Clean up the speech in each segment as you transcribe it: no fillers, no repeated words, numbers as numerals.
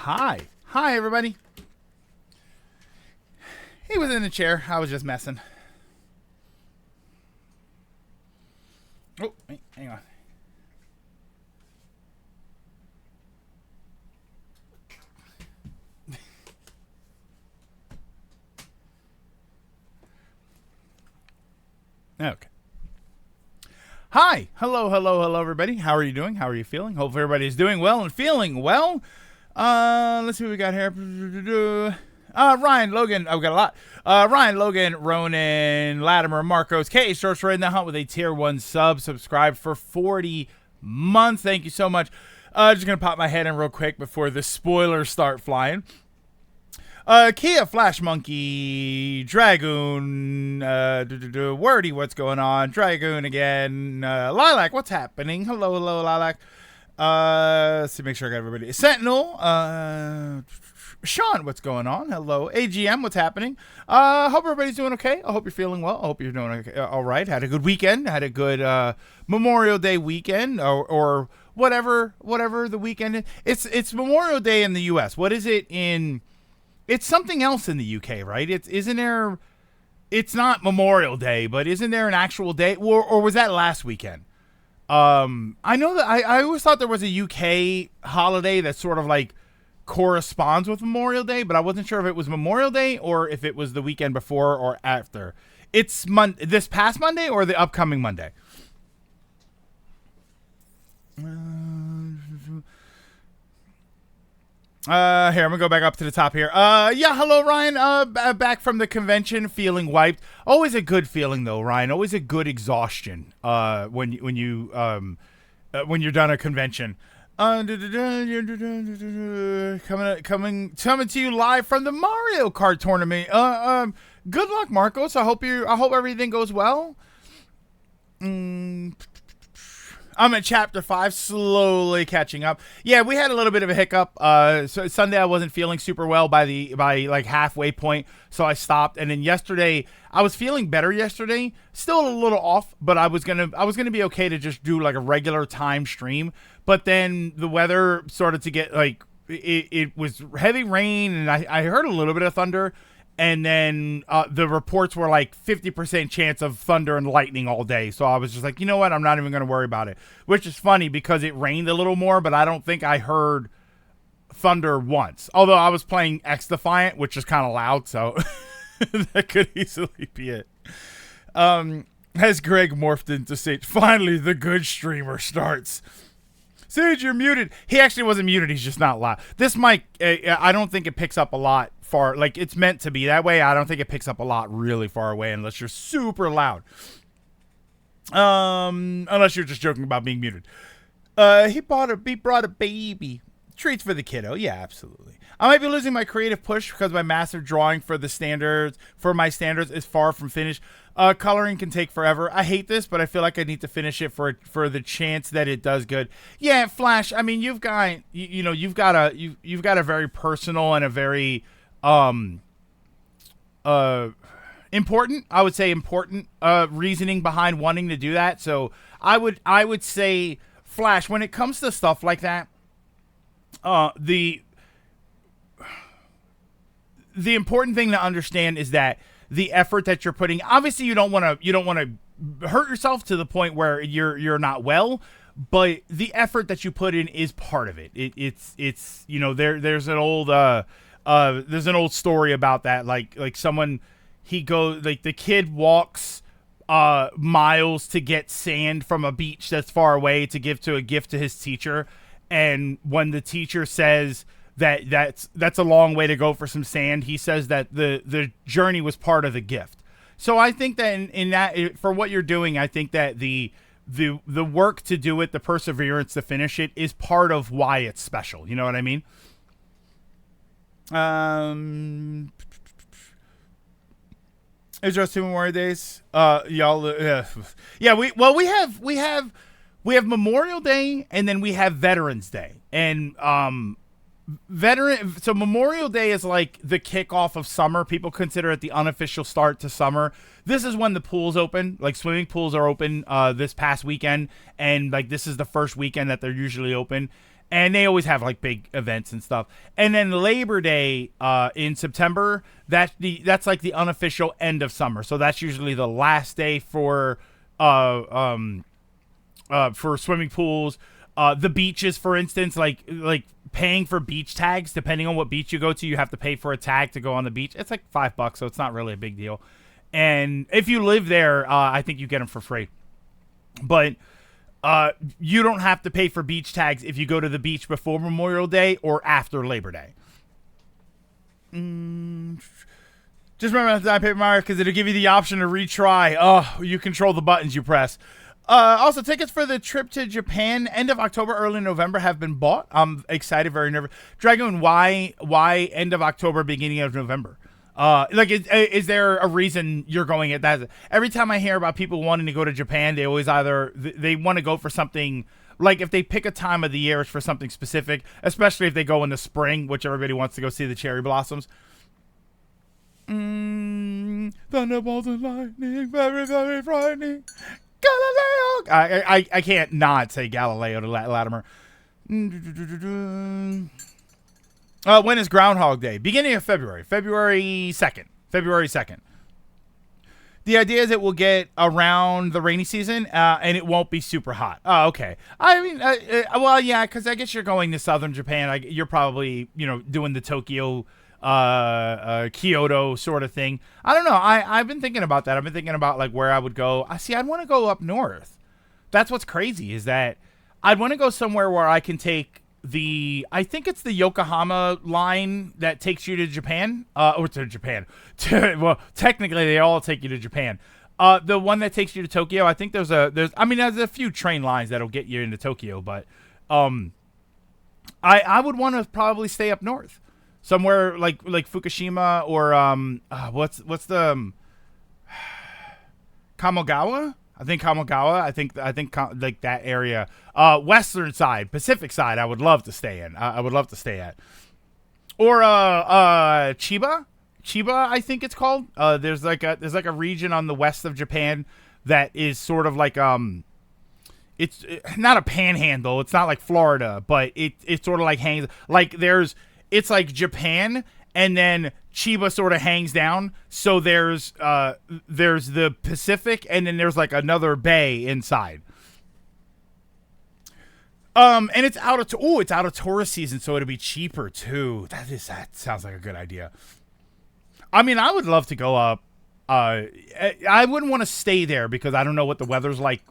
Hi. Hi, everybody. He was in the chair. I was just messing. Oh, wait, hang on. Okay. Hi. Hello, everybody. How are you doing? How are you feeling? Hope everybody's doing well and feeling well. Let's see what we got here. Ryan, Logan. I've got a lot. Ryan, Logan, Ronan, Latimer, Marcos, K. Starts right in the hunt with a tier 1 sub. Subscribed for 40 months. Thank you so much. Just going to pop my head in real quick before the spoilers start flying. Kia, Flash Monkey, Dragoon, Wordy, what's going on? Dragoon again. Lilac, what's happening? Hello, Lilac. Let's see, make sure I got everybody. Sentinel, Sean, what's going on? Hello. AGM, what's happening? Hope everybody's doing okay. I hope you're feeling well. I hope you're doing okay. All right. Had a good weekend. Had a good Memorial Day weekend or whatever the weekend is. It's Memorial Day in the U.S. What is it in... It's something else in the UK, right? Isn't there... It's not Memorial Day, but isn't there an actual day? Or was that last weekend? I know that I always thought there was a UK holiday that sort of like corresponds with Memorial Day, but I wasn't sure if it was Memorial Day or if it was the weekend before or after. It's this past Monday or the upcoming Monday? Here, I'm gonna go back up to the top here. Yeah, hello, Ryan. Back from the convention, feeling wiped. Always a good feeling, though, Ryan. Always a good exhaustion. When you're done a convention. Coming to you live from the Mario Kart tournament. Good luck, Marcos. I hope everything goes well. I'm at chapter 5, slowly catching up. Yeah, we had a little bit of a hiccup. So Sunday I wasn't feeling super well by like halfway point, so I stopped. And then yesterday I was feeling better yesterday, still a little off, but I was gonna be okay to just do like a regular time stream. But then the weather started to get like it was heavy rain, and I heard a little bit of thunder. And then the reports were like 50% chance of thunder and lightning all day. So I was just like, you know what? I'm not even going to worry about it. Which is funny because it rained a little more, but I don't think I heard thunder once. Although I was playing X Defiant, which is kind of loud. So that could easily be it. Has Greg morphed into Sage? Finally, the good streamer starts. Sage, you're muted. He actually wasn't muted. He's just not loud. This mic, I don't think it picks up a lot far. Like, it's meant to be that way. I don't think it picks up a lot really far away unless you're super loud. Unless you're just joking about being muted. He brought a baby. Treats for the kiddo. Yeah, absolutely. I might be losing my creative push because my massive drawing for my standards is far from finished. Coloring can take forever. I hate this, but I feel like I need to finish it for the chance that it does good. Yeah, Flash. I mean, you've got a very personal and a very important, I would say important reasoning behind wanting to do that. So I would say, Flash, when it comes to stuff like that, the important thing to understand is that the effort that you're putting, obviously you don't want to hurt yourself to the point where you're not well, but the effort that you put in is part of it. It's you know, there's an old story about that, like someone, the kid walks miles to get sand from a beach that's far away to give to a gift to his teacher, and when the teacher says that's a long way to go for some sand, he says that the journey was part of the gift. So I think that in that, for what you're doing, I think that the work to do it, the perseverance to finish it, is part of why it's special. You know what I mean? Is there 2 Memorial Days? Y'all, yeah. We have Memorial Day, and then we have Veterans Day, and So Memorial Day is like the kickoff of summer. People consider it the unofficial start to summer. This is when the pools open, like swimming pools are open this past weekend, and like this is the first weekend that they're usually open. and they always have like big events and stuff. And then Labor Day in September, that's like the unofficial end of summer. So that's usually the last day for swimming pools. The beaches, for instance, like paying for beach tags. Depending on what beach you go to, you have to pay for a tag to go on the beach. It's like $5, so it's not really a big deal. And if you live there, I think you get them for free. But you don't have to pay for beach tags if you go to the beach before Memorial Day or after Labor Day. Just remember that Paper Mario, because it'll give you the option to retry. Oh, you control the buttons you press. Also, tickets for the trip to Japan end of October, early November have been bought. I'm excited, very nervous. Dragoon, why end of October, beginning of November? Is there a reason you're going at that? Every time I hear about people wanting to go to Japan, they always they want to go for something. Like if they pick a time of the year, it's for something specific, especially if they go in the spring, which everybody wants to go see the cherry blossoms. Thunderbolts and lightning, very, very frightening. Galileo. I can't not say Galileo to Latimer. When is Groundhog Day? Beginning of February. February 2nd. February 2nd. The idea is it will get around the rainy season, and it won't be super hot. Oh, okay. I mean, well, yeah, because I guess you're going to southern Japan. You're probably, doing the Tokyo, Kyoto sort of thing. I don't know. I've been thinking about that. I've been thinking about like where I would go. I'd want to go up north. That's what's crazy, is that I'd want to go somewhere where I can take I think it's the Yokohama line that takes you to Japan, or to Japan. Well, technically they all take you to Japan. The one that takes you to Tokyo, I think there's a few train lines that'll get you into Tokyo, but I would want to probably stay up north, somewhere like Fukushima or what's the Kamogawa. I think Kamogawa. I think like that area, western side, Pacific side. I would love to stay in. I would love to stay at, or Chiba. Chiba, I think it's called. There's like a region on the west of Japan that is sort of like it's not a panhandle. It's not like Florida, but it sort of like hangs like it's like Japan. And then Chiba sort of hangs down. So there's the Pacific, and then there's like another bay inside. And it's out of tourist season, so it'll be cheaper too. That sounds like a good idea. I mean, I would love to go up. I wouldn't want to stay there because I don't know what the weather's like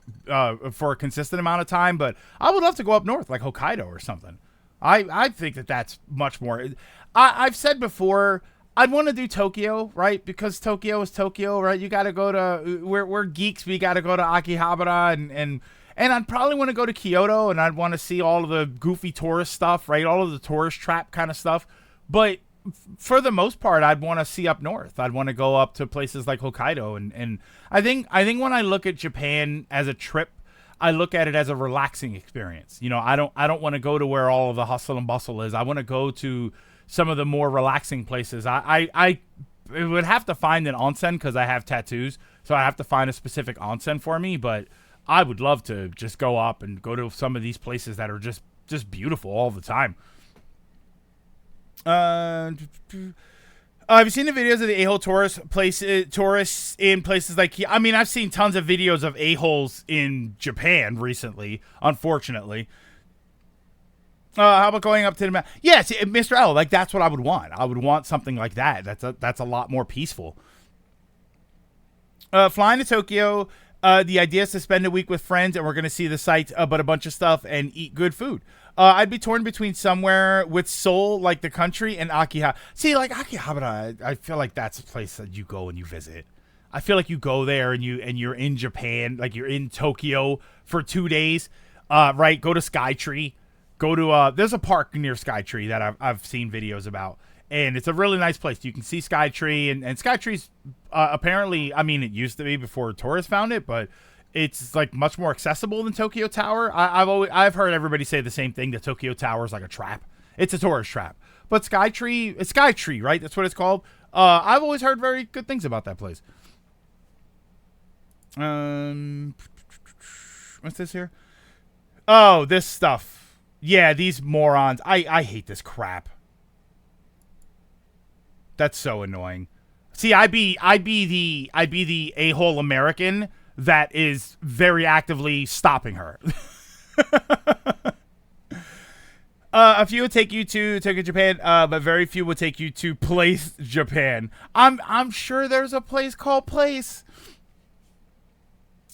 for a consistent amount of time. But I would love to go up north, like Hokkaido or something. I think that's much more. I've said before, I'd want to do Tokyo, right? Because Tokyo is Tokyo, right? You got to go to, we're geeks. We got to go to Akihabara and I'd probably want to go to Kyoto, and I'd want to see all of the goofy tourist stuff, right? All of the tourist trap kind of stuff. But for the most part, I'd want to see up north. I'd want to go up to places like Hokkaido. And I think when I look at Japan as a trip, I look at it as a relaxing experience. I don't want to go to where all of the hustle and bustle is. I want to go to some of the more relaxing places. I would have to find an onsen because I have tattoos, so I have to find a specific onsen for me. But I would love to just go up and go to some of these places that are just beautiful all the time. Have you seen the videos of the a-hole tourists in places like? I mean, I've seen tons of videos of a-holes in Japan recently. Unfortunately. How about going up to the mountain? Yes, Mr. L. Like that's what I would want. I would want something like that. That's a lot more peaceful. Flying to Tokyo. The idea is to spend a week with friends, and we're going to see the sights, but a bunch of stuff and eat good food. I'd be torn between somewhere with soul, like the country, and Akihabara. See, like Akihabara, I feel like that's a place that you go and you visit. I feel like you go there and you're in Japan, like you're in Tokyo for 2 days, right? Go to Skytree. Go to there's a park near Skytree that I've seen videos about, and it's a really nice place. You can see Skytree, and Skytree's apparently, I mean, it used to be before tourists found it, but it's like much more accessible than Tokyo Tower. I've heard everybody say the same thing, that Tokyo Tower is like a trap. It's a tourist trap. But Skytree, it's Skytree, right? That's what it's called. I've always heard very good things about that place. What's this here? Oh, this stuff. Yeah, these morons. I hate this crap. That's so annoying. See, I'd be the a-hole American that is very actively stopping her. A few would take you to Tokyo, Japan, but very few would take you to Place Japan. I'm sure there's a place called Place.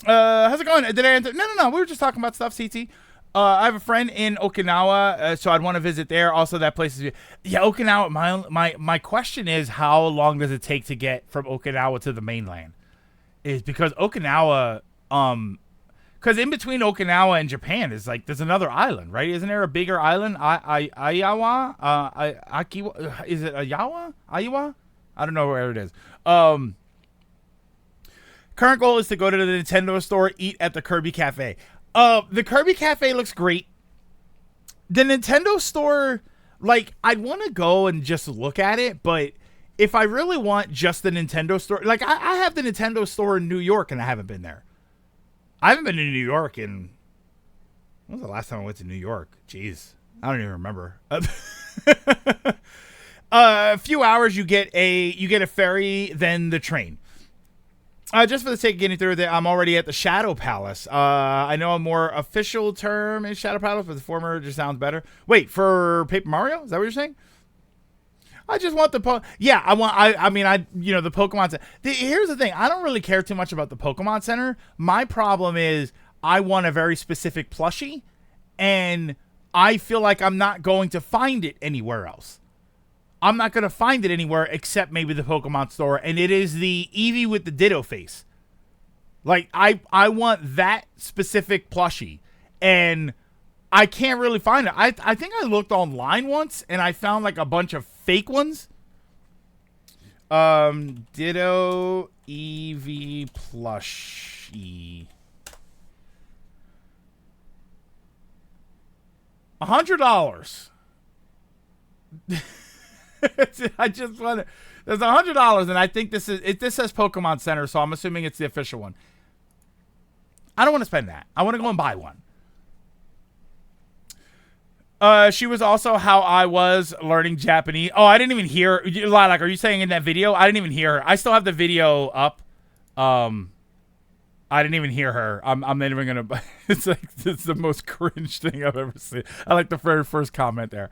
How's it going? Did I answer? No. We were just talking about stuff, CT. I have a friend in Okinawa, so I'd want to visit there. Also, that place is... Yeah, Okinawa. My question is, how long does it take to get from Okinawa to the mainland? Is because Okinawa... Because in between Okinawa and Japan is like... There's another island, right? Isn't there a bigger island? Ayawa? Akiwa? Is it Ayawa? Ayawa? I don't know where it is. Current goal is to go to the Nintendo store, eat at the Kirby Cafe. The Kirby Cafe looks great. The Nintendo store, like, I'd want to go and just look at it, but if I really want just the Nintendo store, like, I have the Nintendo store in New York, and I haven't been there. I haven't been to New York in... When was the last time I went to New York? Jeez. I don't even remember. A few hours, you get a ferry, then the train. Just for the sake of getting through it, I'm already at the Shadow Palace. I know a more official term is Shadow Palace, but the former just sounds better. Wait, for Paper Mario? Is that what you're saying? I just want the the Pokemon Center. Here's the thing. I don't really care too much about the Pokemon Center. My problem is I want a very specific plushie, and I feel like I'm not going to find it anywhere else. I'm not going to find it anywhere except maybe the Pokemon store, and it is the Eevee with the Ditto face. Like, I want that specific plushie, and I can't really find it. I think I looked online once, and I found, like, a bunch of fake ones. Ditto Eevee plushie. $100. I just want to. There's $100, and I think this says Pokemon Center, so I'm assuming it's the official one. I don't want to spend that. I want to go and buy one. She was also how I was learning Japanese. Oh, I didn't even hear. Like, are you saying in that video? I didn't even hear her. I still have the video up. I didn't even hear her. I'm not even gonna. It's the most cringe thing I've ever seen. I like the very first comment there.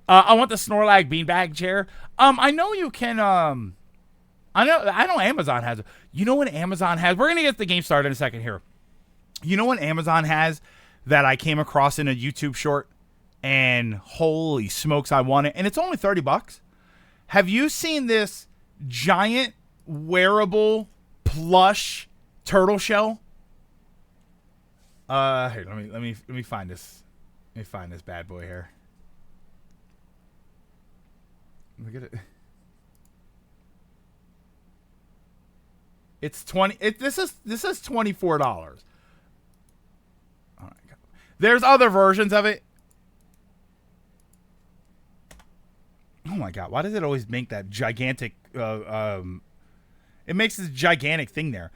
I want the Snorlax beanbag chair. I know you can. I know Amazon has it. You know what Amazon has? We're gonna get the game started in a second here. You know what Amazon has that I came across in a YouTube short, and holy smokes, I want it, and it's only $30. Have you seen this giant wearable plush turtle shell? Here, let me find this. Let me find this bad boy here. Look at it. It's this is $24. All right. There's other versions of it. Oh my god, why does it always make that gigantic it makes this gigantic thing there.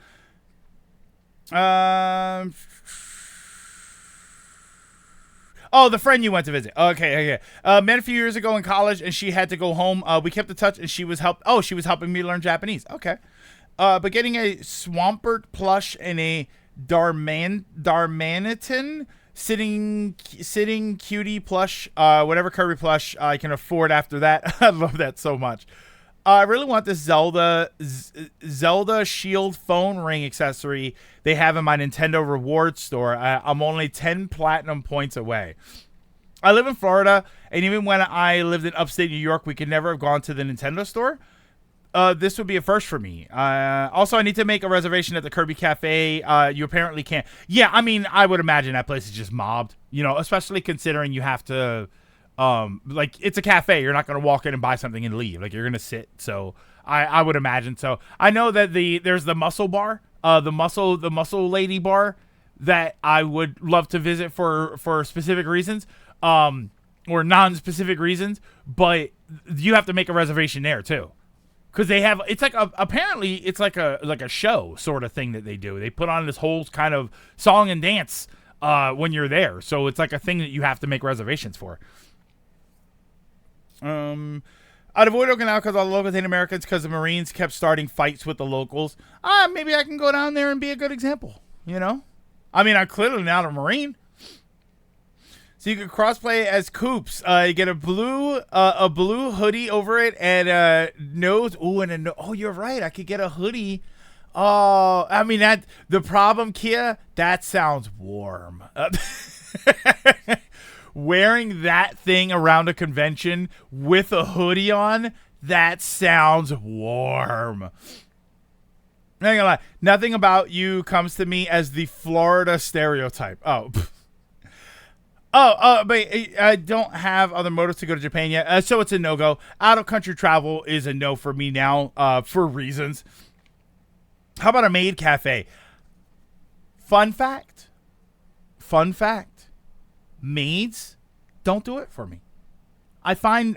Oh, the friend you went to visit. Okay. Met a few years ago in college, and she had to go home. We kept in touch, and she was helping me learn Japanese. Okay. But getting a Swampert plush and a Darmanitan sitting cutie plush, whatever Kirby plush I can afford after that. I love that so much. I really want this Zelda Shield phone ring accessory they have in my Nintendo Rewards store. I'm only 10 platinum points away. I live in Florida, and even when I lived in upstate New York, we could never have gone to the Nintendo store. This would be a first for me. Also, I need to make a reservation at the Kirby Cafe. You apparently can't. Yeah, I mean, I would imagine that place is just mobbed, especially considering you have to... like, it's a cafe. You're not going to walk in and buy something and leave. Like, you're going to sit. So I would imagine so. I know that there's the muscle bar, the muscle lady bar that I would love to visit for specific reasons, or non-specific reasons, but you have to make a reservation there too. Cause they have, it's like apparently it's like a show sort of thing that they do. They put on this whole kind of song and dance, when you're there. So it's like a thing that you have to make reservations for. I'd avoid Okinawa because all the locals hate Americans because the Marines kept starting fights with the locals. Maybe I can go down there and be a good example, you know? I mean, I'm clearly not a Marine. So you can crossplay as Coops. You get a blue hoodie over it and nose. Ooh, and oh, you're right. I could get a hoodie. Oh, I mean, the problem, Kia, that sounds warm. Wearing that thing around a convention with a hoodie on, that sounds warm. I'm not gonna lie. Nothing about you comes to me as the Florida stereotype. But I don't have other motives to go to Japan yet, so it's a no-go. Out-of-country travel is a no for me now, for reasons. How about a maid cafe? Fun fact. Maids don't do it for me. I find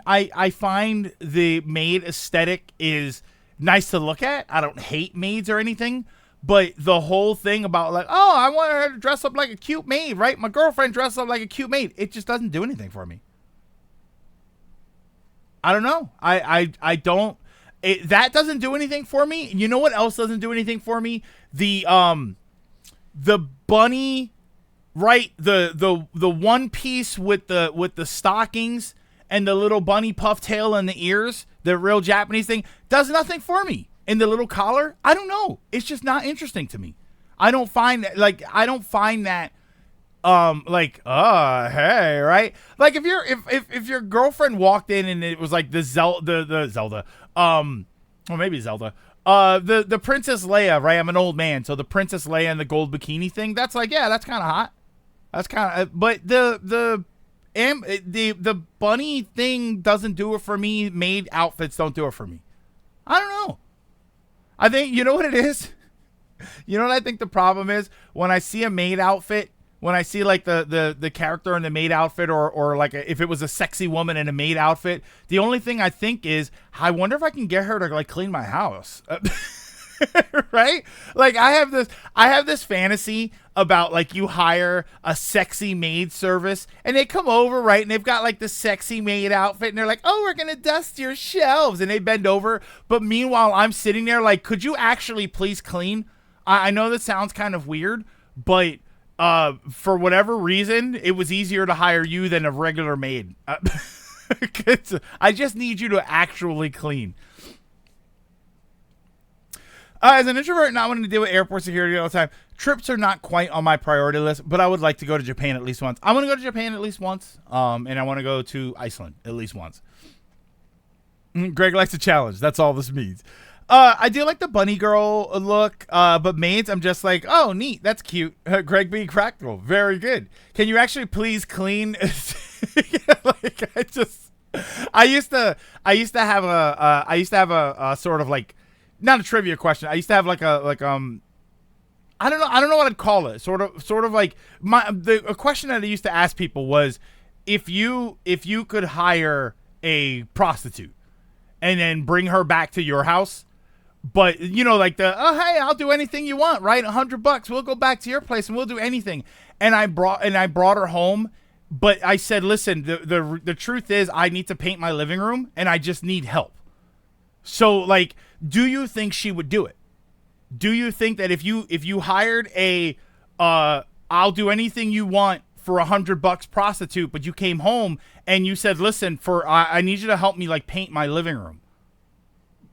the maid aesthetic is nice to look at. I don't hate maids or anything, but the whole thing about like, oh, I want her to dress up like a cute maid, right? My girlfriend dressed up like a cute maid. It just doesn't do anything for me. I don't know. I don't. That doesn't do anything for me. You know what else doesn't do anything for me? The bunny. Right, the one piece with the stockings and the little bunny puff tail and the ears, the real Japanese thing, does nothing for me. And the little collar, I don't know. It's just not interesting to me. I don't find that hey, right? Like if your girlfriend walked in and it was like the Zelda, or maybe Zelda. The Princess Leia, right? I'm an old man, so the Princess Leia and the gold bikini thing, that's like, yeah, that's kind of hot. That's kind of, but the bunny thing doesn't do it for me. Maid outfits don't do it for me. I don't know. I think, you know what it is? You know what I think the problem is? When I see a maid outfit, when I see like the character in the maid outfit, or like if it was a sexy woman in a maid outfit, the only thing I think is, I wonder if I can get her to like clean my house. Right? Like I have this fantasy about like you hire a sexy maid service and they come over, right? And they've got like the sexy maid outfit and they're like, oh, we're going to dust your shelves. And they bend over. But meanwhile, I'm sitting there like, could you actually please clean? I know that sounds kind of weird, but for whatever reason, it was easier to hire you than a regular maid. I just need you to actually clean. As an introvert not wanting to deal with airport security all the time, trips are not quite on my priority list, but I would like to go to Japan at least once. I want to go to Japan at least once, and I want to go to Iceland at least once. Greg likes a challenge. That's all this means. I do like the bunny girl look, but maids, I'm just like, oh, neat. That's cute. Greg being practical. Very good. Can you actually please clean? Like, I used to have a sort of like, not a trivia question. I used to have I don't know what I'd call it. Sort of like a question that I used to ask people was, if you could hire a prostitute and then bring her back to your house, but you know, like hey, I'll do anything you want, right? $100, we'll go back to your place and we'll do anything. And I brought her home, but I said, listen, the truth is I need to paint my living room and I just need help. So like, do you think she would do it? Do you think that if you hired a I'll do anything you want for $100 prostitute, but you came home and you said, listen, I need you to help me like paint my living room,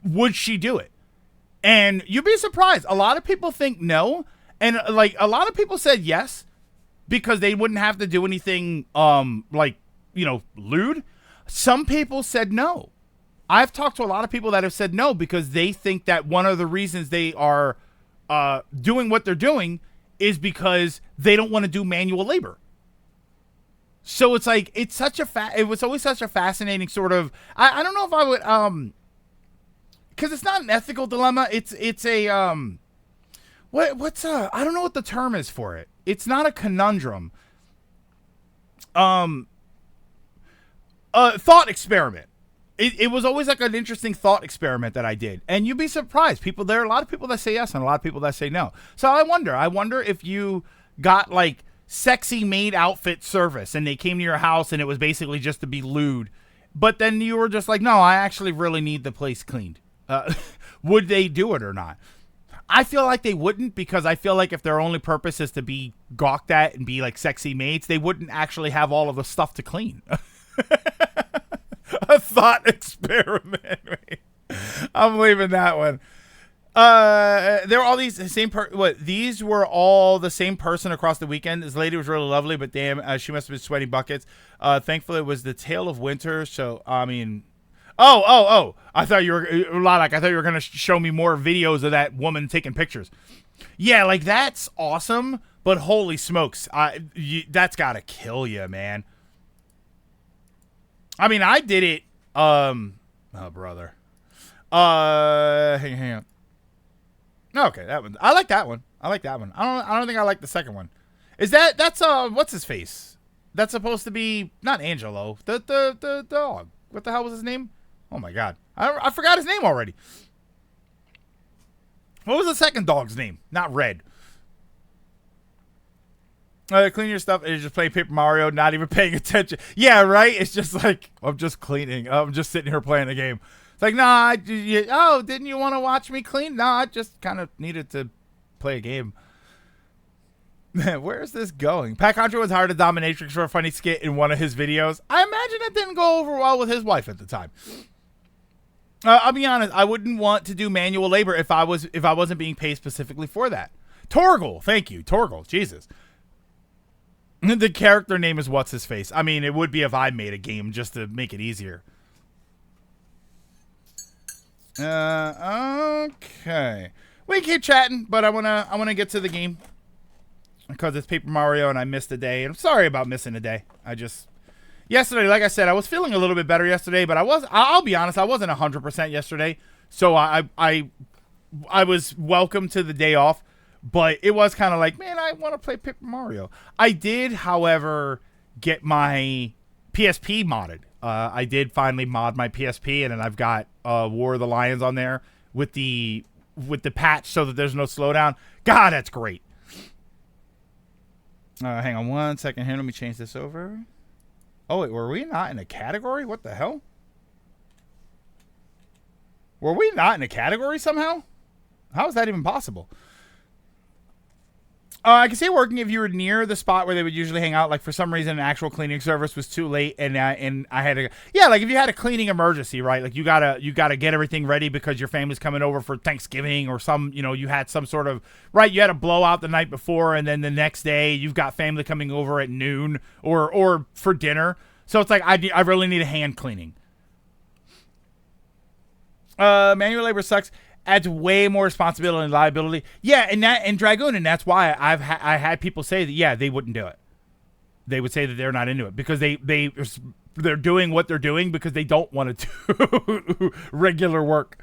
would she do it? And you'd be surprised. A lot of people think no, and like a lot of people said yes because they wouldn't have to do anything like, you know, lewd. Some people said no. I've talked to a lot of people that have said no because they think that one of the reasons they are doing what they're doing is because they don't want to do manual labor. So it's like, it was always such a fascinating sort of, I don't know if I would, because it's not an ethical dilemma. It's a, I don't know what the term is for it. It's not a conundrum. Thought experiment. It was always like an interesting thought experiment that I did. And you'd be surprised. There are a lot of people that say yes and a lot of people that say no. So I wonder if you got like sexy maid outfit service, and they came to your house and it was basically just to be lewd. But then you were just like, no, I actually really need the place cleaned. Would they do it or not? I feel like they wouldn't, because I feel like if their only purpose is to be gawked at and be like sexy maids, they wouldn't actually have all of the stuff to clean. A thought experiment. I'm leaving that one. There were all these these were all the same person across the weekend. This lady was really lovely, but damn, she must have been sweating buckets. Thankfully it was the tail of winter, so I mean, I thought you were I thought you were gonna show me more videos of that woman taking pictures. Yeah, like that's awesome, but holy smokes, that's gotta kill you, man. I mean, I did it. Oh brother. Hang on. Okay, that one. I like that one. I don't think I like the second one. That's what's his face? That's supposed to be not Angelo. The dog. What the hell was his name? Oh my god. I forgot his name already. What was the second dog's name? Not Red. Clean your stuff and just playing Paper Mario, not even paying attention. Yeah, right? It's just like, I'm just cleaning. I'm just sitting here playing the game. It's like, nah, didn't you want to watch me clean? Nah, I just kind of needed to play a game. Man, where is this going? Pat Contra was hired a dominatrix for a funny skit in one of his videos. I imagine it didn't go over well with his wife at the time. I'll be honest, I wouldn't want to do manual labor if I wasn't being paid specifically for that. Torgal, thank you. Torgal, Jesus. The character name is what's his face. I mean, it would be if I made a game just to make it easier. Okay. We can keep chatting, but I wanna get to the game because it's Paper Mario and I missed a day. And I'm sorry about missing a day. Yesterday, like I said, I was feeling a little bit better yesterday, but I'll be honest, I wasn't 100% yesterday. So I was welcome to the day off. But it was kind of like, man, I want to play Paper Mario. I did, however, get my PSP modded. I did finally mod my PSP, and then I've got War of the Lions on there with the patch so that there's no slowdown. God, that's great. Hang on one second here. Let me change this over. Oh, wait, were we not in a category? What the hell? Were we not in a category somehow? How is that even possible? I can see it working if you were near the spot where they would usually hang out. Like, for some reason, an actual cleaning service was too late, and I had to. Yeah, like if you had a cleaning emergency, right? Like you gotta get everything ready because your family's coming over for Thanksgiving or some. You had some sort of right. You had a blowout the night before, and then the next day you've got family coming over at noon or for dinner. So it's like I really need a hand cleaning. Manual labor sucks. Adds way more responsibility and liability. Yeah, and Dragoon, and that's why I had people say that they wouldn't do it. They would say that they're not into it because they're doing what they're doing because they don't want to do regular work.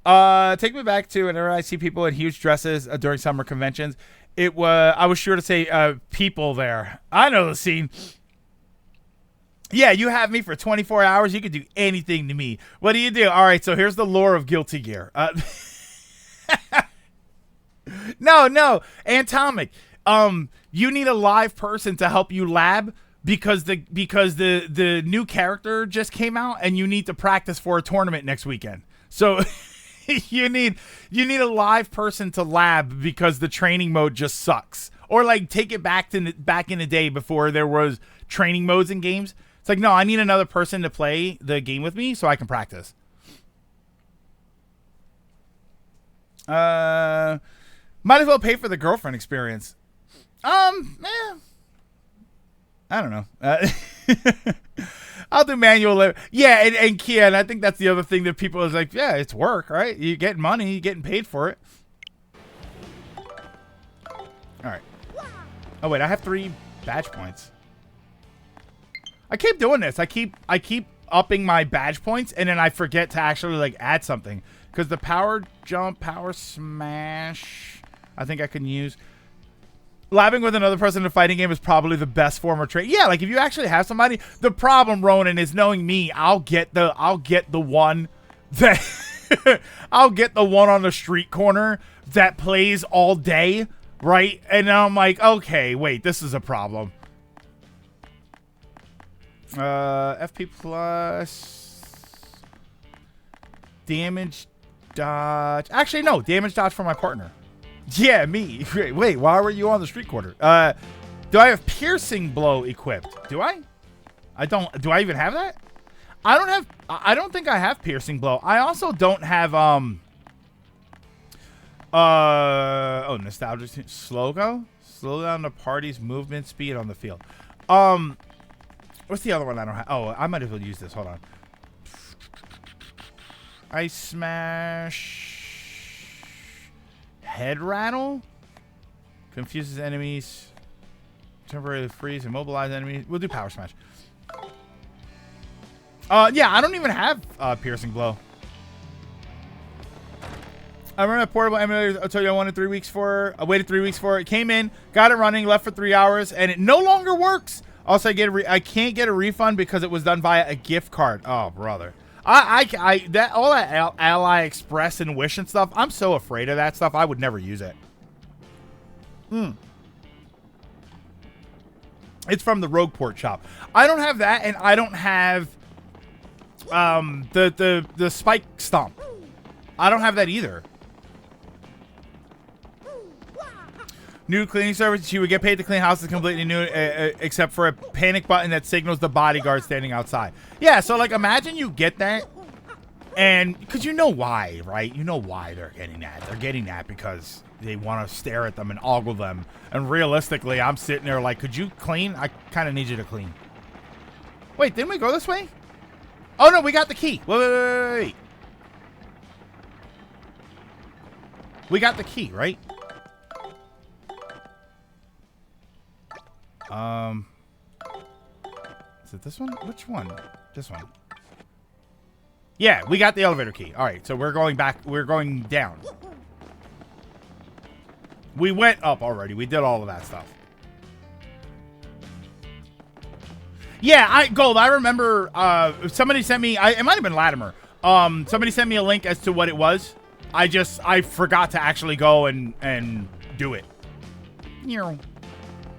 Take me back to whenever I see people in huge dresses during summer conventions. I was sure to say people there. I know the scene. Yeah, you have me for 24 hours. You can do anything to me. What do you do? All right, so here's the lore of Guilty Gear. No, Atomic. You need a live person to help you lab because the new character just came out and you need to practice for a tournament next weekend. So you need a live person to lab because the training mode just sucks. Or like take it back in the day before there was training modes in games. It's like, no, I need another person to play the game with me so I can practice. Might as well pay for the girlfriend experience. I don't know. I'll do manual labor. Yeah, and Kia, and I think that's the other thing that people is like, yeah, it's work, right? You get money, you're getting paid for it. All right. Oh wait, I have 3 badge points. I keep doing this. I keep upping my badge points, and then I forget to actually like add something because the power jump, power smash, I think I can use. Labbing with another person in a fighting game is probably the best form of trade. Yeah, like if you actually have somebody. The problem, Ronan, is knowing me. I'll get the one that I'll get the one on the street corner that plays all day. right? And now I'm like, okay, wait, this is a problem. FP plus damage dodge. Actually, no, damage dodge for my partner. Yeah, me. Wait, why were you on the street quarter? Do I have piercing blow equipped? Do I? I don't. Do I even have that? I don't have. I don't think I have piercing blow. I also don't have oh, nostalgia. Slow go. Slow down the party's movement speed on the field. What's the other one I don't have? Oh, I might as well use this. Hold on. Ice smash. Head rattle. Confuses enemies. Temporarily freeze, immobilize enemies. We'll do power smash. Yeah, I don't even have piercing blow. I remember that portable emulator I told you I wanted 3 weeks for. I waited 3 weeks for it. Came in, got it running, left for 3 hours, and it no longer works. Also, I can't get a refund because it was done via a gift card. Oh, brother. All that Ally Express and Wish and stuff. I'm so afraid of that stuff. I would never use it. It's from the Rogueport shop. I don't have that, and I don't have the Spike Stomp. I don't have that either. New cleaning service. She would get paid to clean houses completely new, except for a panic button that signals the bodyguard standing outside. Yeah, so like imagine you get that, and because you know why, right? You know why they're getting that. They're getting that because they want to stare at them and ogle them. And realistically, I'm sitting there like, could you clean? I kind of need you to clean. Wait, didn't we go this way? Oh no, we got the key. Wait. We got the key, right? Is it this one? Which one? This one. Yeah, we got the elevator key. All right, so we're going back. We're going down. We went up already. We did all of that stuff. Yeah, Gold, I remember somebody sent me, it might have been Latimer. Somebody sent me a link as to what it was. I forgot to actually go and do it.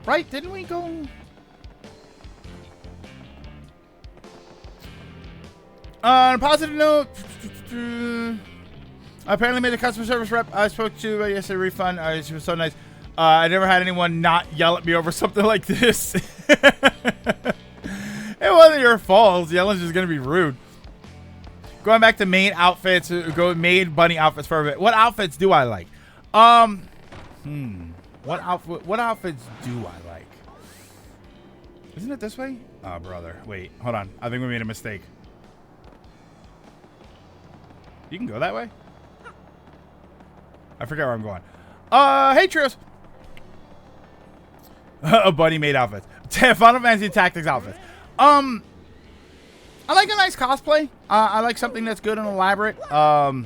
Right? Didn't we go? On a positive note, I apparently made a customer service rep I spoke to yesterday refund. She was so nice. I never had anyone not yell at me over something like this. It wasn't your fault. Yelling's just gonna be rude. Going back to maid outfits, maid bunny outfits for a bit. What outfits do I like? What outfits do I like? Isn't it this way? Oh, brother. Wait, hold on. I think we made a mistake. You can go that way? I forget where I'm going. Hey, Trios. A bunny made outfits. Final Fantasy Tactics outfits. I like a nice cosplay. I like something that's good and elaborate. Oh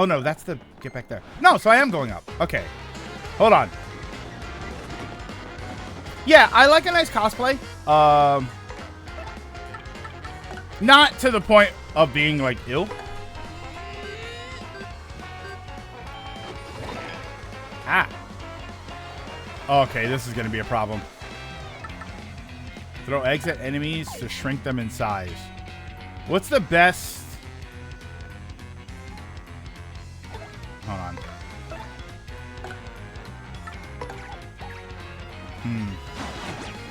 no, that's the get back there. No, so I am going up. Okay. Hold on. Yeah, I like a nice cosplay. Not to the point of being like ill. Ah. Okay, this is going to be a problem. Throw eggs at enemies to shrink them in size. What's the best? Hold on.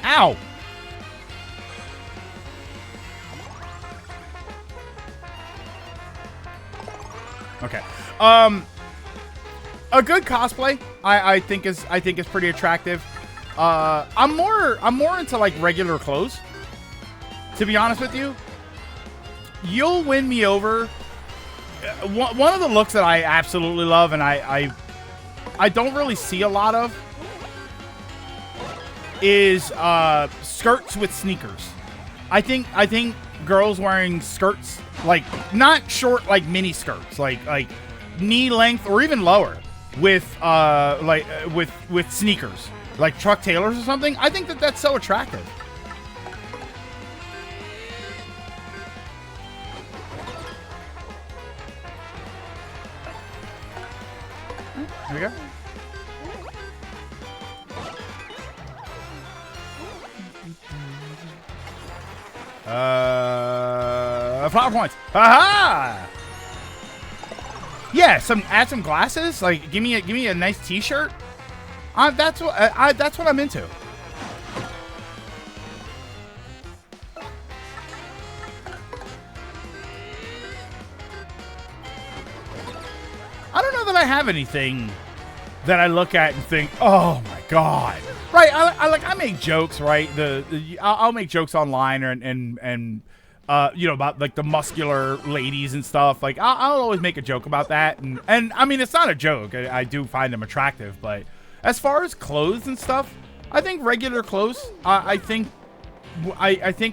Ow! Okay. A good cosplay, I think is pretty attractive. I'm more into like regular clothes. To be honest with you, you'll win me over. One of the looks that I absolutely love, and I don't really see a lot of, is skirts with sneakers. I think girls wearing skirts, like not short like mini skirts, like knee length or even lower, with with sneakers, like Chuck Taylors or something. I think that's so attractive. Here we go. Flower points. Aha! Yeah, add some glasses. Like, give me a nice T-shirt. That's what I'm into. I don't know that I have anything that I look at and think, oh my god. Right? I make jokes, right? I'll make jokes online and you know, about like the muscular ladies and stuff. Like I'll always make a joke about that, and I mean it's not a joke. I do find them attractive, but as far as clothes and stuff, I think regular clothes. I think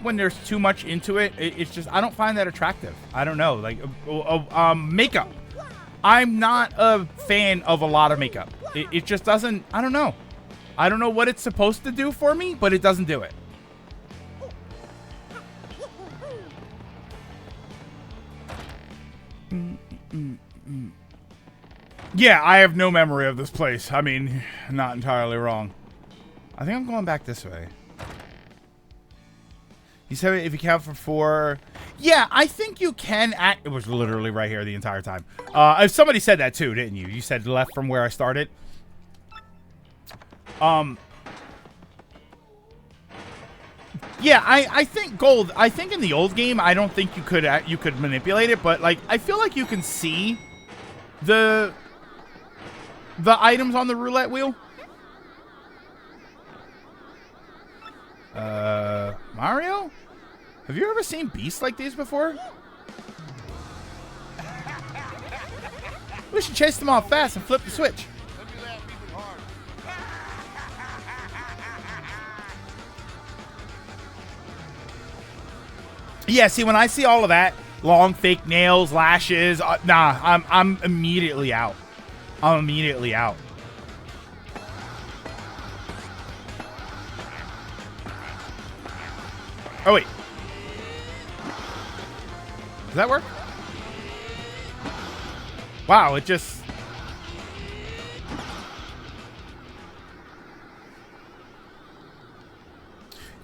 when there's too much into it, it's just I don't find that attractive. I don't know, like makeup. I'm not a fan of a lot of makeup. It just doesn't. I don't know. I don't know what it's supposed to do for me, but it doesn't do it. Yeah, I have no memory of this place. I mean, not entirely wrong. I think I'm going back this way. You said if you count from 4... Yeah, I think you can act... It was literally right here the entire time. Somebody said that too, didn't you? You said left from where I started. Yeah, I think gold. I think in the old game, I don't think you could manipulate it, but like I feel like you can see the items on the roulette wheel. Mario? Have you ever seen beasts like these before? We should chase them off fast and flip the switch. Yeah, see, when I see all of that, long fake nails, lashes, nah, I'm immediately out. I'm immediately out. Oh, wait. Does that work? Wow, it just...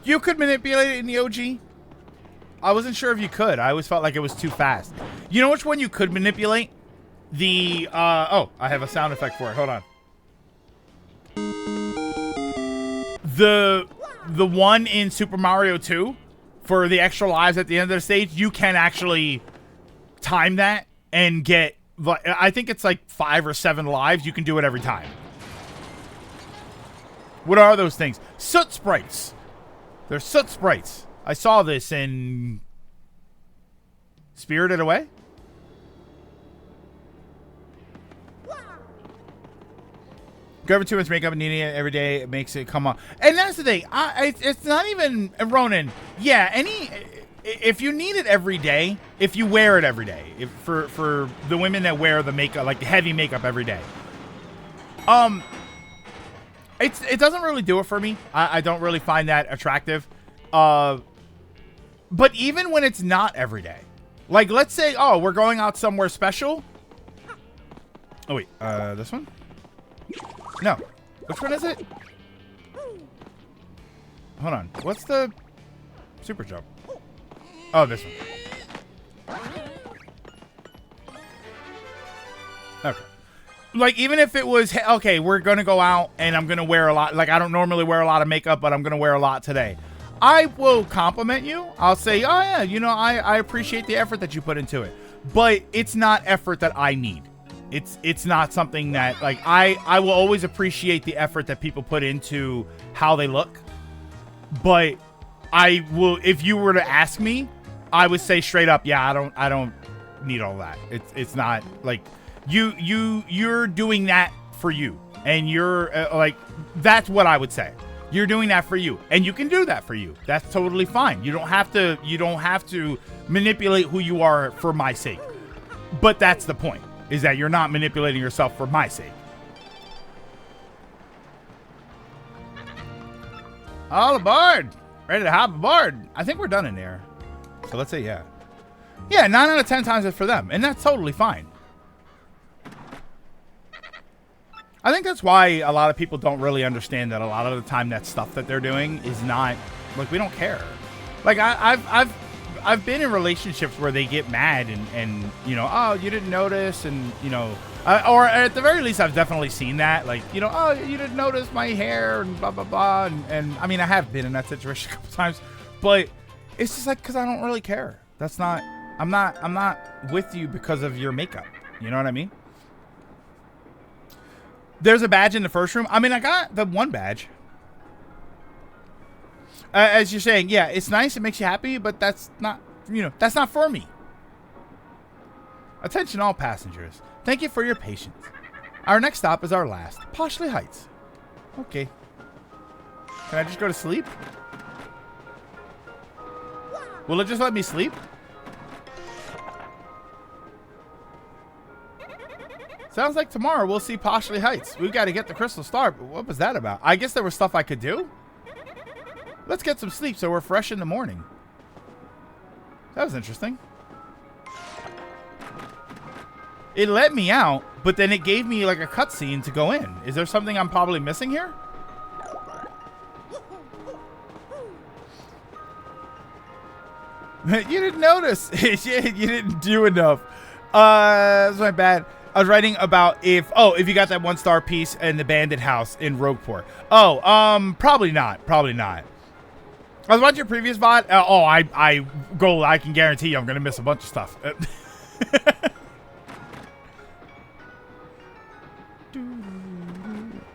You could manipulate it in the OG? I wasn't sure if you could. I always felt like it was too fast. You know which one you could manipulate? The, oh, I have a sound effect for it. Hold on. The one in Super Mario 2 for the extra lives at the end of the stage, you can actually time that and get, I think it's like 5 or 7 lives. You can do it every time. What are those things? Soot sprites. They're soot sprites. I saw this in Spirited Away. Go over 2 months makeup and needing it every day. It makes it come on. And that's the thing. It's not even Ronan. Yeah, if you need it every day, if you wear it every day, for the women that wear the makeup, like heavy makeup every day, it doesn't really do it for me. I don't really find that attractive. But even when it's not every day, like let's say, oh, we're going out somewhere special. Oh wait, this one? No, which one is it? Hold on, what's the super jump? Oh, this one. Okay. Like, even if it was, okay, we're gonna go out and I'm gonna wear a lot, like I don't normally wear a lot of makeup, but I'm gonna wear a lot today. I will compliment you. I'll say, oh yeah, you know, I appreciate the effort that you put into it. But it's not effort that I need. It's not something that, like, I will always appreciate the effort that people put into how they look. But I will, if you were to ask me, I would say straight up, yeah, I don't need all that. It's not like you're doing that for you, and you're like, that's what I would say. You're doing that for you, and you can do that for you. That's totally fine. You don't have to manipulate who you are for my sake. But that's the point, is that you're not manipulating yourself for my sake. All aboard! Ready to hop aboard. I think we're done in there. So let's say yeah. Yeah, 9 out of 10 times it's for them, and that's totally fine. I think that's why a lot of people don't really understand that a lot of the time that stuff that they're doing is not, like, we don't care. Like, I've been in relationships where they get mad and you know, oh, you didn't notice, and, you know, or at the very least, I've definitely seen that, like, you know, oh, you didn't notice my hair and blah, blah, blah, and I mean, I have been in that situation a couple times, but it's just like, because I don't really care. That's not, I'm not with you because of your makeup. You know what I mean? There's a badge in the first room. I mean, I got the one badge. As you're saying, yeah, it's nice. It makes you happy, but that's not, you know, that's not for me. Attention all passengers. Thank you for your patience. Our next stop is our last. Poshley Heights. Okay. Can I just go to sleep? Will it just let me sleep? Sounds like tomorrow we'll see Poshley Heights. We've got to get the Crystal Star. But what was that about? I guess there was stuff I could do. Let's get some sleep so we're fresh in the morning. That was interesting. It let me out, but then it gave me like a cutscene to go in. Is there something I'm probably missing here? You didn't notice. You didn't do enough. That's my bad. I was writing about if you got that 1-star piece in the bandit house in Rogueport. Oh, probably not. Probably not. I was watching your previous VOD. I can guarantee you I'm going to miss a bunch of stuff.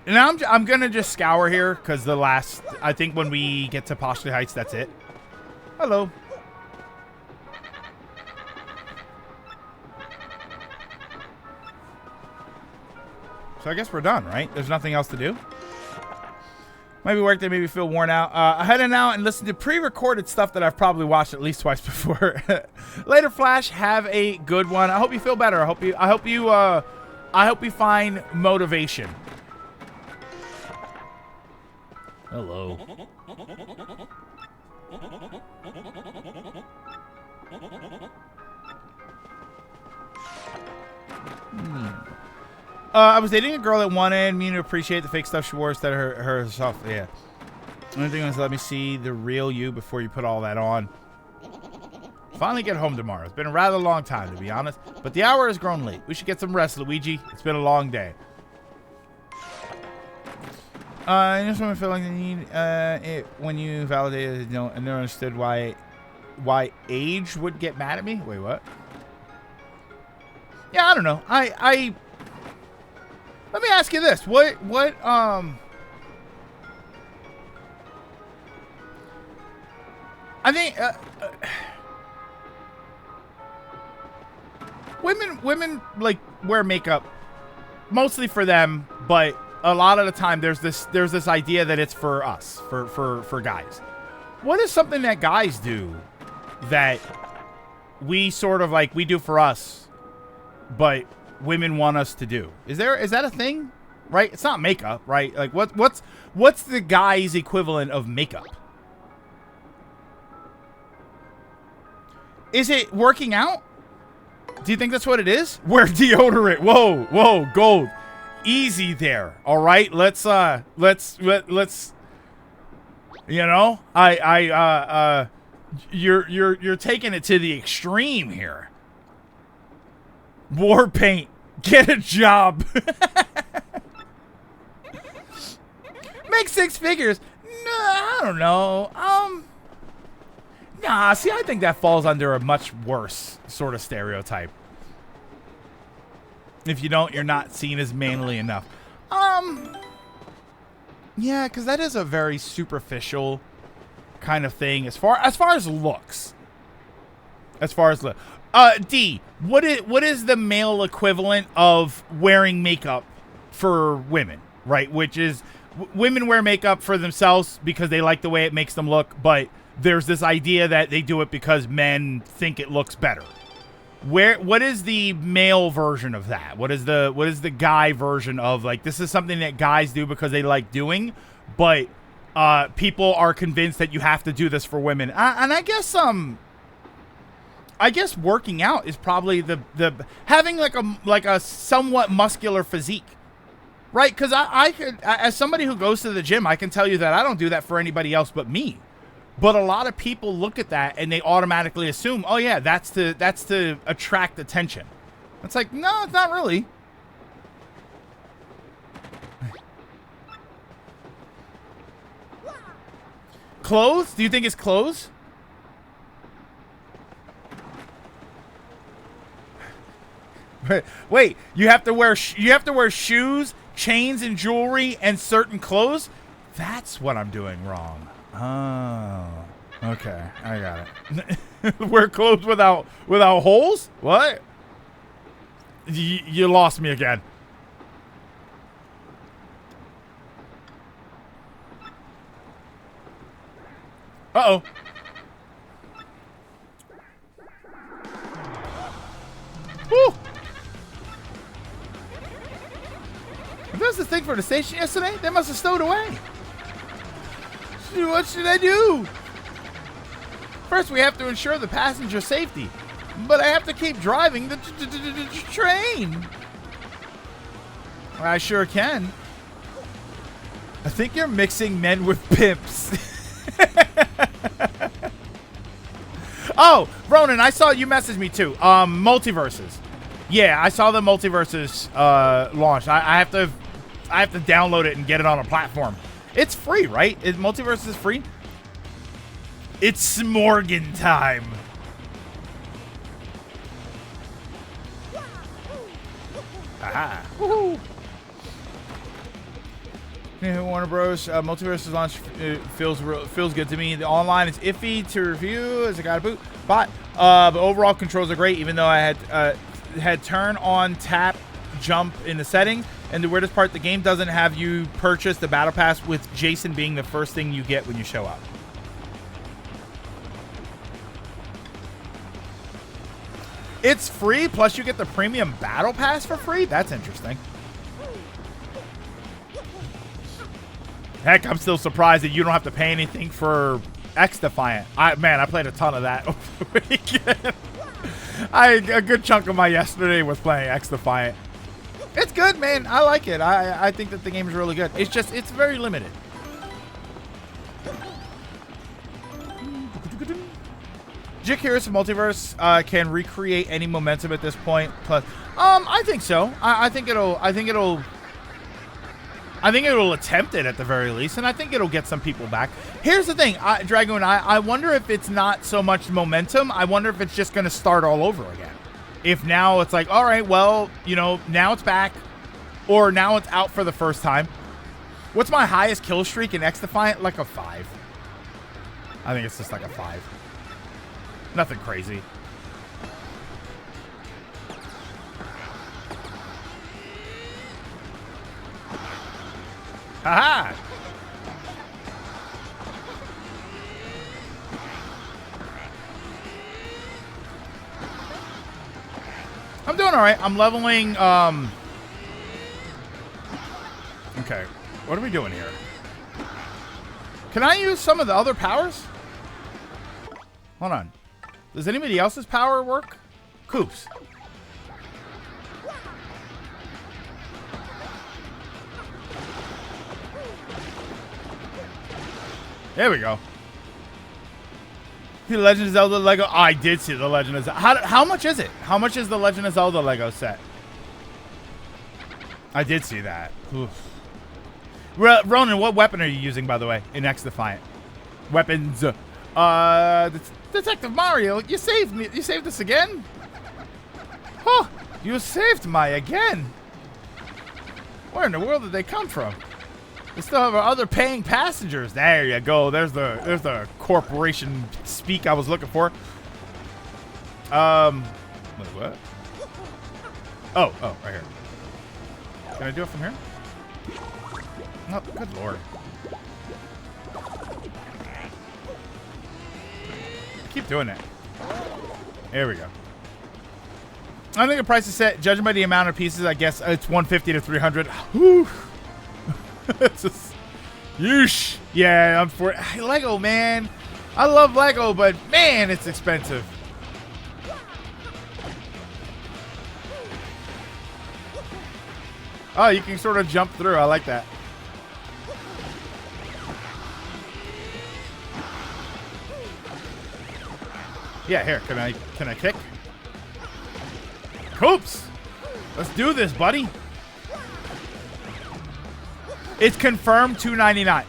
And I'm going to just scour here because I think when we get to Poshley Heights, that's it. Hello. So I guess we're done, right? There's nothing else to do. Maybe work day, maybe feel worn out. I head out and listen to pre-recorded stuff that I've probably watched at least twice before. Later, Flash. Have a good one. I hope you feel better. I hope you find motivation. Hello. I was dating a girl that wanted me to appreciate the fake stuff she wore instead of herself. Yeah. The only thing was let me see the real you before you put all that on. Finally get home tomorrow. It's been a rather long time, to be honest. But the hour has grown late. We should get some rest, Luigi. It's been a long day. I just want to feel like they need it when you validated, you know, and never understood why age would get mad at me. Wait, what? Yeah, I don't know. Let me ask you this. I think women like wear makeup mostly for them, but a lot of the time there's this idea that it's for us, for guys. What is something that guys do that we sort of like we do for us, but women want us to do? Is that a thing? Right? It's not makeup, right? Like what's the guy's equivalent of makeup? Is it working out? Do you think that's what it is? Wear deodorant. Whoa, Gold. Easy there. All right. Let's you know, you're taking it to the extreme here. War paint. Get a job. Make 6 figures. No, I don't know. Nah, see, I think that falls under a much worse sort of stereotype. If you don't, you're not seen as manly enough. Yeah, because that is a very superficial kind of thing as far as looks. D, what is the male equivalent of wearing makeup for women, right? Which is women wear makeup for themselves because they like the way it makes them look, but there's this idea that they do it because men think it looks better. What is the male version of that? What is the guy version of, like, this is something that guys do because they like doing, but people are convinced that you have to do this for women? And I guess working out is probably the having like a somewhat muscular physique. Right? Because I could, as somebody who goes to the gym, I can tell you that I don't do that for anybody else but me. But a lot of people look at that and they automatically assume, oh yeah, that's to attract attention. It's like, no, it's not really. Clothes? Do you think it's clothes? Wait, you have to wear shoes, chains, and jewelry, and certain clothes? That's what I'm doing wrong. Oh, okay, I got it. Wear clothes without holes? What? You lost me again. Uh-oh. Woo! If that was the thing for the station yesterday, they must have stowed away. What should I do? First, we have to ensure the passenger safety. But I have to keep driving the train. I sure can. I think you're mixing men with pimps. Oh, Ronan, I saw you message me too. Multiverses. Yeah, I saw the Multiverses launch. I have to download it and get it on a platform. It's free, right? Multiverses is free. It's Smorgan time. Aha. Woohoo. Yeah, Warner Bros. Multiverses launch feels good to me. The online is iffy to review as I got a boot, but overall controls are great. Even though I had turn on tap jump in the settings, and the weirdest part, the game doesn't have you purchase the battle pass, with Jason being the first thing you get when you show up. It's free, plus you get the premium battle pass for free. That's interesting. Heck, I'm still surprised that you don't have to pay anything for X-Defiant. I played a ton of that over the weekend. A good chunk of my yesterday was playing X-Defiant. It's good, man. I like it. I think that the game is really good. It's just, it's very limited. Jik Harris Multiverse can recreate any momentum at this point. Plus, I think so. I think it'll attempt it at the very least, and I think it'll get some people back. Here's the thing, Dragoon, I wonder if it's not so much momentum. I wonder if it's just going to start all over again. If now it's like, all right, well, you know, now it's back, or now it's out for the first time. What's my highest kill streak in X-Defiant? Like a 5. I think it's just like a 5. Nothing crazy. Haha! I'm doing all right. I'm leveling. Okay. What are we doing here? Can I use some of the other powers? Hold on. Does anybody else's power work? Coops. There we go. The Legend of Zelda Lego. Oh, I did see the Legend of Zelda. How much is it? How much is the Legend of Zelda Lego set? I did see that. Oof. Ronan, what weapon are you using, by the way, in X-Defiant? Weapons. Detective Mario, you saved me. You saved us again? Huh. You saved my again. Where in the world did they come from? We still have our other paying passengers. There you go. There's the corporation speak I was looking for. Wait, what? Oh, right here. Can I do it from here? Oh, good lord. Keep doing it. There we go. I think the price is set, judging by the amount of pieces. I guess it's 150 to 300. Whew. It's just, yeesh. Yeah, Lego, man. I love Lego, but man, it's expensive. Oh, you can sort of jump through. I like that. Yeah, here. Can I kick? Coops! Let's do this, buddy. It's confirmed $2.99.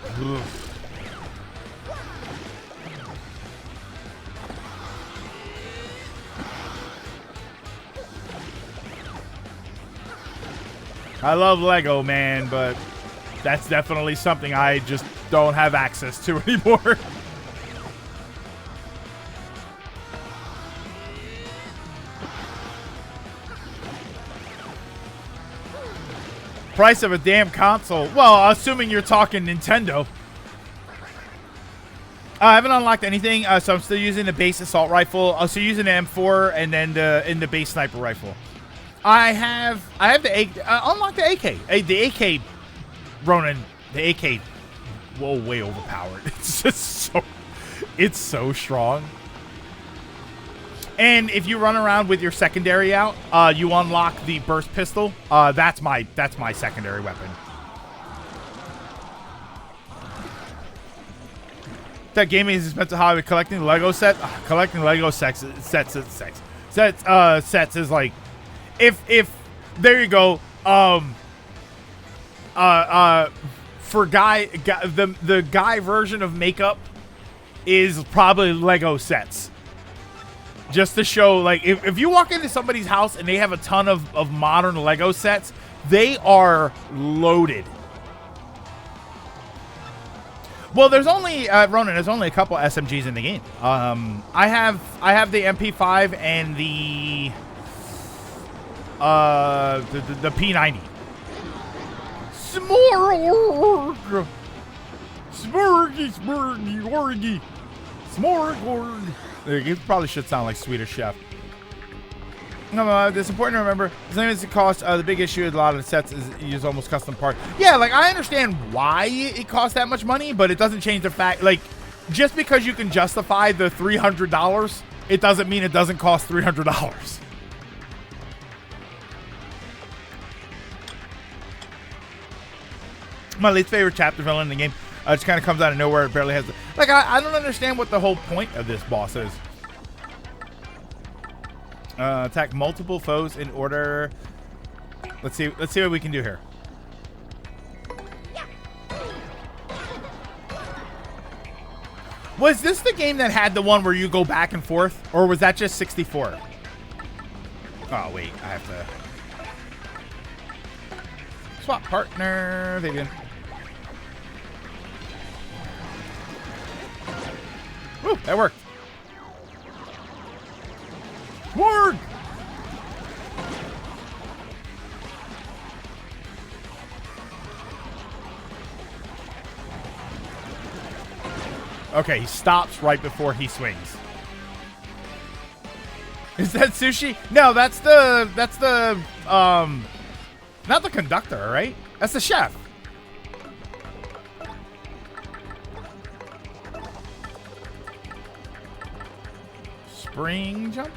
I love Lego, man, but that's definitely something I just don't have access to anymore. Price of a damn console. Well, assuming you're talking Nintendo. I haven't unlocked anything, so I'm still using the base assault rifle. Also using the M4 and then the base sniper rifle. I have the unlock the AK. The AK, Ronan. The AK, whoa, way overpowered. It's just it's so strong. And if you run around with your secondary out, you unlock the burst pistol. That's my secondary weapon. That gaming is expensive hobby. Collecting Lego sets. Collecting Lego sets is like, if there you go. For the guy version of makeup is probably Lego sets. Just to show, like, if you walk into somebody's house and they have a ton of modern Lego sets, they are loaded. Well, there's only Ronan. There's only a couple SMGs in the game. I have the MP5 and the P90. Smorg, smorgy, smorg. You probably should sound like Swedish Chef. No, it's important to remember. As long as it costs, the big issue with a lot of the sets is you use almost custom parts. Yeah, like, I understand why it costs that much money, but it doesn't change the fact, like, just because you can justify the $300, it doesn't mean it doesn't cost $300. My least favorite chapter villain in the game. Just kind of comes out of nowhere. It barely has. Like, I don't understand what the whole point of this boss is. Attack multiple foes in order. Let's see what we can do here. Was this the game that had the one where you go back and forth, or was that just 64? Oh wait, I have to swap partner, Vivian. Woo, that worked. Word! Okay, he stops right before he swings. Is that sushi? No, that's the not the conductor, right? That's the chef. Spring jump?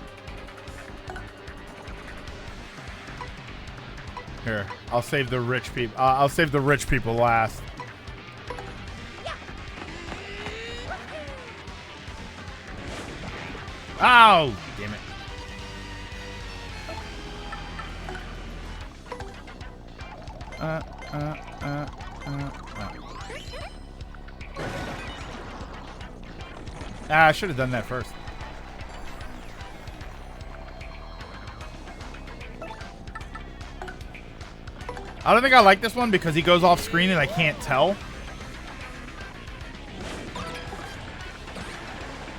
Here, I'll save the rich people. I'll save the rich people last. Oh, damn it. I should have done that first. I don't think I like this one because he goes off screen and I can't tell.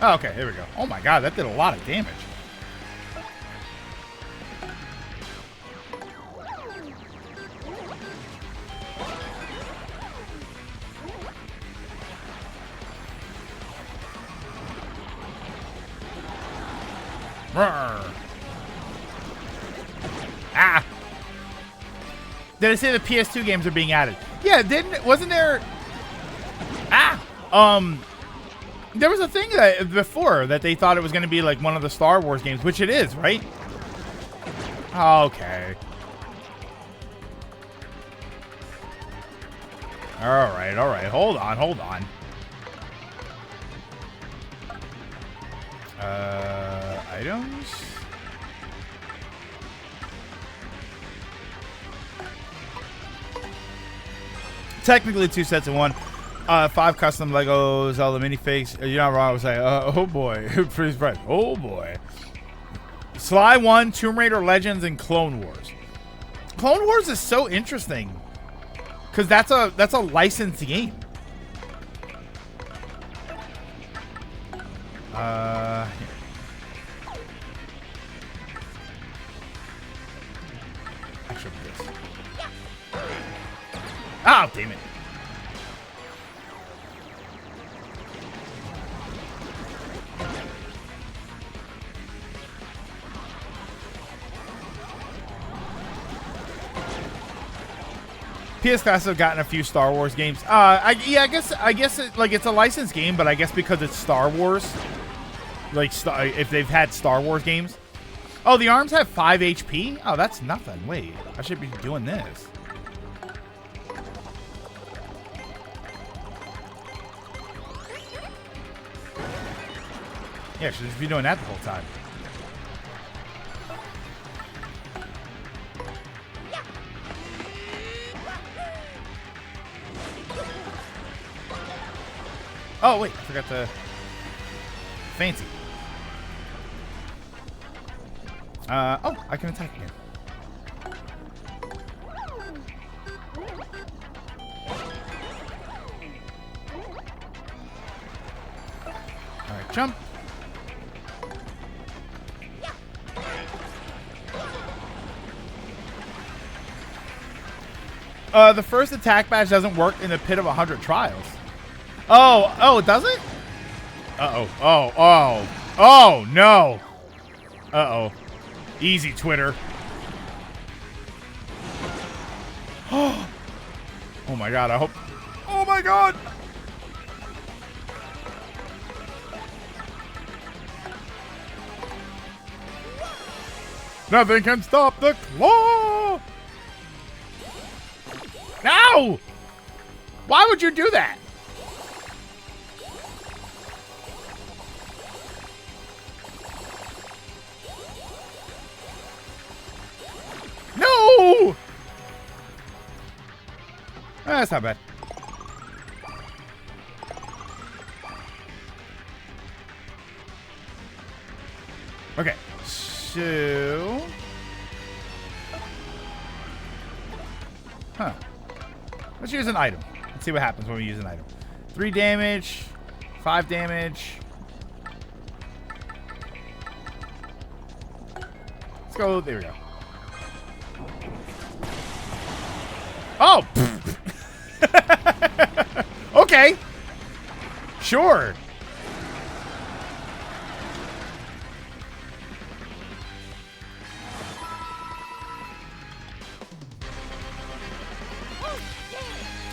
Oh, okay, here we go. Oh my god, that did a lot of damage. Roar. Ah! Did I say the PS2 games are being added? Yeah, wasn't there? Ah! There was a thing that before that they thought it was going to be like one of the Star Wars games, which it is, right? Okay. All right, all right. Hold on, hold on. Items. Technically 2 sets in 1. 5 custom Legos, all the minifigs. You're not wrong. I was like, oh boy. Freeze price. Oh boy. Sly 1, Tomb Raider Legends, and Clone Wars. Clone Wars is so interesting. Because that's a licensed game. Here. Actually, this. Oh, damn it. PS Classic have gotten a few Star Wars games. I guess it's a licensed game, but I guess because it's Star Wars, like if they've had Star Wars games. Oh, the arms have 5 HP. Oh, that's nothing. Wait, I should be doing this. Yeah, I should just be doing that the whole time. Oh, wait, I forgot the fancy. Oh, I can attack again. All right, jump. The first attack badge doesn't work in the pit of 100 trials. Oh, it doesn't? Oh, no. Easy, Twitter. Oh my god, I hope. Oh my god. Nothing can stop the claw. No! Why would you do that? No! That's not bad. Okay, so... Huh. Let's use an item. Let's see what happens when we use an item. 3 damage, 5 damage. Let's go, there we go. Oh! Okay. Sure.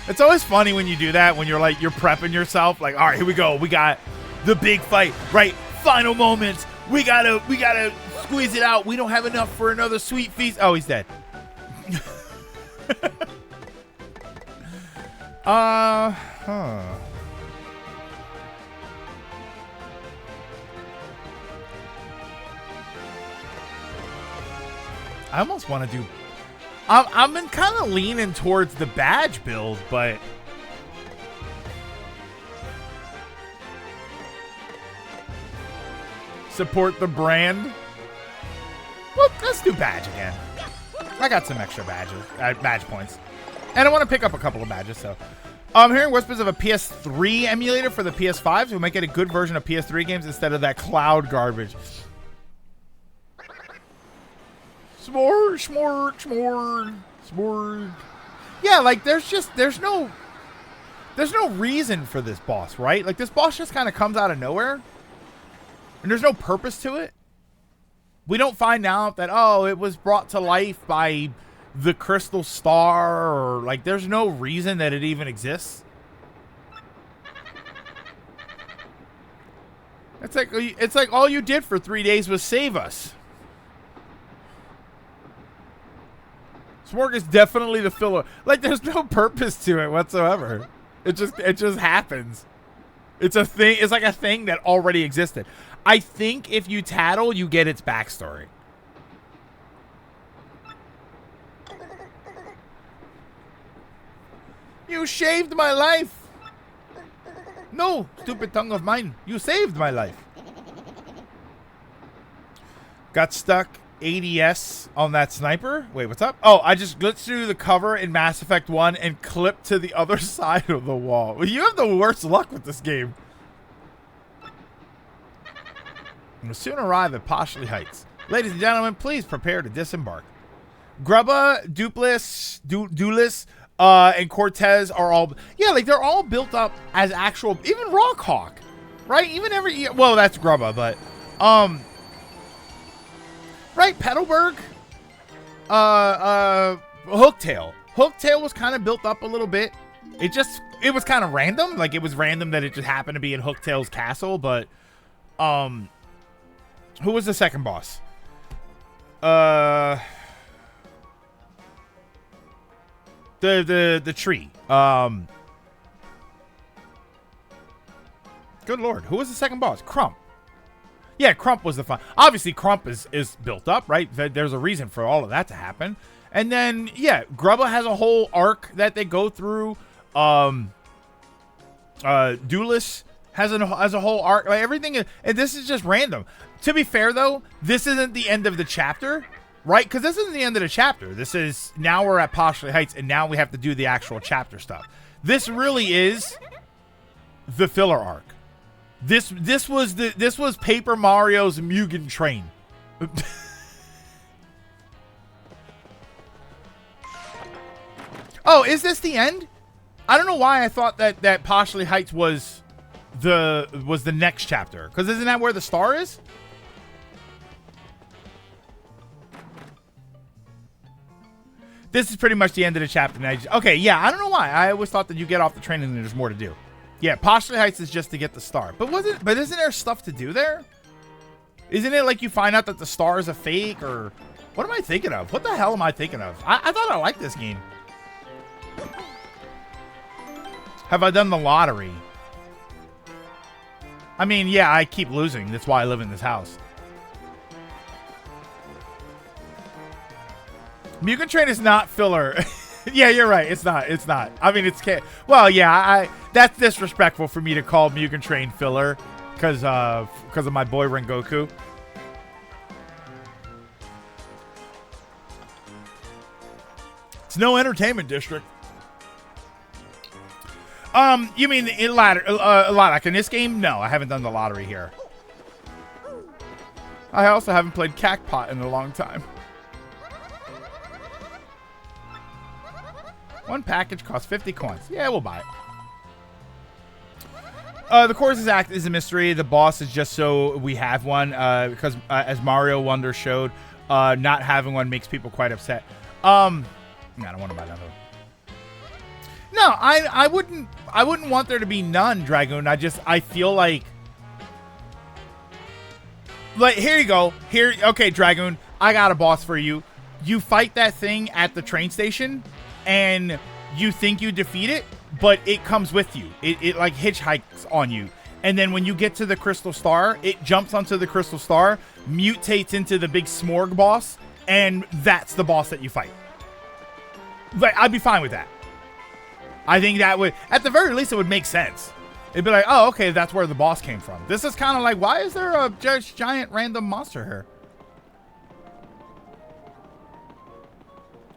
It's always funny when you do that, when you're like, you're prepping yourself. Like, all right, here we go. We got the big fight, right? Final moments. We gotta squeeze it out. We don't have enough for another sweet feast. Oh, he's dead. Huh. I almost want to do... I've been kind of leaning towards the badge build, but... Support the brand. Well, let's do badge again. I got some extra badge points. And I want to pick up a couple of badges, so... I'm hearing whispers of a PS3 emulator for the PS5, so we might get a good version of PS3 games instead of that cloud garbage. S'more. Yeah, like there's no reason for this boss, right? Like this boss just kind of comes out of nowhere. And there's no purpose to it. We don't find out that, oh, it was brought to life by the crystal star, or like there's no reason that it even exists. It's like all you did for 3 days was save us. Smorg is definitely the filler. Like, there's no purpose to it whatsoever. It just happens. It's a thing. It's like a thing that already existed. I think if you tattle, you get its backstory. You shaved my life. No, stupid tongue of mine. You saved my life. Got stuck ADS on that sniper. Wait, what's up? Oh, I just glitched through the cover in Mass Effect 1 and clipped to the other side of the wall. Well, you have the worst luck with this game. We'll soon arrive at Poshley Heights. Ladies and gentlemen, please prepare to disembark. Grubba, Duelis, and Cortez are all... Yeah, like, they're all built up as actual... Even Rockhawk, right? Even every... Well, that's Grubba, but... Right, Petalburg. Hooktail. Hooktail was kind of built up a little bit. It was kind of random. Like, it was random that it just happened to be in Hooktail's castle, but... Who was the second boss? The tree. Good lord. Who was the second boss? Crump. Yeah, Crump was the fun. Obviously, Crump is built up, right? There's a reason for all of that to happen. And then, yeah, Grubba has a whole arc that they go through. Duelis has a whole arc. Like, everything is, and this is just random. To be fair, though, this isn't the end of the chapter, right? Because this isn't the end of the chapter. This is, now we're at Poshley Heights, and now we have to do the actual chapter stuff. This really is the filler arc. This was Paper Mario's Mugen Train. Oh, is this the end? I don't know why I thought that Poshley Heights was the next chapter. Because isn't that where the star is? This is pretty much the end of the chapter. Okay, yeah, I don't know why. I always thought that you get off the train and there's more to do. Yeah, Poshley Heights is just to get the star. But isn't there stuff to do there? Isn't it like you find out that the star is a fake, or what am I thinking of? What the hell am I thinking of? I thought I liked this game. Have I done the lottery? I mean, yeah, I keep losing. That's why I live in this house. Mugen Train is not filler. Yeah, you're right. It's not. It's not. I mean, it's... Well, yeah, that's disrespectful for me to call Mugen Train filler because of my boy Rengoku. It's no entertainment district. You mean in like in this game? No, I haven't done the lottery here. I also haven't played Cacpot in a long time. One package costs 50 coins. Yeah, we'll buy it. The Courses Act is a mystery. The boss is just so we have one, because as Mario Wonder showed, not having one makes people quite upset. I don't want to buy that one. No, I wouldn't want there to be none, Dragoon. I feel like here you go. Here, okay, Dragoon, I got a boss for you. You fight that thing at the train station, and you think you defeat it, but it comes with you. It like hitchhikes on you. And then when you get to the Crystal Star, it jumps onto the Crystal Star, mutates into the big Smorg boss, and that's the boss that you fight. Like, I'd be fine with that. I think that would, at the very least, it would make sense. It'd be like, oh, okay, that's where the boss came from. This is kind of like, why is there a giant random monster here?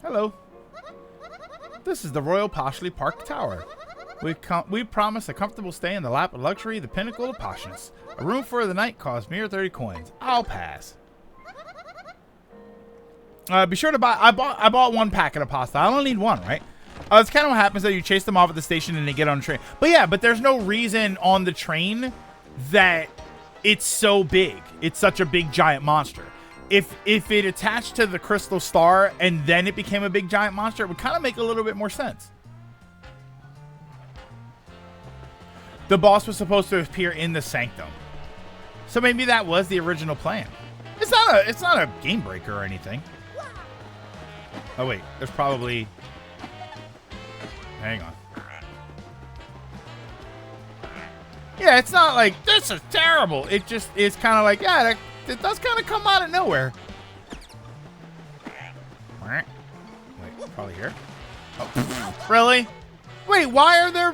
Hello. This is the Royal Poshley Park Tower. We promise a comfortable stay in the lap of luxury, the pinnacle of poshness. A room for the night costs mere 30 coins. I'll pass. Be sure to buy. I bought one packet of pasta. I only need one, right? It's kind of what happens that you chase them off at the station and they get on the train. But yeah, but there's no reason on the train that it's so big. It's such a big giant monster. If it attached to the Crystal Star and then it became a big giant monster, it would kind of make a little bit more sense. The boss was supposed to appear in the Sanctum, so maybe that was the original plan. It's not a game breaker or anything. Oh, wait. There's probably... Hang on. Yeah, it's not like, this is terrible. It just is kind of like, yeah, it does kind of come out of nowhere. Wait, probably here. Oh, really? Wait, why are there...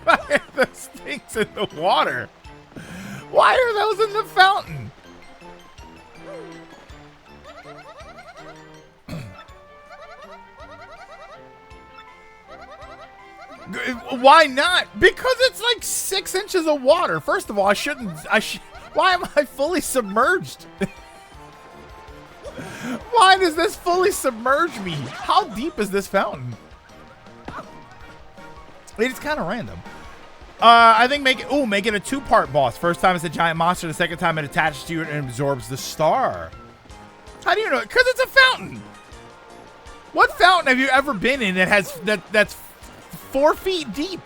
why are those things in the water? Why are those in the fountain? Why not? Because it's like 6 inches of water. First of all, why am I fully submerged? Why does this fully submerge me? How deep is this fountain? It's kind of random. I think make it a 2-part boss. First time it's a giant monster. The second time it attaches to you and absorbs the star. How do you know? Because it's a fountain. What fountain have you ever been in that has that's 4 feet deep?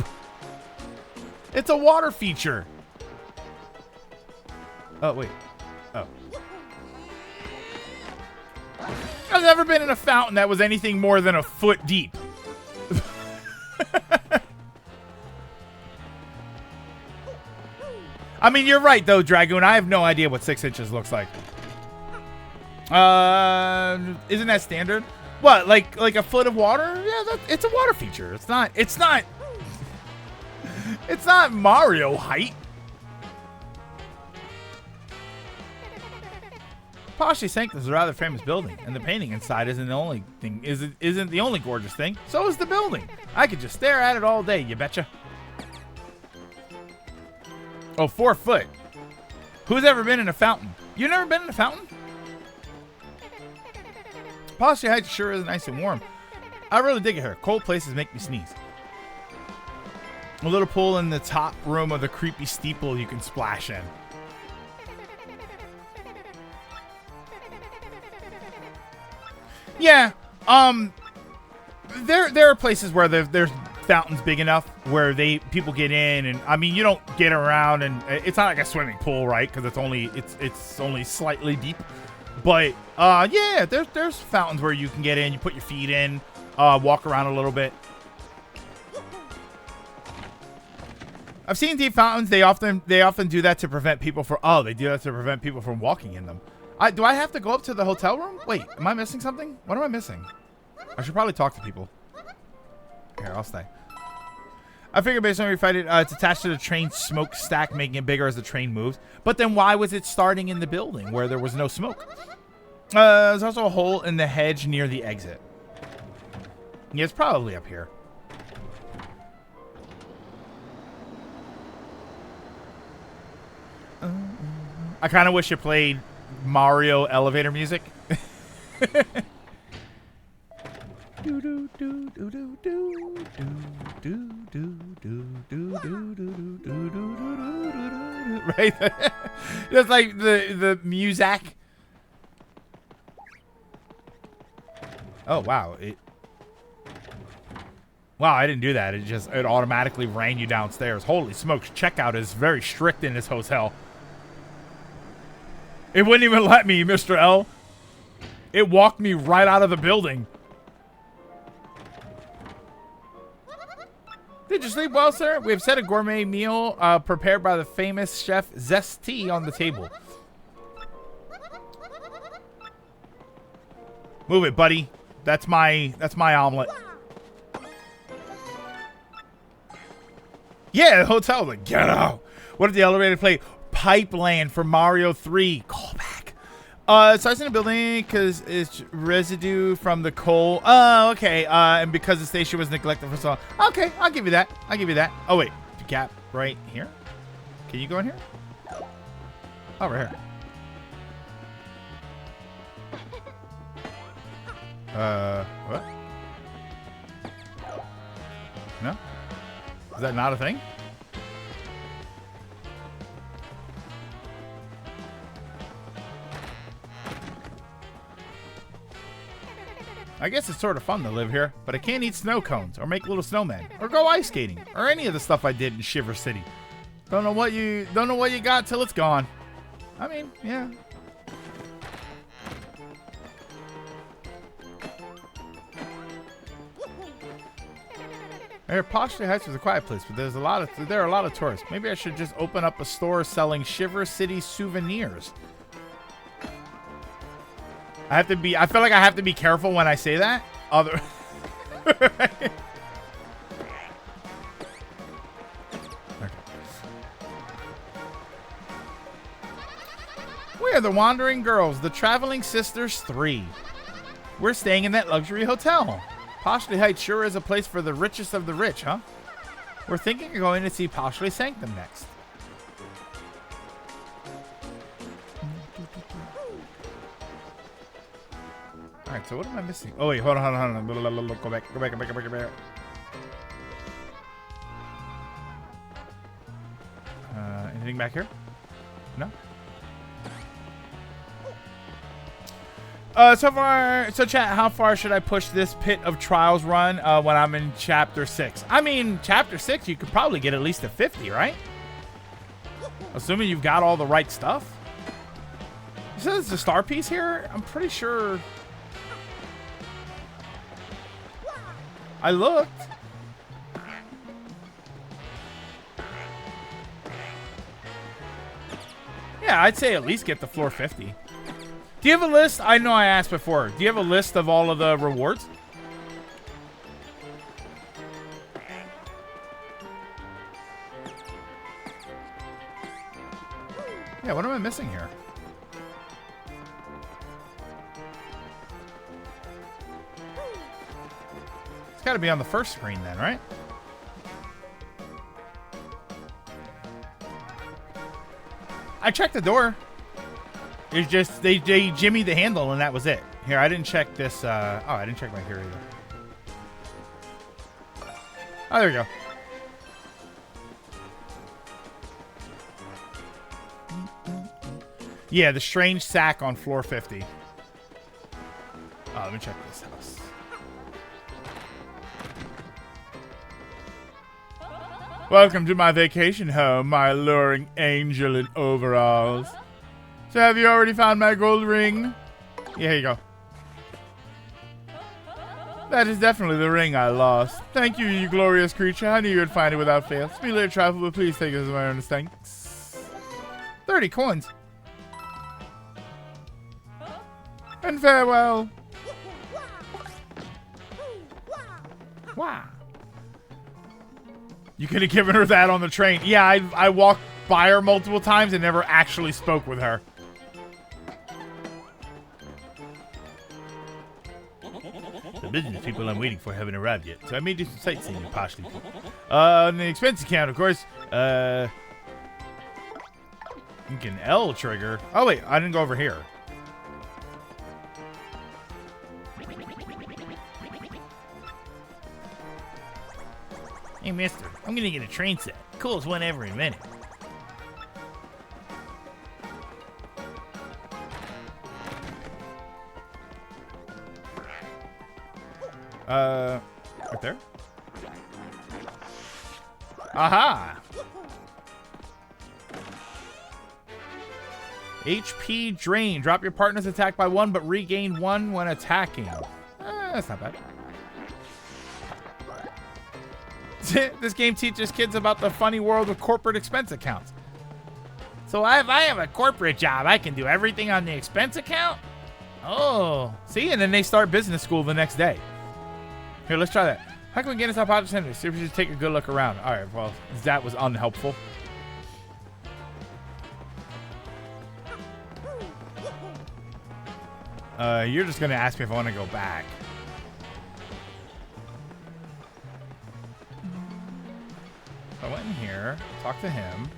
It's a water feature. Oh, wait. Oh. I've never been in a fountain that was anything more than a foot deep. I mean, you're right, though, Dragoon. I have no idea what 6 inches looks like. Isn't that standard? What, like a foot of water? Yeah, it's a water feature. It's not Mario height. Poshi Sanctum is a rather famous building, and the painting inside isn't the only gorgeous thing. So is the building. I could just stare at it all day, you betcha. Oh, 4 foot. Who's ever been in a fountain? You never been in a fountain? Poshi Heights sure is nice and warm. I really dig it here. Cold places make me sneeze. A little pool in the top room of the creepy steeple you can splash in. Yeah, there are places where there's fountains big enough where people get in, and I mean, you don't get around, and it's not like a swimming pool, right? Because it's only slightly deep. But yeah, there's fountains where you can get in, you put your feet in, walk around a little bit. I've seen deep fountains. They often do that to prevent people from walking in them. Do I have to go up to the hotel room? Wait, am I missing something? What am I missing? I should probably talk to people. Here, I'll stay. I figured based on where you fight it, it's attached to the train smokestack, making it bigger as the train moves. But then why was it starting in the building where there was no smoke? There's also a hole in the hedge near the exit. Yeah, it's probably up here. I kind of wish it played Mario elevator music. Right? That's like the music. Oh wow. Wow, I didn't do that. It automatically ran you downstairs. Holy smokes, checkout is very strict in this hotel. It wouldn't even let me, Mr. L. It walked me right out of the building. Did you sleep well, sir? We have set a gourmet meal prepared by the famous chef Zesty on the table. Move it, buddy. That's my omelet. Yeah, the hotel. Like, get out. What did the elevator play? Pipeline for Mario 3. Call back. It starts in a building because it's residue from the coal. Oh, okay. And because the station was neglected for so long. Okay, I'll give you that. Oh, wait. The gap right here? Can you go in here? Oh, right here. What? No? Is that not a thing? I guess it's sort of fun to live here, but I can't eat snow cones or make little snowmen or go ice skating or any of the stuff I did in Shiver City. Don't know what you got till it's gone. I mean, yeah. Poshley Heights is a quiet place, but there are a lot of tourists. Maybe I should just open up a store selling Shiver City souvenirs. I feel like I have to be careful when I say that. Okay. We are the Wandering Girls, the Traveling Sisters 3. We're staying in that luxury hotel. Poshley Heights sure is a place for the richest of the rich, huh? We're thinking of going to see Poshley Sanctum next. Alright, so what am I missing? Oh wait, hold on. Go back. Anything back here? No? So chat, how far should I push this Pit of Trials run when I'm in Chapter 6? I mean, Chapter 6, you could probably get at least a 50, right? Assuming you've got all the right stuff. It says it's a star piece here? I'm pretty sure... I looked. Yeah, I'd say at least get the floor 50. Do you have a list? I know I asked before. Do you have a list of all of the rewards? Yeah, what am I missing here? It's got to be on the first screen then, right? I checked the door. It's just they jimmied the handle and that was it. Here, I didn't check this. I didn't check my here either. Oh, there we go. Yeah, the strange sack on floor 50. Oh, let me check this house. Welcome to my vacation home, my alluring angel in overalls. So have you already found my gold ring? Yeah, here you go. That is definitely the ring I lost. Thank you, you glorious creature. I knew you would find it without fail. Speed later travel, but please take it as my earnest thanks. 30 coins. And farewell. Wow. You could have given her that on the train. Yeah, I walked by her multiple times and never actually spoke with her. The business people I'm waiting for haven't arrived yet, so I may do some sightseeing in Poshley. On the expense account, of course. You can L trigger. Oh wait, I didn't go over here. Hey, mister, I'm gonna get a train set. Coolest one ever invented. Right there? Aha! HP drain. Drop your partner's attack by 1, but regain 1 when attacking. That's not bad. This game teaches kids about the funny world of corporate expense accounts. So if I have a corporate job, I can do everything on the expense account? Oh. See, and then they start business school the next day. Here, let's try that. How can we get inside Project Center? See if we should take a good look around. All right, well, that was unhelpful. You're just going to ask me if I want to go back. I went in here, talked to him.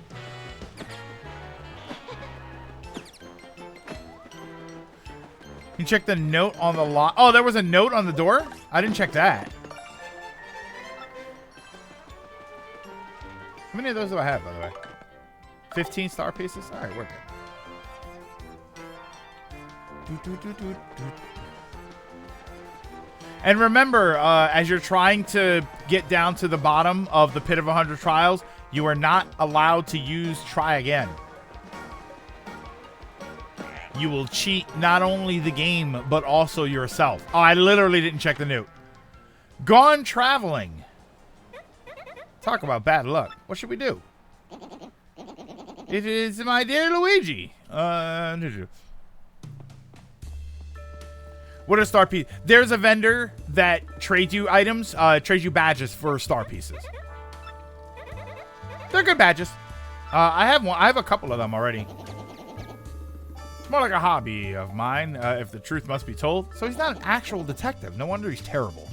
You check the note on the lock. Oh, there was a note on the door? I didn't check that. How many of those do I have, by the way? 15 star pieces? All right, we're good. And remember, as you're trying to get down to the bottom of the Pit of 100 Trials, you are not allowed to use try again. You will cheat not only the game, but also yourself. Oh, I literally didn't check the note. Gone traveling. Talk about bad luck. What should we do? It is my dear Luigi. What are star pieces? There's a vendor that trades you items, trades you badges for star pieces. They're good badges. I have one. I have a couple of them already. It's more like a hobby of mine, if the truth must be told. So he's not an actual detective. No wonder he's terrible.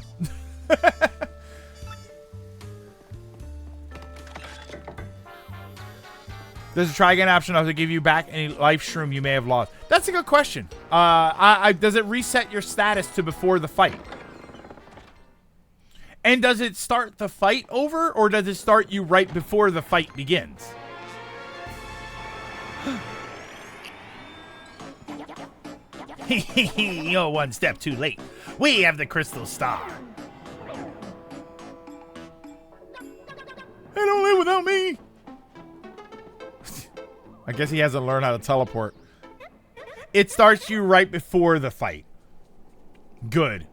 There's a try again option to give you back any life shroom you may have lost. That's a good question. Does it reset your status to before the fight? And does it start the fight over, or does it start you right before the fight begins? You're one step too late. We have the crystal star. They don't live without me. I guess he hasn't learned how to teleport. It starts you right before the fight. Good.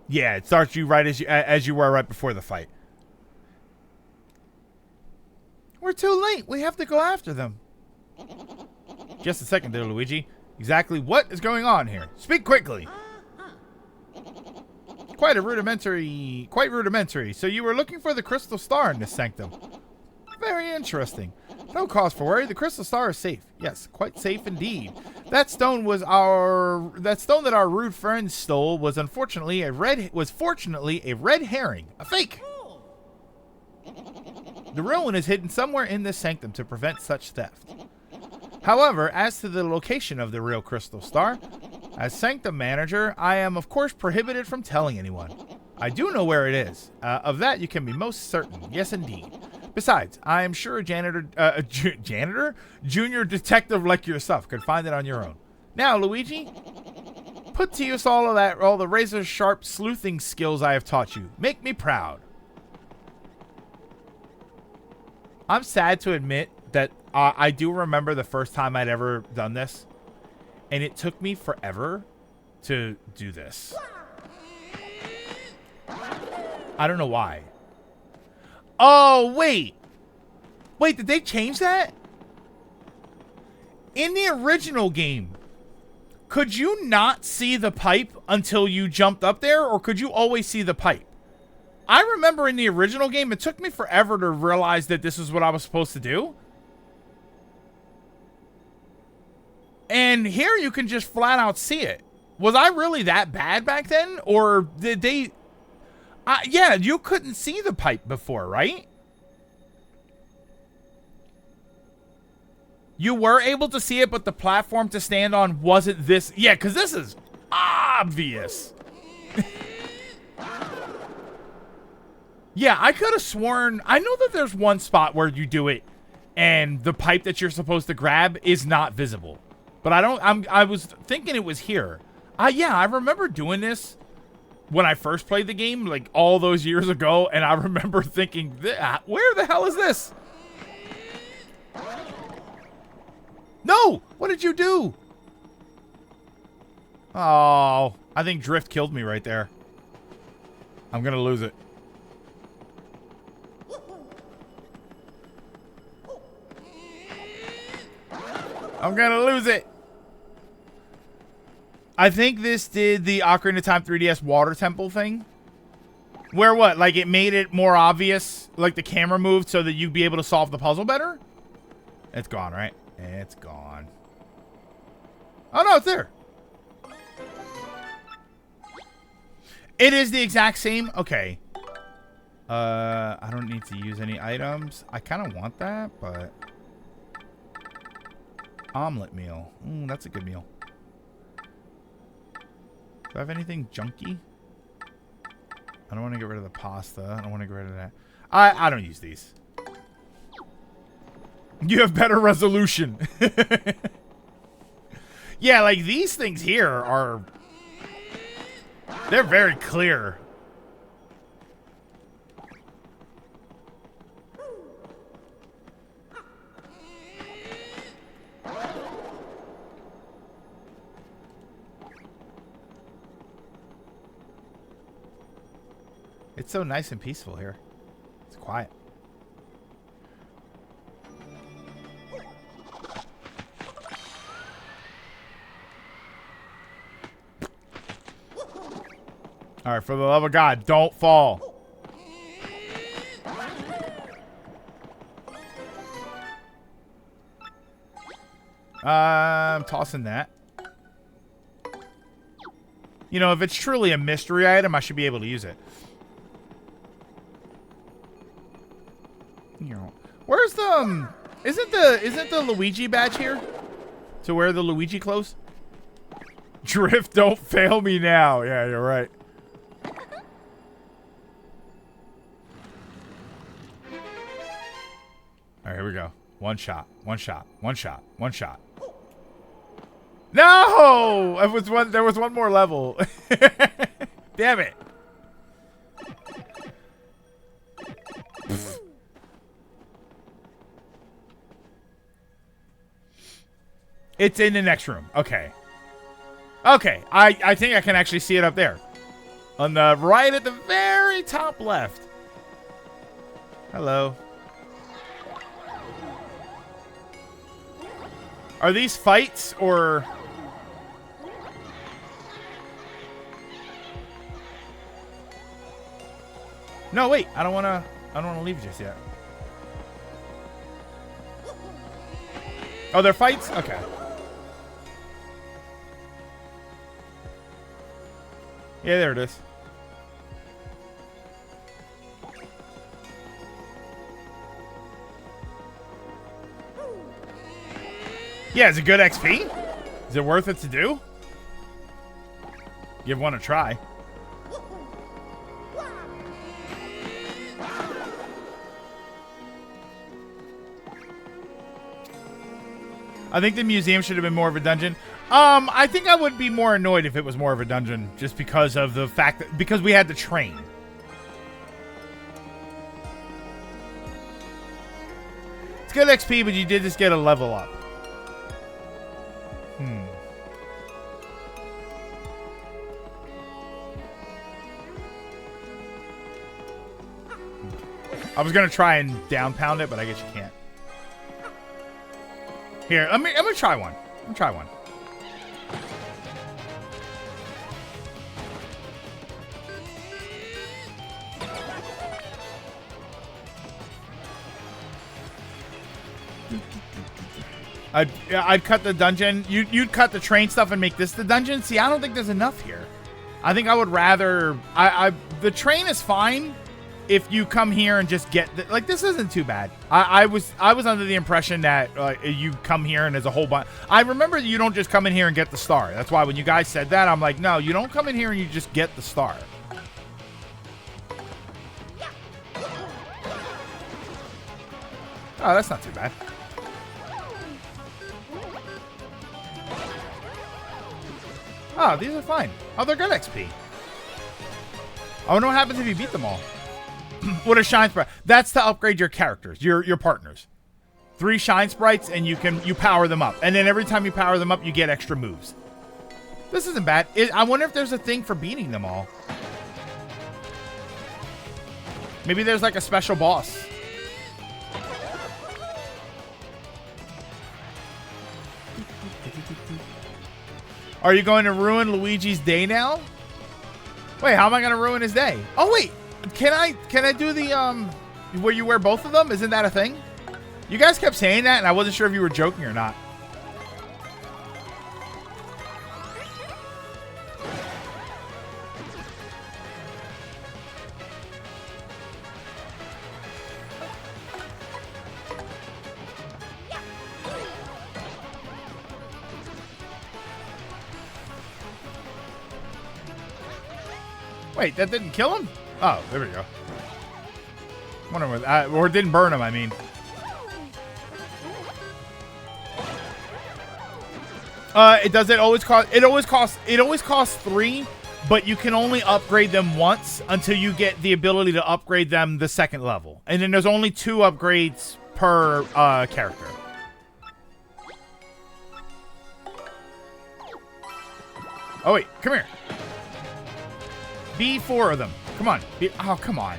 Yeah, it starts you right as you were right before the fight. We're too late. We have to go after them. Just a second there, Luigi. Exactly what is going on here? Speak quickly. Quite rudimentary. So you were looking for the crystal star in this sanctum. Very interesting. No cause for worry. The crystal star is safe. Yes, quite safe indeed. That stone that our rude friend stole was fortunately a red herring, a fake. The real one is hidden somewhere in this sanctum to prevent such theft. However, as to the location of the real crystal star, as sanctum manager, I am of course prohibited from telling anyone. I do know where it is. Of that you can be most certain. Yes, indeed. Besides, I am sure a junior detective like yourself could find it on your own. Now, Luigi, put to use all the razor-sharp sleuthing skills I have taught you. Make me proud. I'm sad to admit that I do remember the first time I'd ever done this, and it took me forever to do this. I don't know why. Oh, wait. Wait, did they change that? In the original game, could you not see the pipe until you jumped up there, or could you always see the pipe? I remember in the original game, it took me forever to realize that this is what I was supposed to do. And here you can just flat out see it. Was I really that bad back then? Or did they... yeah, you couldn't see the pipe before, right? You were able to see it, but the platform to stand on wasn't this. Yeah, because this is obvious. Yeah, I could have sworn... I know that there's one spot where you do it, and the pipe that you're supposed to grab is not visible. But I was thinking it was here. Yeah, I remember doing this when I first played the game, like all those years ago, and I remember thinking, where the hell is this? No! What did you do? Oh, I think Drift killed me right there. I'm gonna lose it. I'm gonna lose it. I think this did the Ocarina of Time 3DS water temple thing. Where what? Like it made it more obvious, like the camera moved so that you'd be able to solve the puzzle better? It's gone, right? It's gone. Oh no, it's there. It is the exact same. Okay. I don't need to use any items. I kind of want that, but... Omelet meal. That's a good meal. Do I have anything junky? I don't want to get rid of the pasta. I don't want to get rid of that. I don't use these. You have better resolution. Yeah, like these things here are... They're very clear. It's so nice and peaceful here. It's quiet. All right, for the love of God, don't fall. I'm tossing that. You know, if it's truly a mystery item, I should be able to use it. Where's the isn't the Luigi badge here? To wear the Luigi clothes? Drift, don't fail me now. Yeah, you're right. All right, here we go. One shot. One shot. One shot. One shot. No! There was one more level. Damn it. It's in the next room. Okay. Okay. I think I can actually see it up there. On the right at the very top left. Hello. Are these fights or... No, wait. I don't want to leave just yet. Oh, they're fights? Okay. Yeah, there it is. Yeah, is it good XP? Is it worth it to do? Give one a try. I think the museum should have been more of a dungeon. I think I would be more annoyed if it was more of a dungeon, just because of the fact that because we had to train. It's good XP, but you did just get a level up. I was gonna try and down pound it, but I guess you can't. Here, I'm gonna try one. I'm gonna try one. I'd cut the dungeon. You'd cut the train stuff and make this the dungeon. See, I don't think there's enough here. I think I would rather. The train is fine if you come here and just get like this isn't too bad. I was under the impression that you come here and there's a whole bunch. I remember you don't just come in here and get the star. That's why when you guys said that, I'm like, no, you don't come in here and you just get the star. Oh, that's not too bad. Oh, these are fine. Oh, they're good XP. I wonder what happens if you beat them all. What a shine sprite. That's to upgrade your characters, your partners. 3 shine sprites, and you power them up. And then every time you power them up, you get extra moves. This isn't bad. I wonder if there's a thing for beating them all. Maybe there's like a special boss. Are you going to ruin Luigi's day now? Wait, how am I going to ruin his day? Oh, wait. Can I do the, where you wear both of them? Isn't that a thing? You guys kept saying that, and I wasn't sure if you were joking or not. Wait, that didn't kill him? Oh, there we go. Wonder what, or it didn't burn him, I mean. It always costs 3, but you can only upgrade them once until you get the ability to upgrade them the second level. And then there's only 2 upgrades per character. Oh wait, come here. Be 4 of them. Come on. Oh, come on.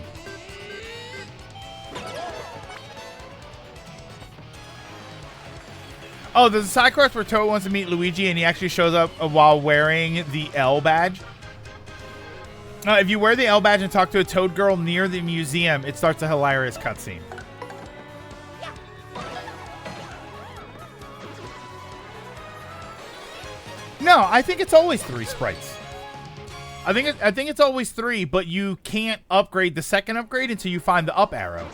Oh, there's a side quest where Toad wants to meet Luigi, and he actually shows up while wearing the L badge. If you wear the L badge and talk to a toad girl near the museum, it starts a hilarious cutscene. No, I think it's always 3 sprites. I think it's always 3, but you can't upgrade the second upgrade until you find the up arrow.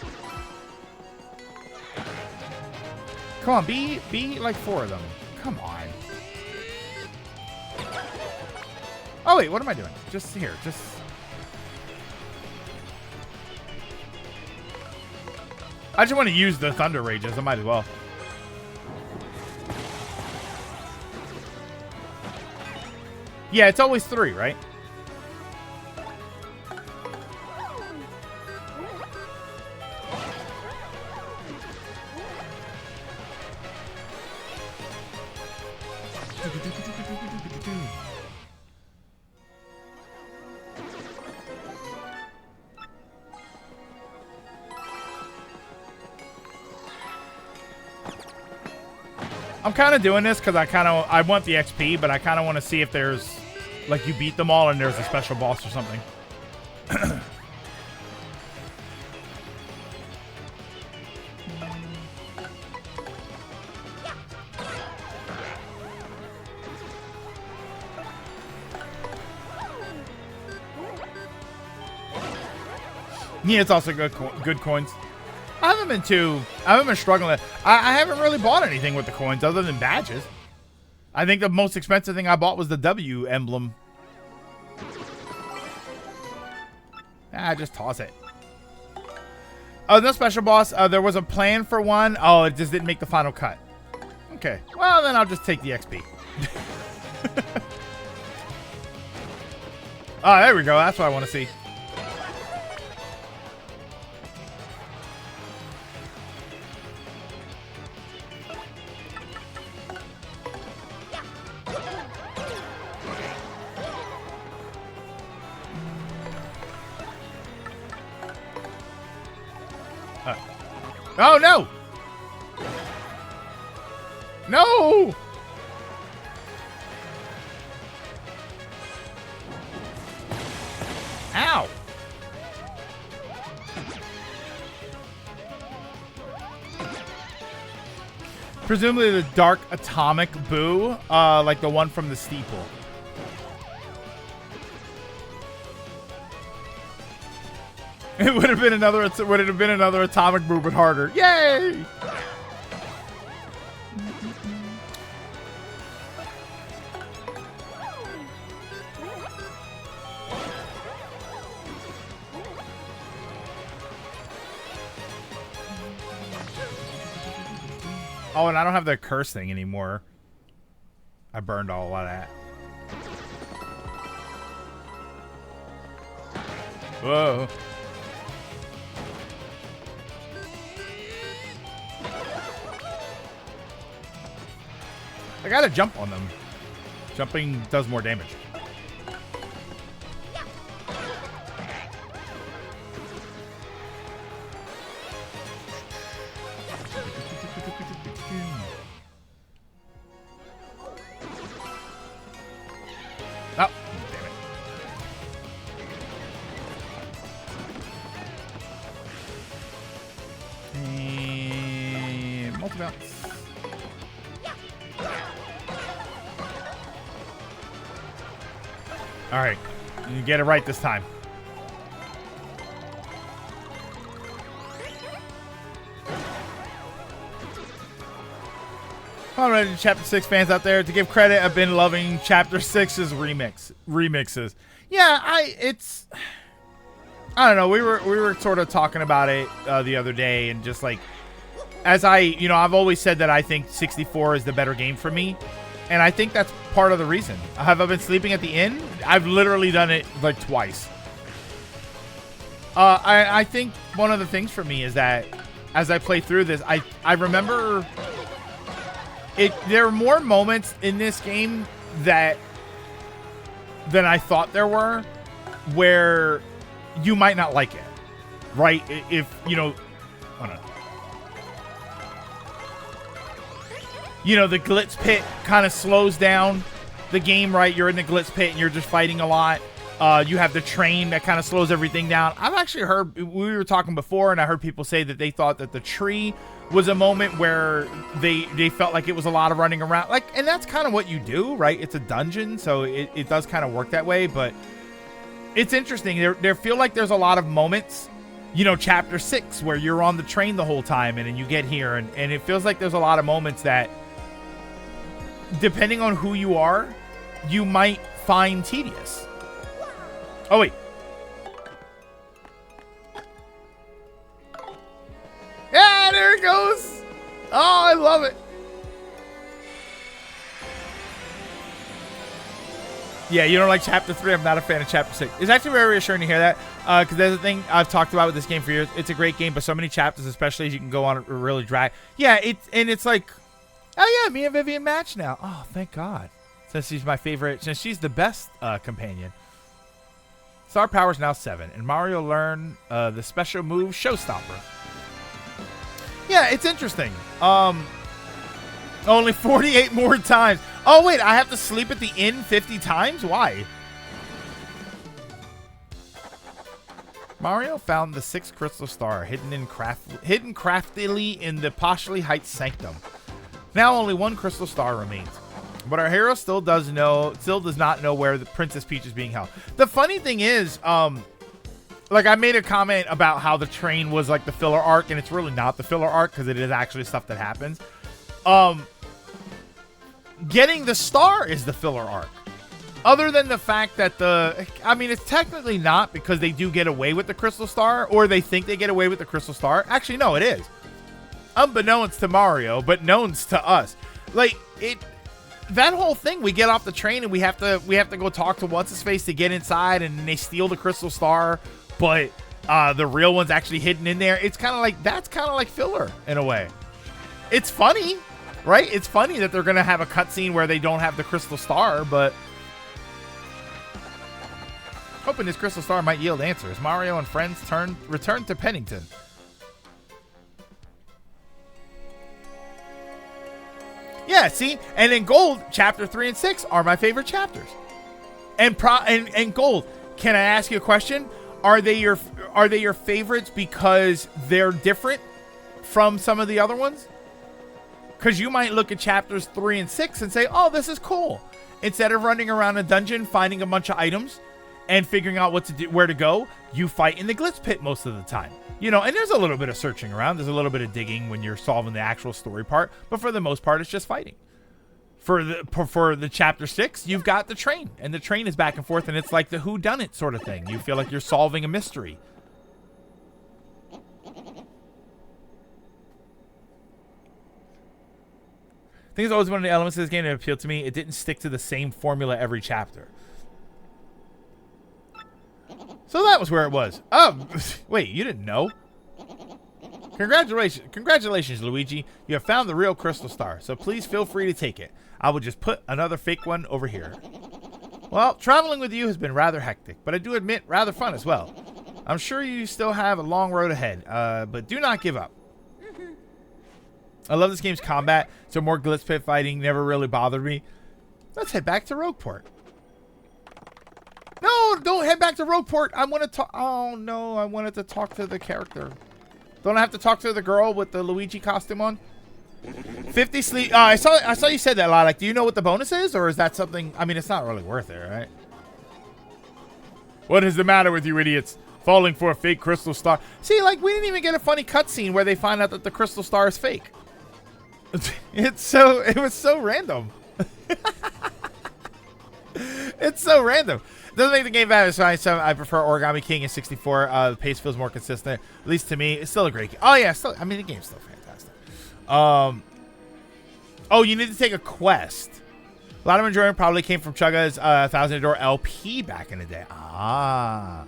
Come on, be like 4 of them. Come on. Oh wait, what am I doing? Just here, just. I just want to use the Thunder Rages. I might as well. Yeah, it's always 3, right? I'm kind of doing this because I want the XP, but I kind of want to see if there's, like, you beat them all and there's a special boss or something. Yeah, it's also good coins. I haven't been struggling. I haven't really bought anything with the coins other than badges. I think the most expensive thing I bought was the W emblem. Just toss it. Oh, no special boss. There was a plan for one. Oh, it just didn't make the final cut. Okay. Well, then I'll just take the XP. Oh, there we go. That's what I want to see. Oh, no! No! Ow! Presumably the dark atomic boo, like the one from the steeple. It would have been another atomic boo, but harder. Yay! Oh, and I don't have the curse thing anymore. I burned all of that. Whoa. I gotta jump on them. Jumping does more damage. Oh, damn it. And multi-bounce. All right, you get it right this time. All right, Chapter 6 fans out there, to give credit, I've been loving Chapter 6's remixes. Yeah, I don't know. We were sort of talking about it the other day, and just like, as I've always said that I think 64 is the better game for me. And I think that's part of the reason. Have I been sleeping at the inn? I've literally done it like twice. I think one of the things for me is that as I play through this, I remember there are more moments in this game than I thought there were where you might not like it. Right? If, hold on. The Glitz Pit kind of slows down the game, right? You're in the Glitz Pit and you're just fighting a lot. You have the train that kind of slows everything down. I've actually heard, we were talking before, and I heard people say that they thought that the tree was a moment where they felt like it was a lot of running around. Like, and that's kind of what you do, right? It's a dungeon, so it does kind of work that way, but it's interesting. There feel like there's a lot of moments, you know, chapter 6, where you're on the train the whole time, and then you get here, and it feels like there's a lot of moments that, depending on who you are, you might find tedious. Oh, wait. Yeah, there it goes. Oh, I love it. Yeah, you don't like chapter 3. I'm not a fan of chapter 6. It's actually very reassuring to hear that, because there's a thing I've talked about with this game for years. It's a great game, but so many chapters, especially as you can go on, really drag. Yeah, it's like, oh yeah, me and Vivian match now. Oh, thank God. Since she's my favorite, since she's the best companion. Star Power's now 7, and Mario learned the special move Showstopper. Yeah, it's interesting. Only 48 more times. Oh, wait, I have to sleep at the inn 50 times? Why? Mario found the 6th crystal star hidden craftily in the Poshley Heights sanctum. Now only 1 crystal star remains. But our hero still does not know where the Princess Peach is being held. The funny thing is, like, I made a comment about how the train was like the filler arc, and it's really not the filler arc because it is actually stuff that happens. Getting the star is the filler arc. Other than the fact that it's technically not, because they do get away with the crystal star, or they think they get away with the crystal star. Actually, no, it is. Unbeknownst to Mario, but knowns to us. Like, that whole thing, we get off the train and we have to go talk to what's-his-face to get inside, and they steal the crystal star, but the real one's actually hidden in there. It's kind of like, that's kind of like filler in a way. It's funny, right? It's funny that they're going to have a cutscene where they don't have the crystal star, but hoping this crystal star might yield answers. Mario and friends return to Pennington. Yeah, see? And in Gold, chapter 3 and 6 are my favorite chapters. And Gold, can I ask you a question? Are they your favorites because they're different from some of the other ones? Because you might look at chapters 3 and 6 and say, oh, this is cool. Instead of running around a dungeon, finding a bunch of items and figuring out what to do, where to go, you fight in the glitch pit most of the time. You know, and there's a little bit of searching around. There's a little bit of digging when you're solving the actual story part. But for the most part, it's just fighting. For the chapter 6, you've got the train. And the train is back and forth. And it's like the whodunit sort of thing. You feel like you're solving a mystery. I think it's always one of the elements of this game that appealed to me. It didn't stick to the same formula every chapter. So that was where it was. Oh, wait, you didn't know? Congratulations, Luigi. You have found the real crystal star, so please feel free to take it. I will just put another fake one over here. Well, traveling with you has been rather hectic, but I do admit rather fun as well. I'm sure you still have a long road ahead, but do not give up. I love this game's combat, so more glitch pit fighting never really bothered me. Let's head back to Rogueport. No, don't head back to Rogueport. I want to talk. Oh, no, I wanted to talk to the character. Don't I have to talk to the girl with the Luigi costume on? 50 sleep. I saw you said that a lot. Like, do you know what the bonus is? Or is that something? I mean, it's not really worth it, right? What is the matter with you idiots? Falling for a fake crystal star. See, like, we didn't even get a funny cutscene where they find out that the crystal star is fake. It was so random. It's so random. Doesn't make the game bad. So I prefer Origami King in 64. The pace feels more consistent. At least to me. It's still a great game. Oh, yeah. I mean, the game's still fantastic. Oh, you need to take a quest. A lot of enjoyment probably came from Chugga's 1,000 Door LP back in the day. Ah.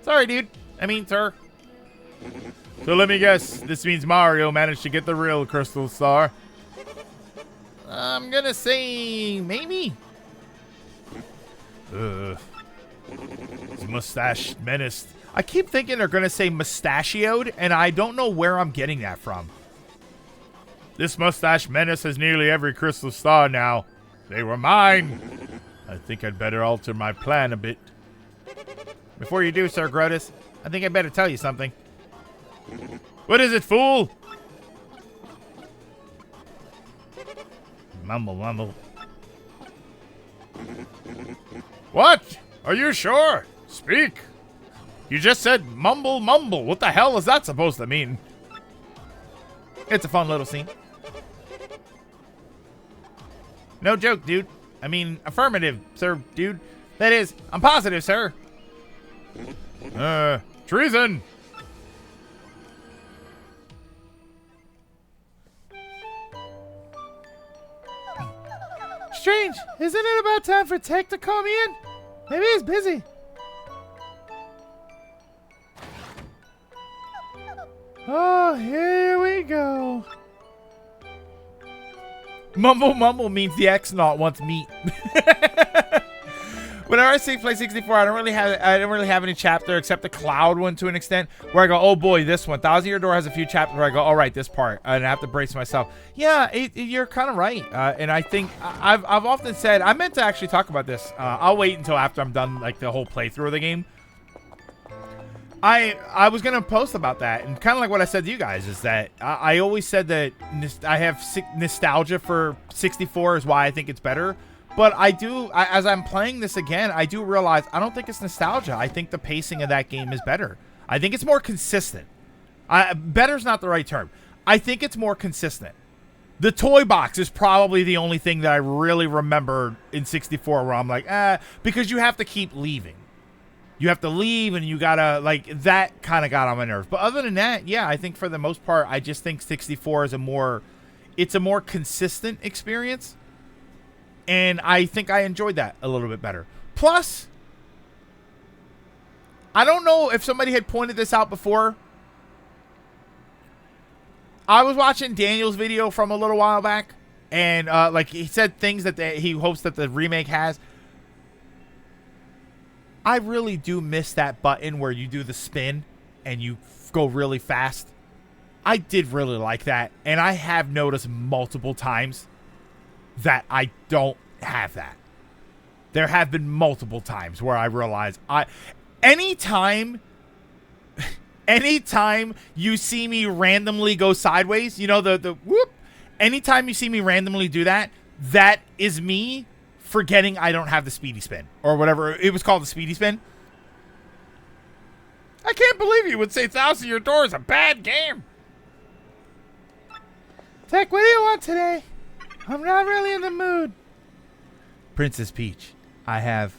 Sorry, dude. I mean, sir. So let me guess. This means Mario managed to get the real crystal star. I'm gonna say maybe. His mustache menaced. I keep thinking they're gonna say mustachioed, and I don't know where I'm getting that from. This mustache menace has nearly every crystal star now. They were mine. I think I'd better alter my plan a bit. Before you do, Sir Grotus, I think I'd better tell you something. What is it, fool? Mumble, mumble. What? Are you sure? Speak. You just said mumble, mumble. What the hell is that supposed to mean? It's a fun little scene. No joke, dude. I mean, affirmative, sir, dude. That is, I'm positive, sir. Treason! Strange, isn't it about time for Tech to call me in? Maybe he's busy. Oh, here we go. Mumble mumble means the X-Naut wants meat. Whenever I play 64, I don't really have any chapter except the Cloud one to an extent, where I go, oh boy, this one. Thousand Year Door has a few chapters where I go, all right, this part, and I have to brace myself. Yeah, you're kind of right, and I think I've often said I meant to actually talk about this. I'll wait until after I'm done like the whole playthrough of the game. I was gonna post about that, and kind of like what I said to you guys is that I always said that I have nostalgia for 64 is why I think it's better. But as I'm playing this again, I do realize I don't think it's nostalgia. I think the pacing of that game is better. I think it's more consistent. Better's not the right term. I think it's more consistent. The toy box is probably the only thing that I really remember in 64 where I'm like, because you have to keep leaving. You have to leave, and you gotta, like, that kind of got on my nerves. But other than that, yeah, I think for the most part, I just think 64 is a more consistent experience. And I think I enjoyed that a little bit better. Plus, I don't know if somebody had pointed this out before. I was watching Daniel's video from a little while back, and like he said things that he hopes that the remake has. I really do miss that button where you do the spin and you go really fast. I did really like that, and I have noticed multiple times that I don't have that. There have been multiple times where I realize anytime you see me randomly go sideways, you know, the whoop, anytime you see me randomly do that, that is me forgetting I don't have the speedy spin or whatever it was called, the speedy spin. I can't believe you would say Thousand Year Door is a bad game. Tech, what do you want today? I'm not really in the mood. Princess Peach, I have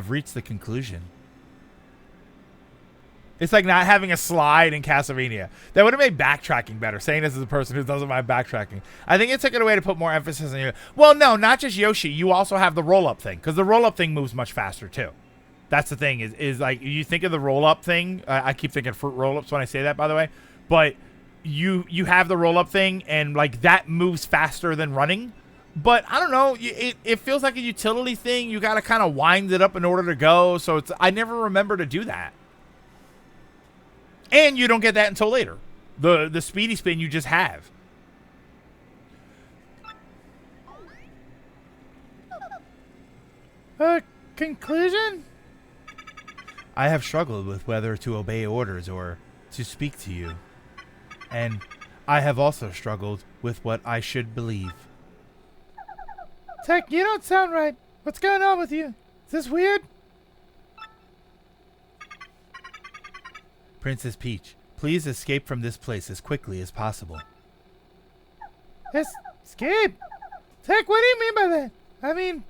reached the conclusion. It's like not having a slide in Castlevania. That would have made backtracking better. Saying this as a person who doesn't mind backtracking. I think it took it away to put more emphasis on you. Well, no, not just Yoshi. You also have the roll-up thing, because the roll-up thing moves much faster too. That's the thing. Is like you think of the roll-up thing. I keep thinking fruit roll-ups when I say that, by the way. But you have the roll-up thing, and like that moves faster than running. But I don't know. It feels like a utility thing. You got to kind of wind it up in order to go. So I never remember to do that. And you don't get that until later. The speedy spin you just have. Conclusion? I have struggled with whether to obey orders or to speak to you. And I have also struggled with what I should believe. Tech, you don't sound right. What's going on with you? Is this weird? Princess Peach, please escape from this place as quickly as possible. Escape? Tech, what do you mean by that? I mean,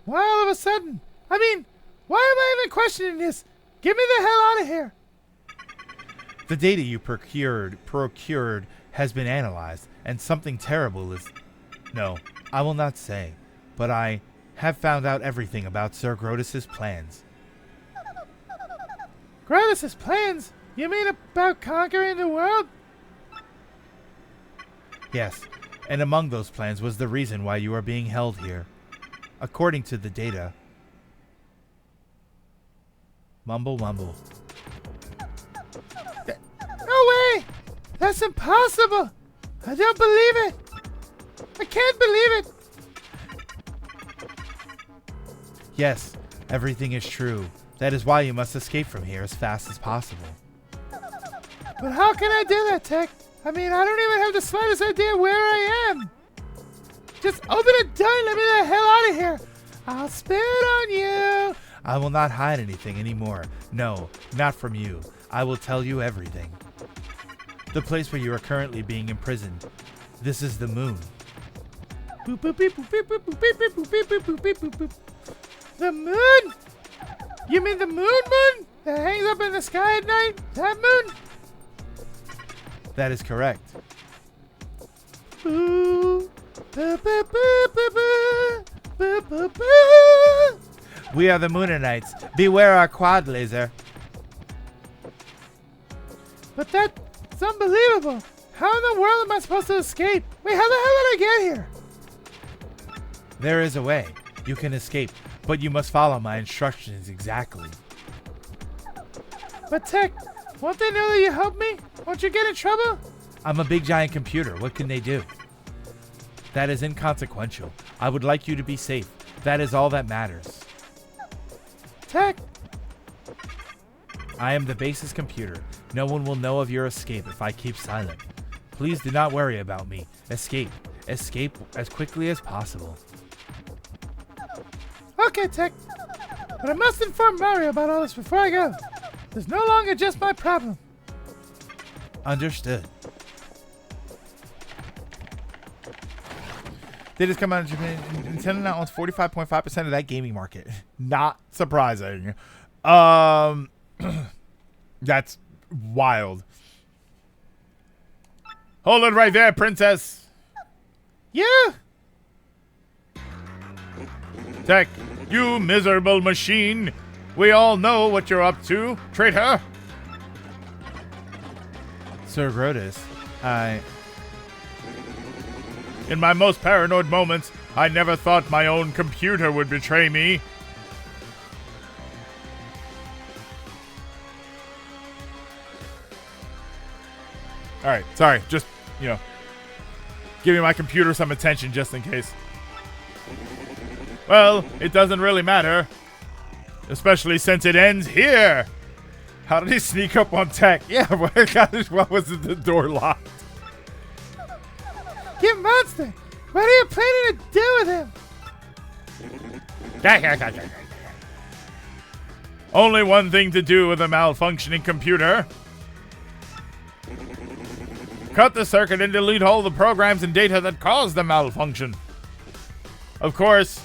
why all of a sudden? I mean, why am I even questioning this? Get me the hell out of here. The data you procured has been analyzed, and something terrible is... No, I will not say, but I have found out everything about Sir Grotus's plans. Grotus's plans? You mean about conquering the world? Yes, and among those plans was the reason why you are being held here. According to the data... Mumble, mumble. No way! That's impossible! I don't believe it! I can't believe it! Yes, everything is true. That is why you must escape from here as fast as possible. But how can I do that, Tech? I mean, I don't even have the slightest idea where I am. Just open the door and let me the hell out of here. I'll spit on you. I will not hide anything anymore. No, not from you. I will tell you everything. The place where you are currently being imprisoned. This is the moon. The moon? You mean the moon that hangs up in the sky at night? That moon? That is correct. We are the Moonanites. Beware our quad laser. But that's unbelievable. How in the world am I supposed to escape? Wait, how the hell did I get here? There is a way. You can escape, but you must follow my instructions exactly. But Tech, won't they know that you helped me? Won't you get in trouble? I'm a big giant computer. What can they do? That is inconsequential. I would like you to be safe. That is all that matters. Tech! I am the base's computer. No one will know of your escape if I keep silent. Please do not worry about me. Escape. Escape as quickly as possible. Okay, Tech. But I must inform Mario about all this before I go. It's no longer just my problem. Understood. They just come out of Japan. Nintendo now owns 45.5% of that gaming market. Not surprising. That's wild. Hold it right there, princess. Yeah. Tech, you miserable machine. We all know what you're up to, traitor. Sir Grotus, in my most paranoid moments, I never thought my own computer would betray me. Alright, sorry. Just, giving my computer some attention just in case. Well, it doesn't really matter. Especially since it ends here. How did he sneak up on Tech? Yeah, why wasn't the door locked? You monster! What are you planning to do with him? Only one thing to do with a malfunctioning computer. Cut the circuit and delete all the programs and data that caused the malfunction. Of course,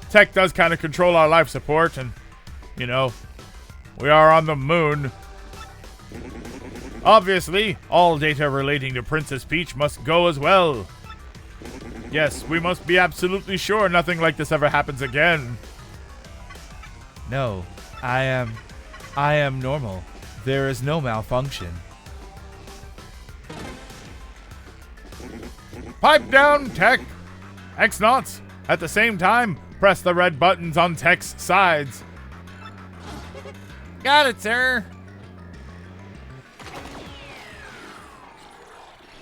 Tech does kind of control our life support, and, we are on the moon. Obviously, all data relating to Princess Peach must go as well. Yes, we must be absolutely sure nothing like this ever happens again. No, I am normal. There is no malfunction. Pipe down, Tech. X-Nauts, at the same time, press the red buttons on Tech's sides. Got it, sir.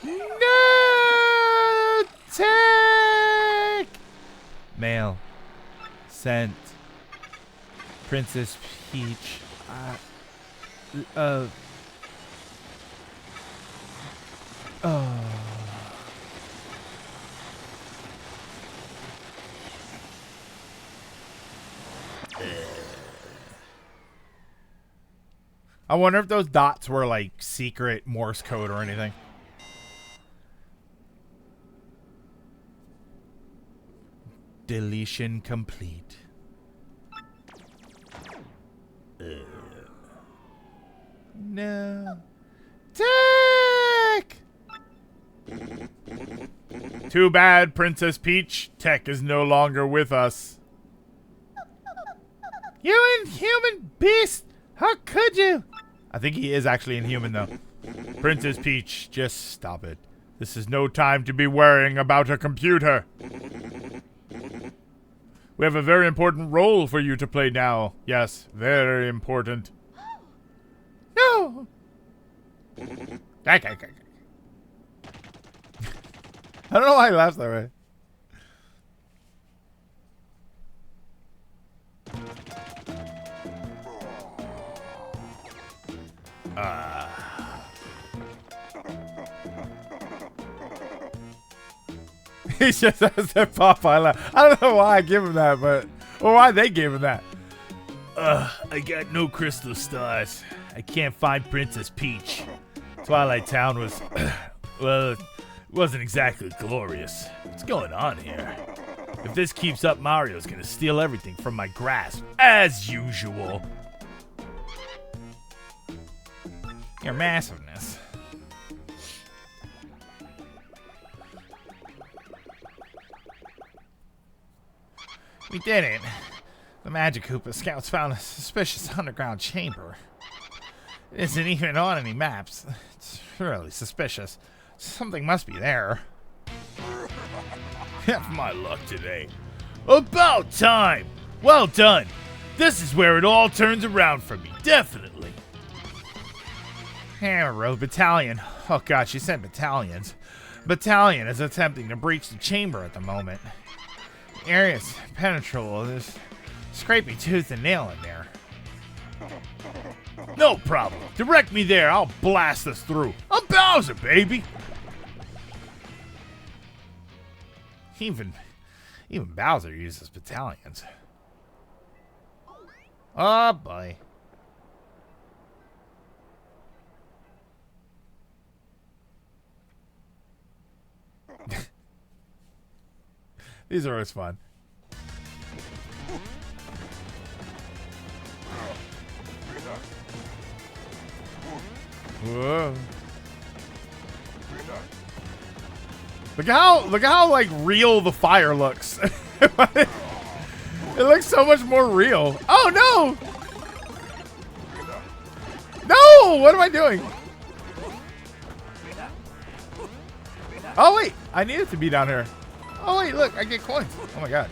No, Tech! Mail. Sent. Princess Peach. I wonder if those dots were like secret Morse code or anything. Deletion complete. No. Tech! Too bad, Princess Peach. Tech is no longer with us. You inhuman beast! How could you? I think he is actually inhuman, though. Princess Peach, just stop it. This is no time to be worrying about a computer. We have a very important role for you to play now. Yes, very important. No! I don't know why he laughs that way. He just has that Popeye laugh. I don't know why I give him that, but or why they gave him that. I got no crystal stars. I can't find Princess Peach. Twilight Town was, well, it wasn't exactly glorious. What's going on here? If this keeps up, Mario's gonna steal everything from my grasp, as usual. Your massiveness. We did it. The Magic Koopa scouts found a suspicious underground chamber. It isn't even on any maps. It's really suspicious. Something must be there. Have my luck today. About time! Well done! This is where it all turns around for me, definitely. Hammer Road Battalion. Oh god, she said battalions. Battalion is attempting to breach the chamber at the moment. The area's penetrable. There's scraping tooth and nail in there. No problem. Direct me there. I'll blast us through. I'm Bowser, baby. Even Bowser uses battalions. Oh boy. These are always fun. Whoa. Look how like real the fire looks. It looks so much more real. Oh no! No! What am I doing? Oh wait, I need it to be down here. Oh wait, look, I get coins. Oh my god.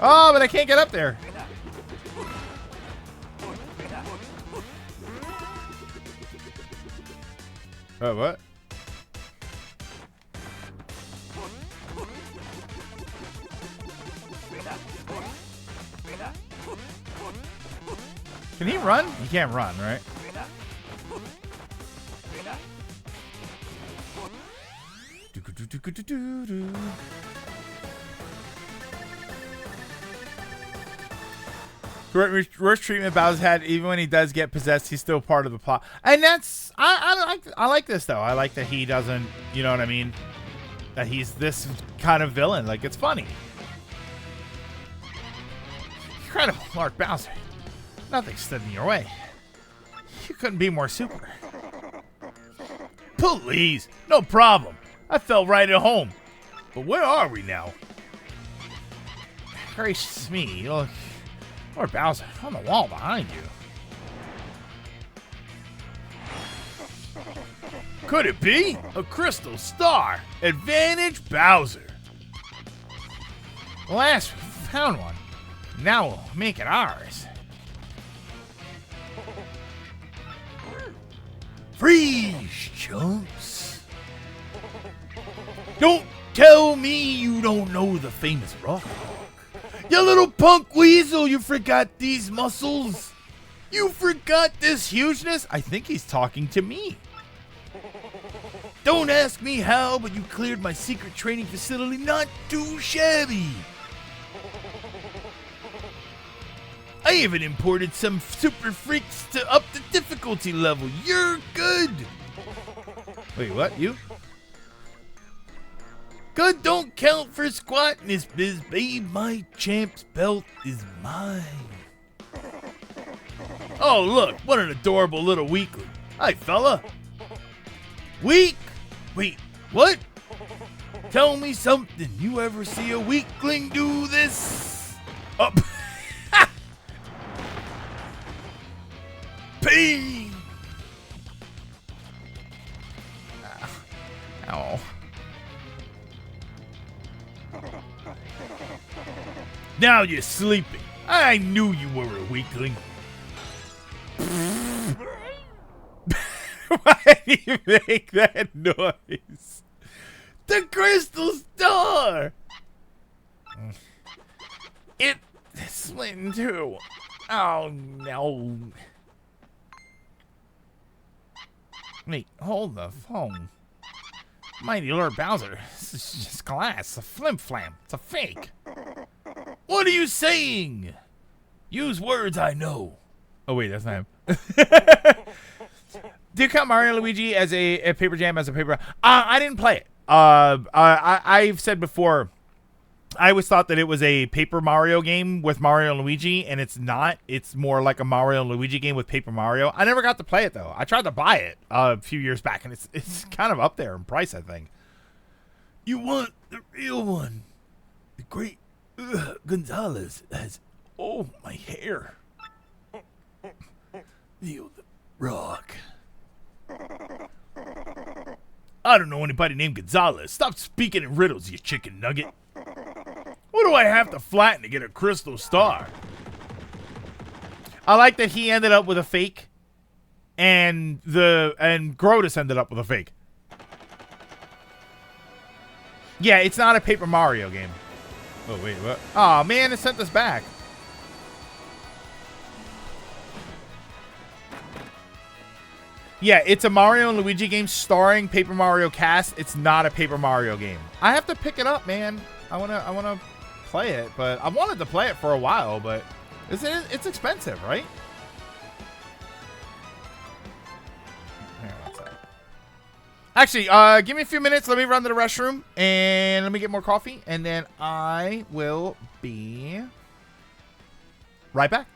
Oh, but I can't get up there. Oh, what? Can he run? He can't run, right? Worst treatment Bowser's had, even when he does get possessed, he's still part of the plot. And that's I like this though. I like that he doesn't, you know what I mean? That he's this kind of villain. Like, it's funny. Incredible, Lord Bowser. Nothing stood in your way. You couldn't be more super. Please, no problem. I felt right at home. But where are we now? Gracious me, you look... Lord Bowser, on the wall behind you. Could it be? A crystal star. Advantage Bowser. Last we found one. Now we'll make it ours. Freeze, chumps. Don't tell me you don't know the famous rock. You little punk weasel, you forgot these muscles? You forgot this hugeness? I think he's talking to me. Don't ask me how, but you cleared my secret training facility not too shabby. I even imported some super freaks to up the difficulty level. You're good. Wait, what? You? Good don't count for squat in this biz, babe. My champ's belt is mine. Oh, look, what an adorable little weakling. Hi, fella. Weak? Wait, what? Tell me something. You ever see a weakling do this? Up. Pain. Ow. Now you're sleeping. I knew you were a weakling. Why did you make that noise? The crystal star! Splitting too. Oh no. Wait, hold the phone. Mighty Lord Bowser. This is just glass. It's a flim flam. It's a fake. What are you saying? Use words I know. Oh wait, that's not him. Do you count Mario and Luigi as a Paper Jam as a paper? I didn't play it. I've said before, I always thought that it was a Paper Mario game with Mario and Luigi, and it's not. It's more like a Mario and Luigi game with Paper Mario. I never got to play it though. I tried to buy it a few years back, and it's kind of up there in price, I think. You want the real one? The great Gonzalez has. Oh, my hair. Neil the Rock. I don't know anybody named Gonzalez. Stop speaking in riddles, you chicken nugget. What do I have to flatten to get a crystal star? I like that he ended up with a fake, and Grotus ended up with a fake. Yeah, it's not a Paper Mario game. Oh wait, what? Oh man, it sent us back. Yeah, it's a Mario and Luigi game starring Paper Mario cast. It's not a Paper Mario game. I have to pick it up, man. I wanna play it, but I wanted to play it for a while, but it's expensive, right? Actually, give me a few minutes. Let me run to the restroom and let me get more coffee, and then I will be right back.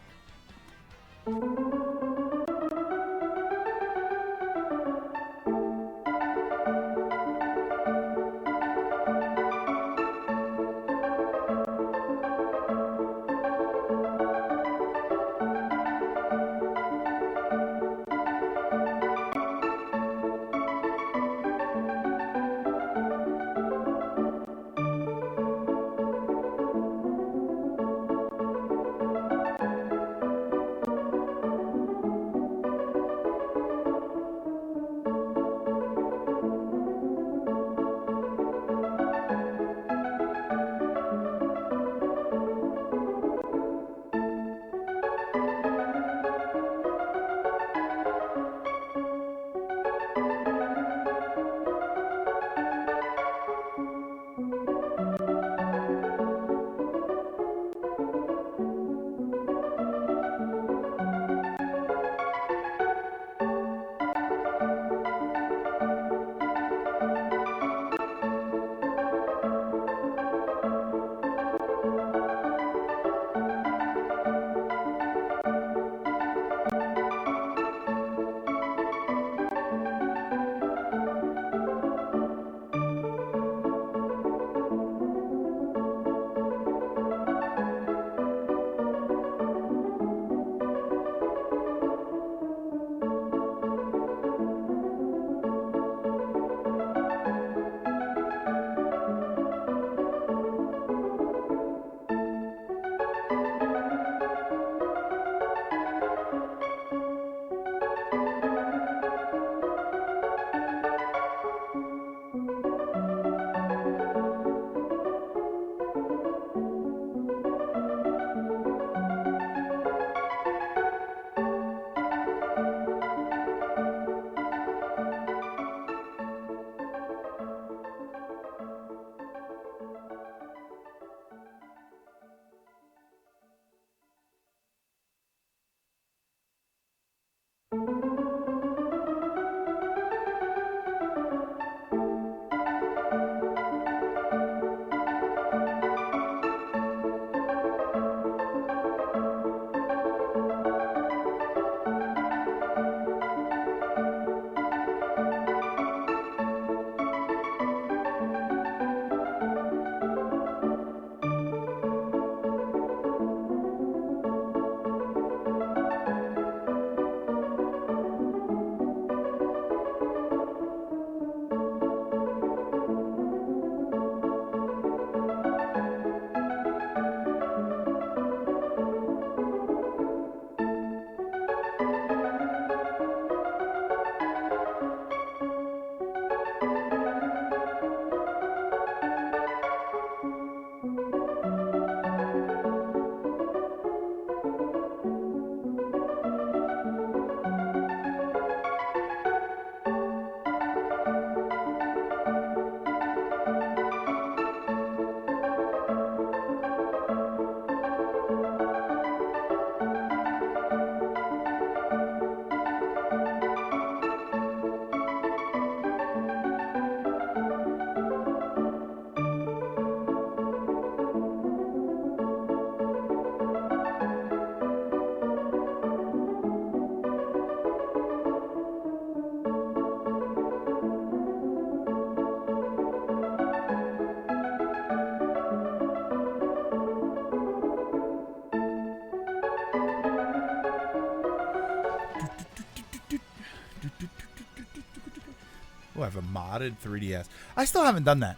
Oh, I have a modded 3DS. I still haven't done that.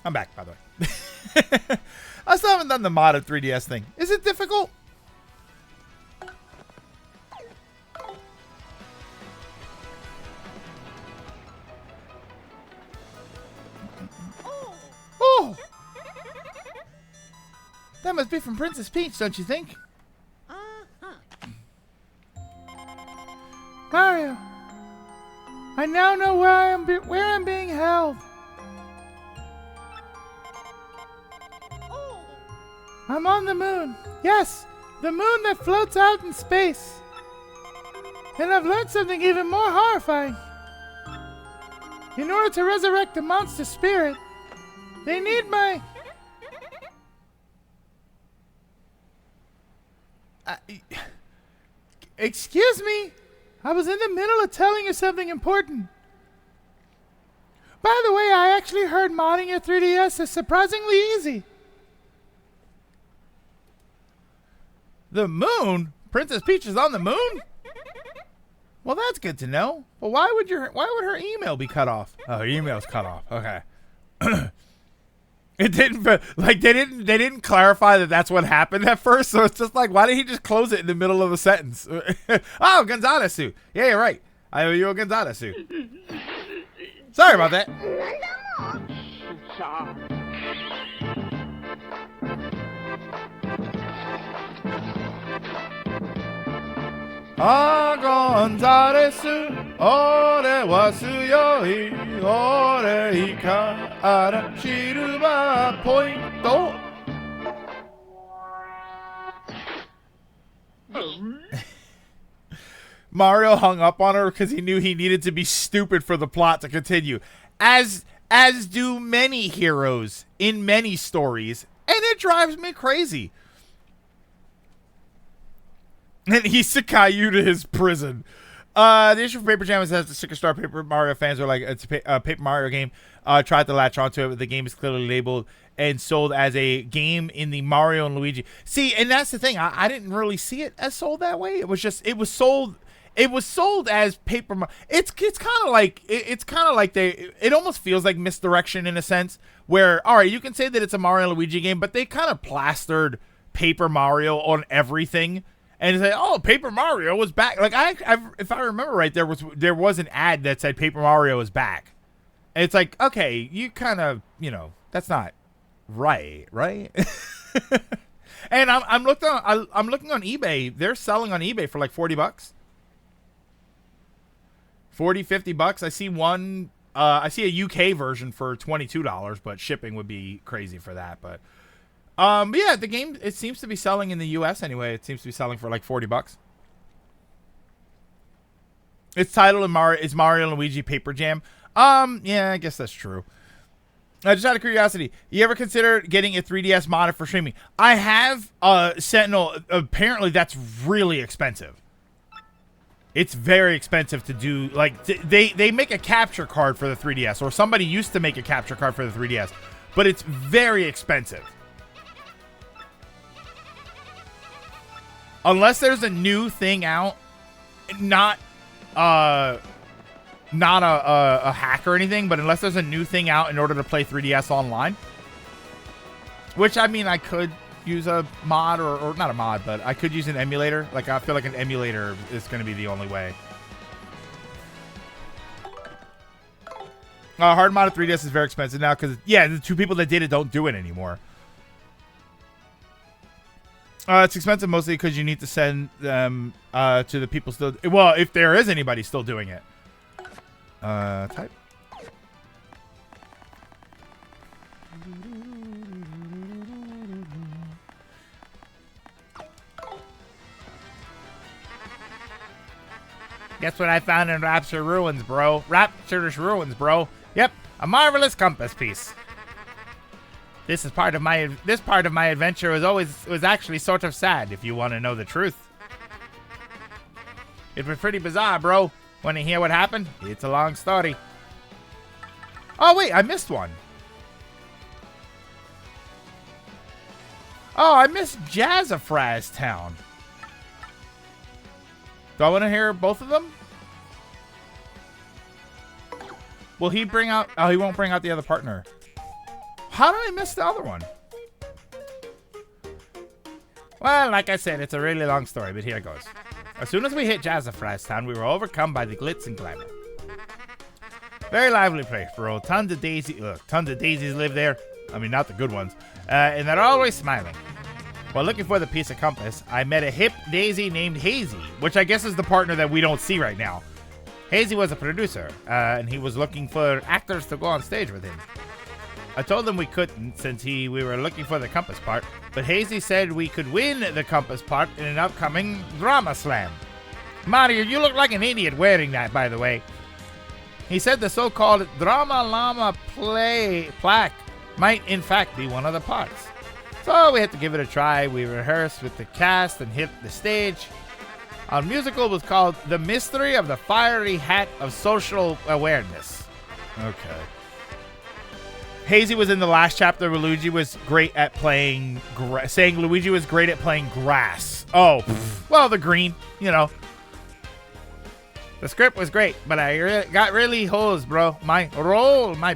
I'm back, by the way. I still haven't done the modded 3DS thing. Is it difficult? Oh! That must be from Princess Peach, don't you think? Mario, I now know where I'm being held. I'm on the moon. Yes, the moon that floats out in space. And I've learned something even more horrifying. In order to resurrect the monster spirit, they need my... Excuse me? I was in the middle of telling you something important. By the way, I actually heard modding your 3DS is surprisingly easy. The moon? Princess Peach is on the moon? Well, that's good to know. But why would her email be cut off? Oh, her email's cut off. Okay. It didn't like they didn't clarify that that's what happened at first. So it's just like, why did he just close it in the middle of a sentence? Oh, Gonzalez suit. Yeah, you're right. I owe you a Gonzalez suit. Sorry about that. Ah, Gonzalez suit. Ore wa suyoi. Ore hikara shiruba pointo. Mario hung up on her because he knew he needed to be stupid for the plot to continue. As do many heroes in many stories, and it drives me crazy. And he Sakai you to his prison. The issue for Paper Jam is that the Sticker Star Paper Mario fans are like, it's a Paper Mario game. Tried to latch onto it, but the game is clearly labeled and sold as a game in the Mario and Luigi. See, and that's the thing. I didn't really see it as sold that way. It was sold as Paper Mario. It's kind of like it almost feels like misdirection in a sense where, all right, you can say that it's a Mario and Luigi game, but they kind of plastered Paper Mario on everything. And say, oh, Paper Mario was back. Like if I remember right, there was an ad that said Paper Mario is back. And it's like, okay, you kind of, that's not right? And I'm looking on eBay. They're selling on eBay for like $40, $50. I see one. I see a UK version for $22, but shipping would be crazy for that. But yeah, the game, it seems to be selling in the US anyway. It seems to be selling for like $40. Its title is Mario and Luigi Paper Jam. Yeah, I guess that's true. Just out of curiosity, you ever consider getting a 3DS modded for streaming? I have Sentinel. Apparently, that's really expensive. It's very expensive to do. Like, they make a capture card for the 3DS, or somebody used to make a capture card for the 3DS, but it's very expensive. Unless there's a new thing out, not a hack or anything, but unless there's a new thing out in order to play 3DS online, which, I mean, I could use a mod or not a mod, but I could use an emulator. Like, I feel like an emulator is going to be the only way. Hard modded 3DS is very expensive now because, yeah, the two people that did it don't do it anymore. It's expensive mostly because you need to send them to the people still... Well, if there is anybody still doing it. Type. Guess what I found in Rapture Ruins, bro? Rapture's Ruins, bro. Yep, a marvelous compass piece. This part of my adventure was actually sort of sad, if you want to know the truth. It was pretty bizarre, bro. Want to hear what happened? It's a long story. Oh wait, I missed one. Oh, I missed Jazzafraz Town. Do I want to hear both of them? Will he bring out... Oh, he won't bring out the other partner. How did I miss the other one? Well, like I said, it's a really long story, but here it goes. As soon as we hit Jazzafras Town, we were overcome by the glitz and glamour. Very lively place, bro. Tons of daisies live there. I mean, not the good ones. And they're always smiling. While looking for the piece of compass, I met a hip daisy named Hazy, which I guess is the partner that we don't see right now. Hazy was a producer, and he was looking for actors to go on stage with him. I told him we couldn't since we were looking for the compass part, but Hazy said we could win the compass part in an upcoming drama slam. Mario, you look like an idiot wearing that, by the way. He said the so-called Drama Llama plaque might in fact be one of the parts. So we had to give it a try. We rehearsed with the cast and hit the stage. Our musical was called The Mystery of the Fiery Hat of Social Awareness. Okay. Hazy was in the last chapter where Luigi was great at playing... saying Luigi was great at playing grass. Oh, well, the green, you know. The script was great, but I got really hosed, bro. My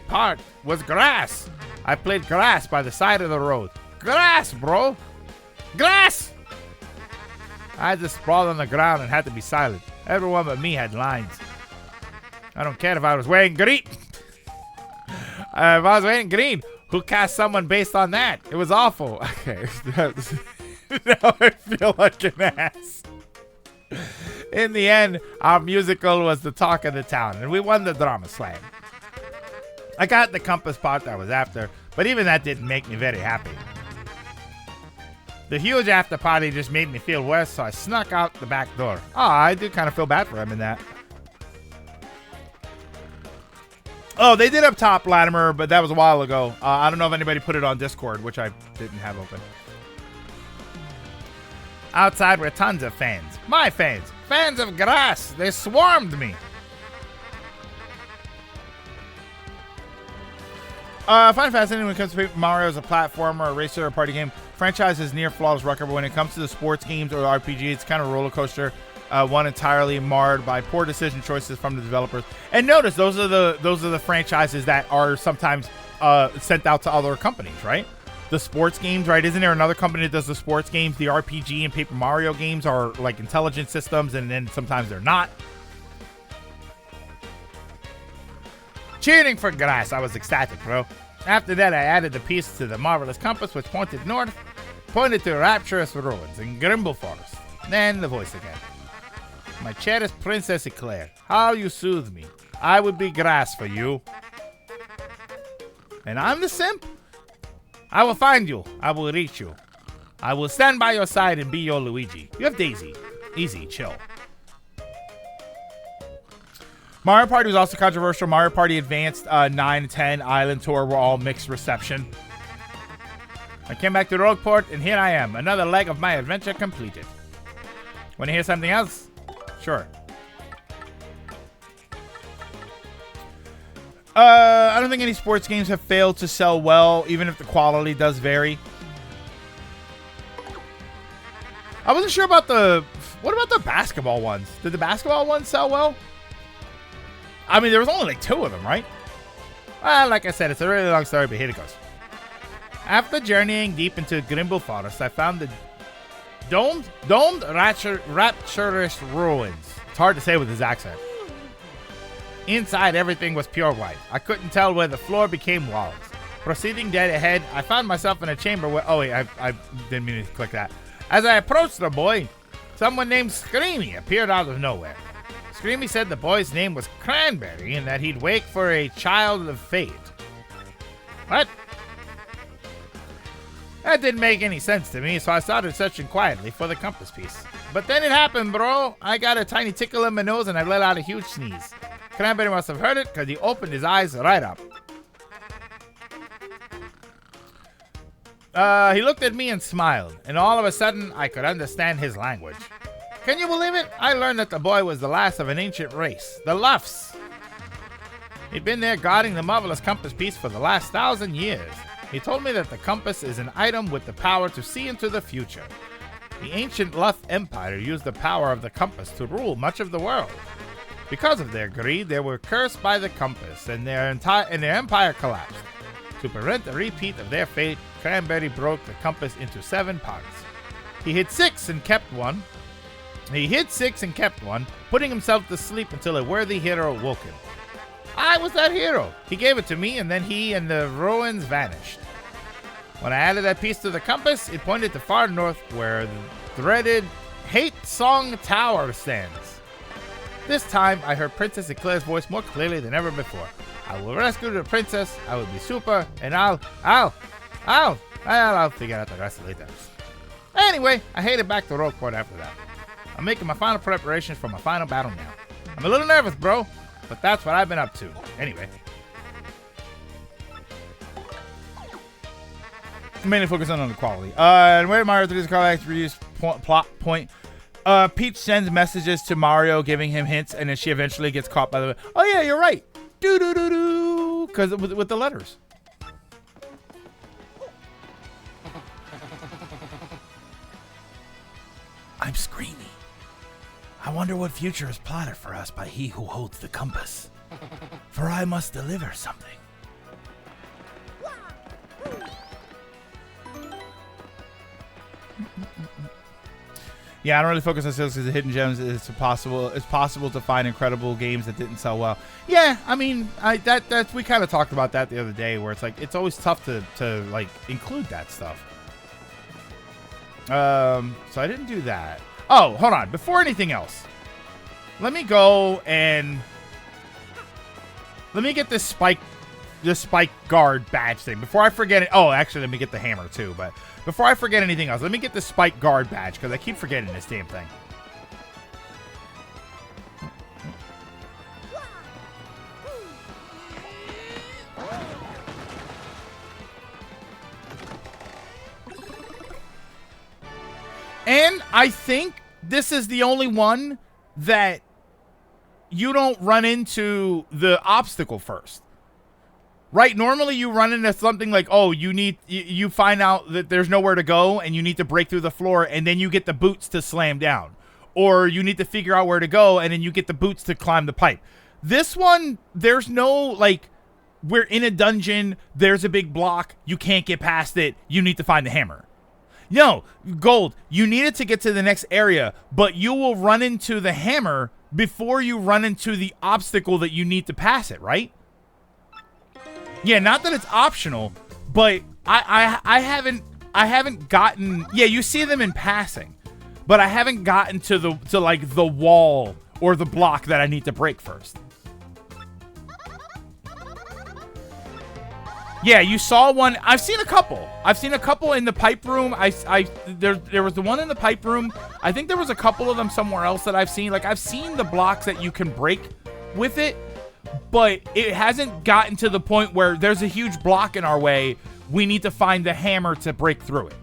part, was grass. I played grass by the side of the road. Grass, bro. Grass! I just sprawled on the ground and had to be silent. Everyone but me had lines. I don't care if I was wearing green. If I was wearing green, who cast someone based on that? It was awful. Okay. Now I feel like an ass. In the end, our musical was the talk of the town, and we won the drama slam. I got the compass part I was after, but even that didn't make me very happy. The huge after party just made me feel worse, so I snuck out the back door. Oh, I do kind of feel bad for him in that. Oh, they did up top, Latimer, but that was a while ago. I don't know if anybody put it on Discord, which I didn't have open. Outside were tons of fans. My fans. Fans of grass. They swarmed me. I find it fascinating when it comes to Paper Mario as a platformer, a racer, or a party game. Franchise is near flawless record, but when it comes to the sports games or RPG, it's kind of a roller coaster. One entirely marred by poor decision choices from the developers. And notice those are the franchises that are sometimes sent out to other companies, right? The sports games, right? Isn't there another company that does the sports games? The RPG and Paper Mario games are like intelligent systems, and then sometimes they're not. Cheering for grass, I was ecstatic, bro. After that, I added the piece to the marvelous compass, which pointed north, pointed to rapturous ruins in Grimble Forest. Then the voice again. My cherished Princess Eclair, how you soothe me. I would be grass for you. And I'm the simp? I will find you. I will reach you. I will stand by your side and be your Luigi. You have Daisy. Easy, chill. Mario Party was also controversial. Mario Party Advanced 9 and 10 Island Tour were all mixed reception. I came back to Rogueport, and here I am. Another leg of my adventure completed. Want to hear something else? Sure. I don't think any sports games have failed to sell well, even if the quality does vary. I wasn't sure about what about the basketball ones? Did the basketball ones sell well? I mean, there was only like 2 of them, right? Well, like I said, it's a really long story, but here it goes. After journeying deep into Grimble Forest, I found the domed rapturous ruins. It's hard to say with his accent. Inside, everything was pure white. I couldn't tell where the floor became walls. Proceeding dead ahead, I found myself in a chamber where... Oh, wait, I didn't mean to click that. As I approached the boy, someone named Screamy appeared out of nowhere. Screamy said the boy's name was Cranberry and that he'd wait for a child of fate. What? That didn't make any sense to me, so I started searching quietly for the compass piece. But then it happened, bro. I got a tiny tickle in my nose and I let out a huge sneeze. Cranberry must have heard it because he opened his eyes right up. He looked at me and smiled, and all of a sudden I could understand his language. Can you believe it? I learned that the boy was the last of an ancient race, the Luffs. He'd been there guarding the marvelous compass piece for the last 1,000 years. He told me that the compass is an item with the power to see into the future. The ancient Luff Empire used the power of the compass to rule much of the world. Because of their greed, they were cursed by the compass, and their empire collapsed. To prevent a repeat of their fate, Cranberry broke the compass into 7 parts. He hid 6 and kept one, putting himself to sleep until a worthy hero woke him. I was that hero. He gave it to me, and then he and the ruins vanished. When I added that piece to the compass, it pointed to far north, where the dreaded Hate Song Tower stands. This time, I heard Princess Eclair's voice more clearly than ever before. I will rescue the princess, I will be super, and I'll figure out the rest later. Anyway, I headed back to Rogueport after that. I'm making my final preparations for my final battle now. I'm a little nervous, bro, but that's what I've been up to. Anyway. Mainly focusing on the quality. And where Mario 3's Carlax reduced plot point. Peach sends messages to Mario giving him hints, and then she eventually gets caught by the... Oh yeah, you're right. Do-do-do-do. Because with the letters. I'm screaming. I wonder what future is plotted for us by he who holds the compass. For I must deliver something. Yeah, I don't really focus on sales because the hidden gems is possible. It's possible to find incredible games that didn't sell well. Yeah, I mean, we kind of talked about that the other day, where it's like it's always tough to like include that stuff. So I didn't do that. Oh, hold on. Before anything else, let me go and let me get this spike guard badge thing before I forget it. Oh, actually, let me get the hammer too. But before I forget anything else, let me get the spike guard badge because I keep forgetting this damn thing. And I think this is the only one that you don't run into the obstacle first. Right? Normally you run into something like, oh, you find out that there's nowhere to go and you need to break through the floor and then you get the boots to slam down. Or you need to figure out where to go and then you get the boots to climb the pipe. This one, there's no, like, we're in a dungeon, there's a big block, you can't get past it, you need to find the hammer. No, Gold, you needed to get to the next area, but you will run into the hammer before you run into the obstacle that you need to pass it, right? Yeah, not that it's optional, but I haven't gotten... Yeah, you see them in passing, but I haven't gotten to the wall or the block that I need to break first. Yeah, you saw one. I've seen a couple. I've seen a couple in the pipe room. There was the one in the pipe room. I think there was a couple of them somewhere else that I've seen. Like, I've seen the blocks that you can break with it, but it hasn't gotten to the point where there's a huge block in our way. We need to find the hammer to break through it.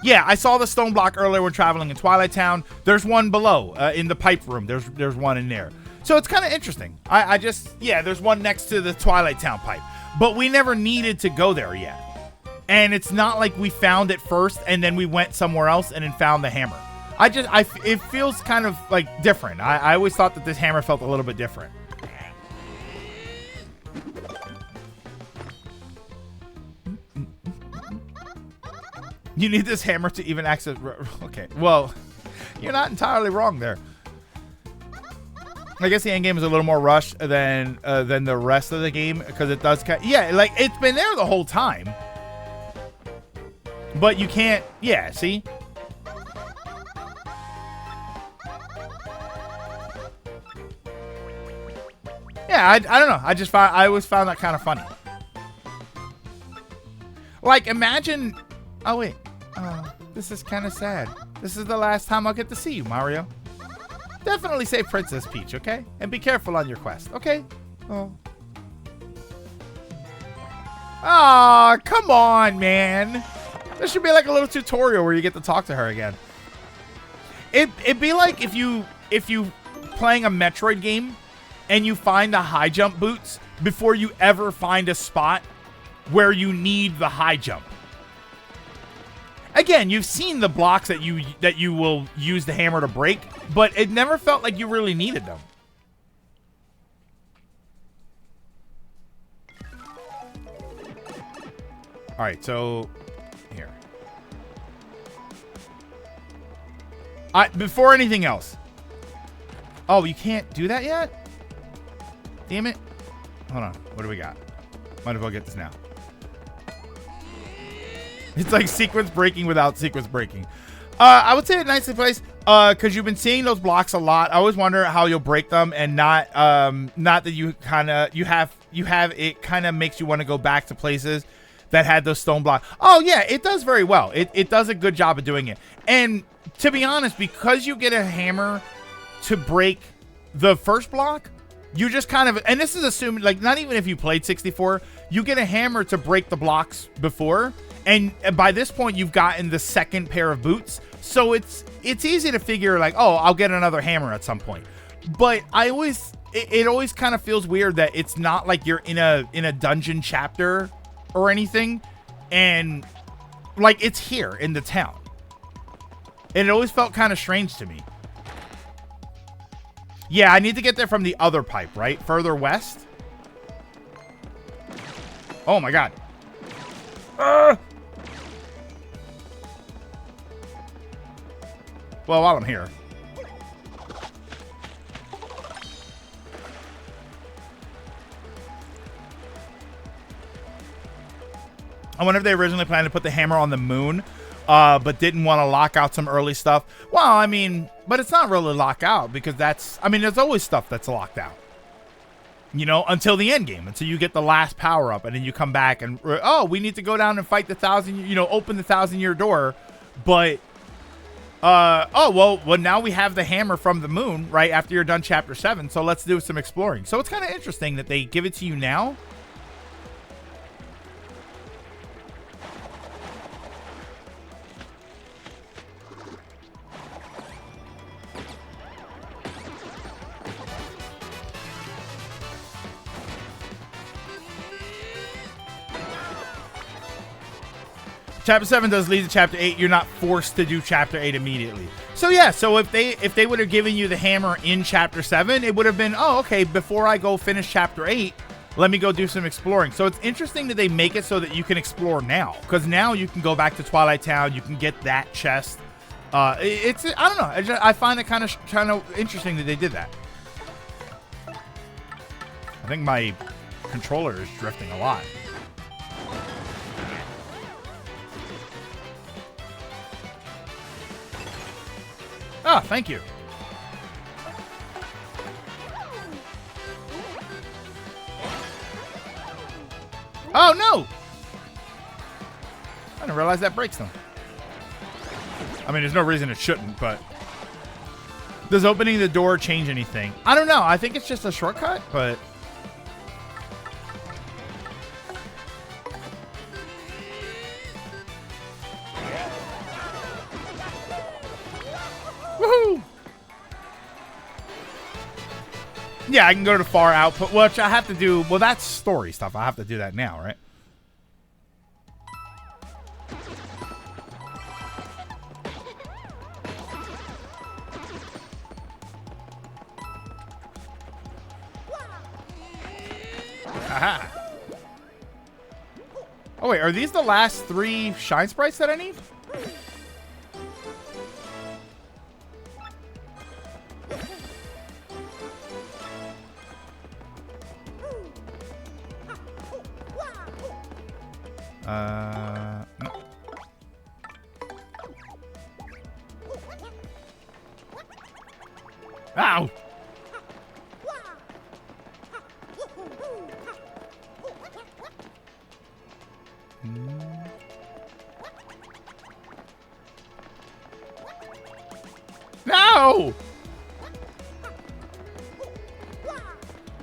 Yeah, I saw the stone block earlier when traveling in Twilight Town. There's one below in the pipe room. There's one in there. So it's kind of interesting. There's one next to the Twilight Town pipe. But we never needed to go there yet. And it's not like we found it first and then we went somewhere else and then found the hammer. It feels kind of like different. I always thought that this hammer felt a little bit different. You need this hammer to even access... Okay, well, you're not entirely wrong there. I guess the end game is a little more rushed than the rest of the game because it does like it's been there the whole time, but you can't. Yeah, see. Yeah, I don't know. I always found that kind of funny. Like, imagine. Oh wait, this is kind of sad. This is the last time I'll get to see you, Mario. Definitely save Princess Peach, okay? And be careful on your quest, okay? Oh. Aw, come on, man. There should be like a little tutorial where you get to talk to her again. It'd be like if you playing a Metroid game and you find the high jump boots before you ever find a spot where you need the high jump. again, you've seen the blocks that you will use the hammer to break, but it never felt like you really needed them. All right, so here. Before anything else. Oh, you can't do that yet? Damn it. Hold on. What do we got? Might as well get this now. It's like sequence breaking without sequence breaking. I would say a nicely placed, because you've been seeing those blocks a lot. I always wonder how you'll break them, and not that you have it kind of makes you want to go back to places that had those stone blocks. Oh yeah, it does very well. It does a good job of doing it. And to be honest, because you get a hammer to break the first block, you just kind of, and this is assuming, like, not even if you played 64, you get a hammer to break the blocks before, and by this point you've gotten the second pair of boots, so it's easy to figure, like, oh, I'll get another hammer at some point. But it always kind of feels weird that it's not like you're in a dungeon chapter or anything, and like it's here in the town, and it always felt kind of strange to me. Yeah, I need to get there from the other pipe, right? Further west. Oh my god. Well, while I'm here. I wonder if they originally planned to put the hammer on the moon, but didn't want to lock out some early stuff. Well, I mean, but it's not really lock out, because there's always stuff that's locked out. You know, until the end game, until you get the last power up, and then you come back and, oh, we need to go down and fight the open the 1,000-year door. But, well, now we have the hammer from the moon, right, after you're done chapter 7, so let's do some exploring. So it's kind of interesting that they give it to you now. Chapter 7 does lead to Chapter 8. You're not forced to do Chapter 8 immediately. So yeah, so if they would have given you the hammer in Chapter 7, it would have been, oh, okay, before I go finish Chapter 8, let me go do some exploring. So it's interesting that they make it so that you can explore now, because now you can go back to Twilight Town, you can get that chest. I don't know, I find it kind of interesting that they did that. I think my controller is drifting a lot. Oh, thank you. Oh, no! I didn't realize that breaks them. I mean, there's no reason it shouldn't, but... Does opening the door change anything? I don't know. I think it's just a shortcut, but... Woohoo! Yeah, I can go to far output, which I have to do. Well, that's story stuff. I have to do that now, right? Aha. Oh, wait. Are these the last 3 shine sprites that I need? No. Ow! No!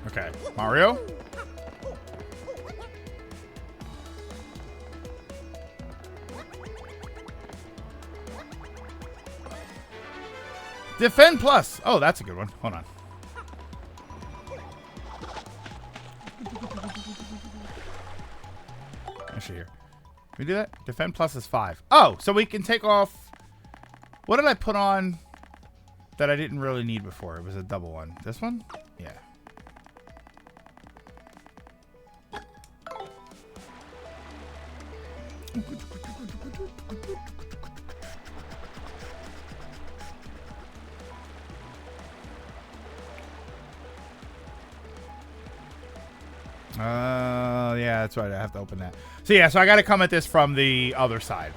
Okay, Mario? Defend plus. Oh, that's a good one. Hold on. Actually, here. we do that? Defend plus is 5. Oh, so we can take off... What did I put on that I didn't really need before? It was a double one. This one? Yeah. Yeah, that's right. I have to open that. So yeah, so I got to come at this from the other side.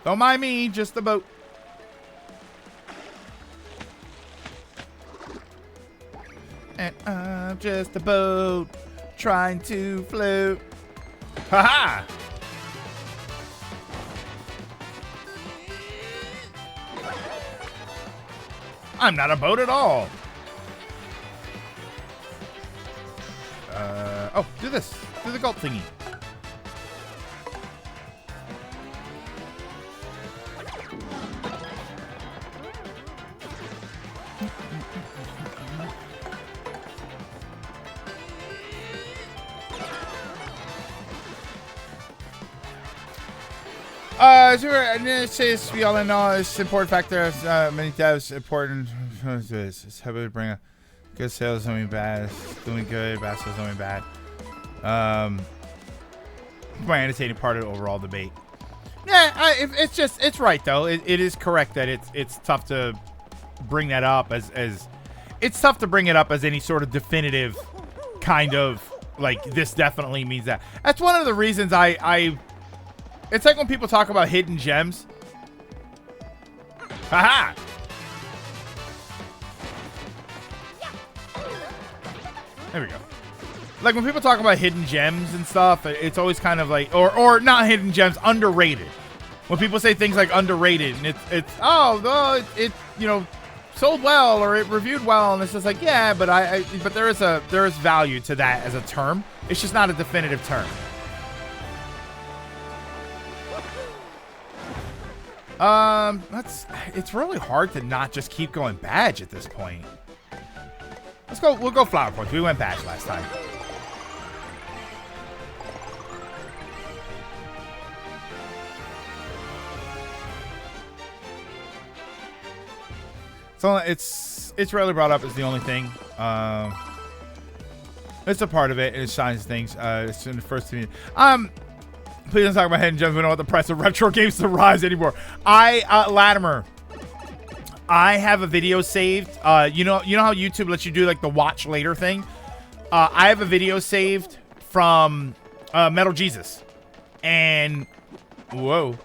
Don't mind me, just the boat. And I'm just a boat trying to float. Ha-ha! I'm not a boat at all. Oh, do this. Do the gulp thingy. This we all know it's important factor. Many devs important. It's how we bring a good sales doing bad, doing good, bad sales doing bad. My entertaining part of the overall debate. Yeah, it's right though. It is correct that it's tough to bring that up as it's tough to bring it up as any sort of definitive kind of like this definitely means that. That's one of the reasons I it's like when people talk about hidden gems. Haha! There we go. Like when people talk about hidden gems and stuff, it's always kind of like, or not hidden gems, underrated. When people say things like underrated, and it's it you know sold well or it reviewed well, and it's just like yeah, but but there is value to that as a term. It's just not a definitive term. It's really hard to not just keep going badge at this point. We'll go flower points. We went badge last time. So it's rarely brought up as the only thing. It's a part of it. It shines things. It's in the first community. Please don't talk about hidden gems. We don't want the price of retro games to rise anymore. Latimer, I have a video saved. You know how YouTube lets you do like the watch later thing. I have a video saved from Metal Jesus, and whoa.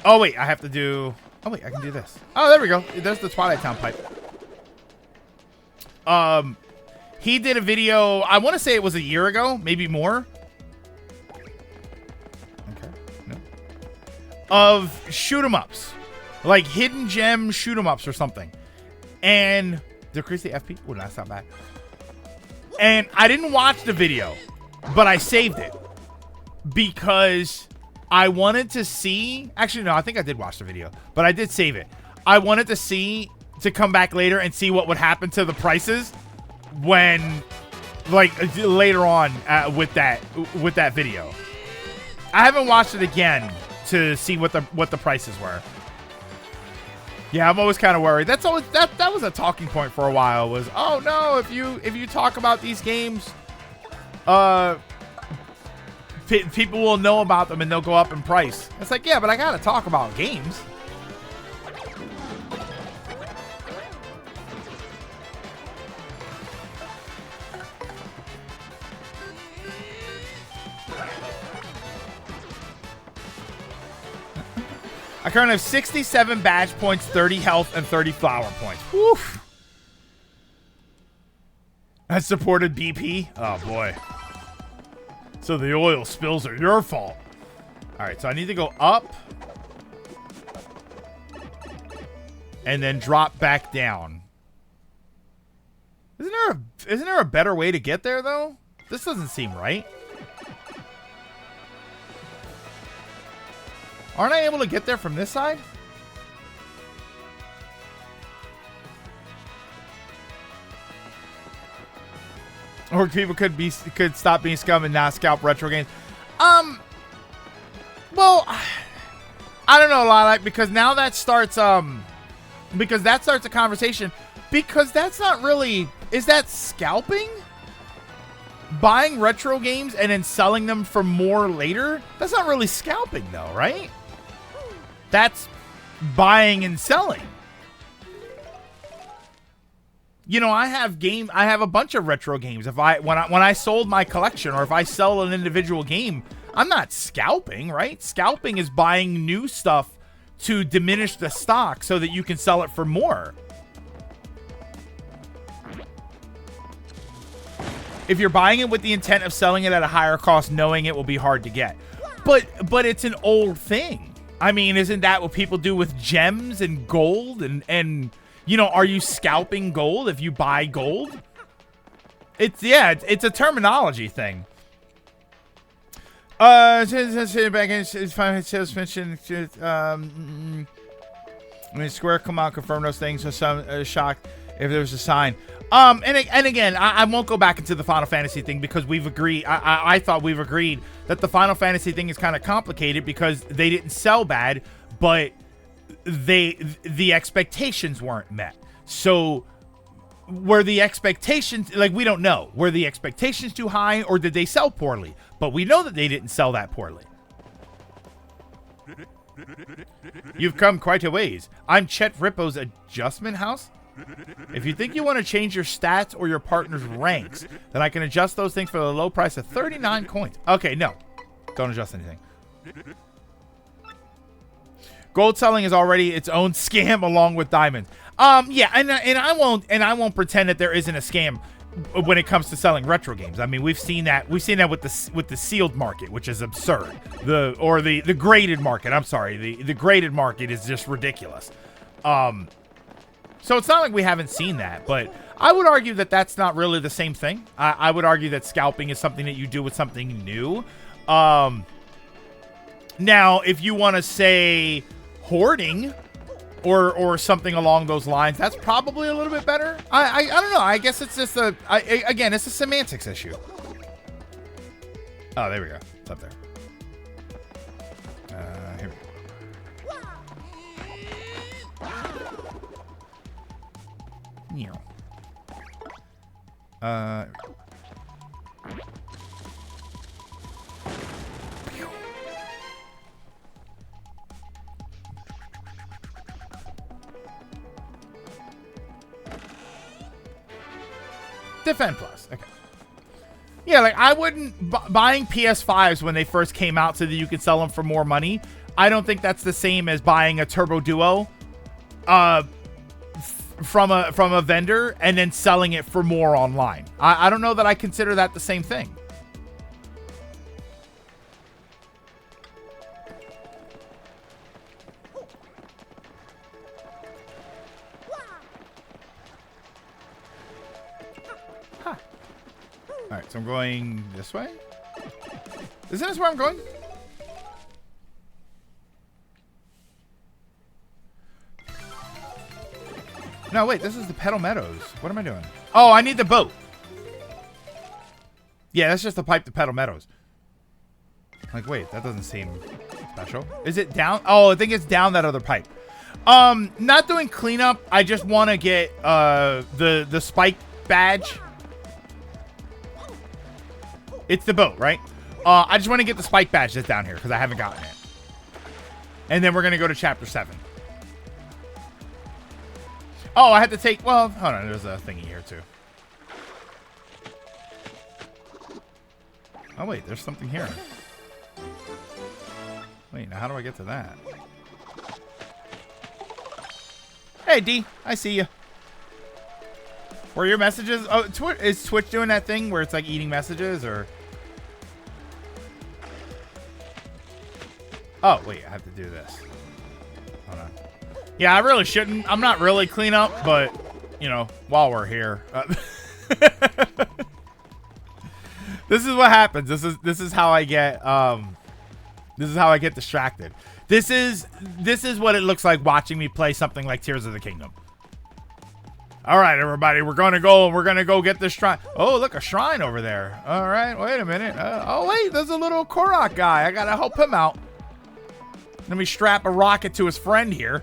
Oh wait, I have to do. Oh wait, I can do this. Oh, there we go. There's the Twilight Town pipe. He did a video. I want to say it was a year ago, maybe more. Of shoot 'em ups, like hidden gem shoot 'em ups or something, and decrease the FP. Oh, that's not bad. And I didn't watch the video, but I saved it because I wanted to see. Actually, no, I think I did watch the video, but I did save it. I wanted to come back later and see what would happen to the prices when, like, later on with that video. I haven't watched it again to see what the prices were. Yeah, I'm always kind of worried. That's always that was a talking point for a while. Was oh no, if you talk about these games, people will know about them and they'll go up in price. It's like yeah, but I gotta talk about games. I currently have 67 badge points, 30 health, and 30 flower points. Whew. I supported BP. Oh, boy. So the oil spills are your fault. All right, so I need to go up. And then drop back down. Isn't there a better way to get there, though? This doesn't seem right. Aren't I able to get there from this side? Or people could stop being scum and not scalp retro games. Well, I don't know, Lilac, because now that starts because that starts a conversation. Because that's not really, is that scalping? Buying retro games and then selling them for more later? That's not really scalping though, right? That's buying and selling. You know, I have a bunch of retro games. When I sold my collection, or if I sell an individual game, I'm not scalping, right? Scalping is buying new stuff to diminish the stock so that you can sell it for more. If you're buying it with the intent of selling it at a higher cost, knowing it will be hard to get. But it's an old thing. I mean, isn't that what people do with gems and gold? And you know, are you scalping gold if you buy gold? It's a terminology thing. Back in sales mentioned, I mean, Square come out, confirm those things, so some shocked if there was a sign. And again, I won't go back into the Final Fantasy thing because we've agreed. I thought we've agreed that the Final Fantasy thing is kind of complicated because they didn't sell bad, but the expectations weren't met. So were the expectations, like, we don't know, were the expectations too high or did they sell poorly? But we know that they didn't sell that poorly. You've come quite a ways. I'm Chet Rippo's adjustment house. If you think you want to change your stats or your partner's ranks, then I can adjust those things for the low price of 39 coins. Okay, no. Don't adjust anything. Gold selling is already its own scam along with diamonds. Yeah, and I won't pretend that there isn't a scam when it comes to selling retro games. I mean, we've seen that with the sealed market, which is absurd. The graded market. I'm sorry, the graded market is just ridiculous. So it's not like we haven't seen that, but I would argue that that's not really the same thing. I would argue that scalping is something that you do with something new. Now, if you want to say hoarding or something along those lines, that's probably a little bit better. I don't know. I guess it's just again, it's a semantics issue. Oh, there we go. It's up there. Here we go. Defend Plus. Okay. Yeah, like I wouldn't buying PS5s when they first came out so that you could sell them for more money. I don't think that's the same as buying a Turbo Duo from a vendor and then selling it for more online. I don't know that I consider that the same thing. Huh. All right, so I'm going this way. Isn't this where I'm going? No, wait, this is the Petal Meadows. What am I doing? Oh, I need the boat. Yeah, that's just the pipe to Petal Meadows. Like, wait, that doesn't seem special. Is it down? Oh, I think it's down that other pipe. Not doing cleanup. I just want to get the spike badge. It's the boat, right? I just want to get the spike badge that's down here because I haven't gotten it. And then we're going to go to chapter 7. Oh, I had to take... Well, hold on. There's a thingy here, too. Oh, wait. There's something here. Wait, now how do I get to that? Hey, D. I see you. Were your messages... Oh, is Twitch doing that thing where it's like eating messages, or... Oh, wait. I have to do this. Hold on. Yeah, I really shouldn't. I'm not really clean up, but, you know, while we're here. This is what happens. This is how I get, This is how I get distracted. This is what it looks like watching me play something like Tears of the Kingdom. All right, everybody, we're gonna go get this shrine. Oh, look, a shrine over there. All right, wait a minute. Oh wait, there's a little Korok guy. I gotta help him out. Let me strap a rocket to his friend here.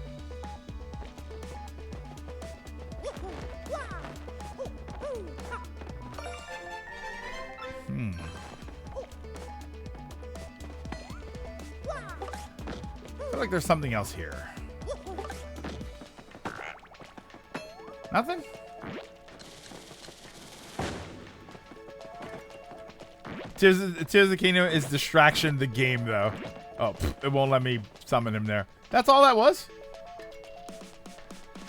I feel like there's something else here. Nothing? Tears of the Kingdom is distraction the game, though. Oh, it won't let me summon him there. That's all that was?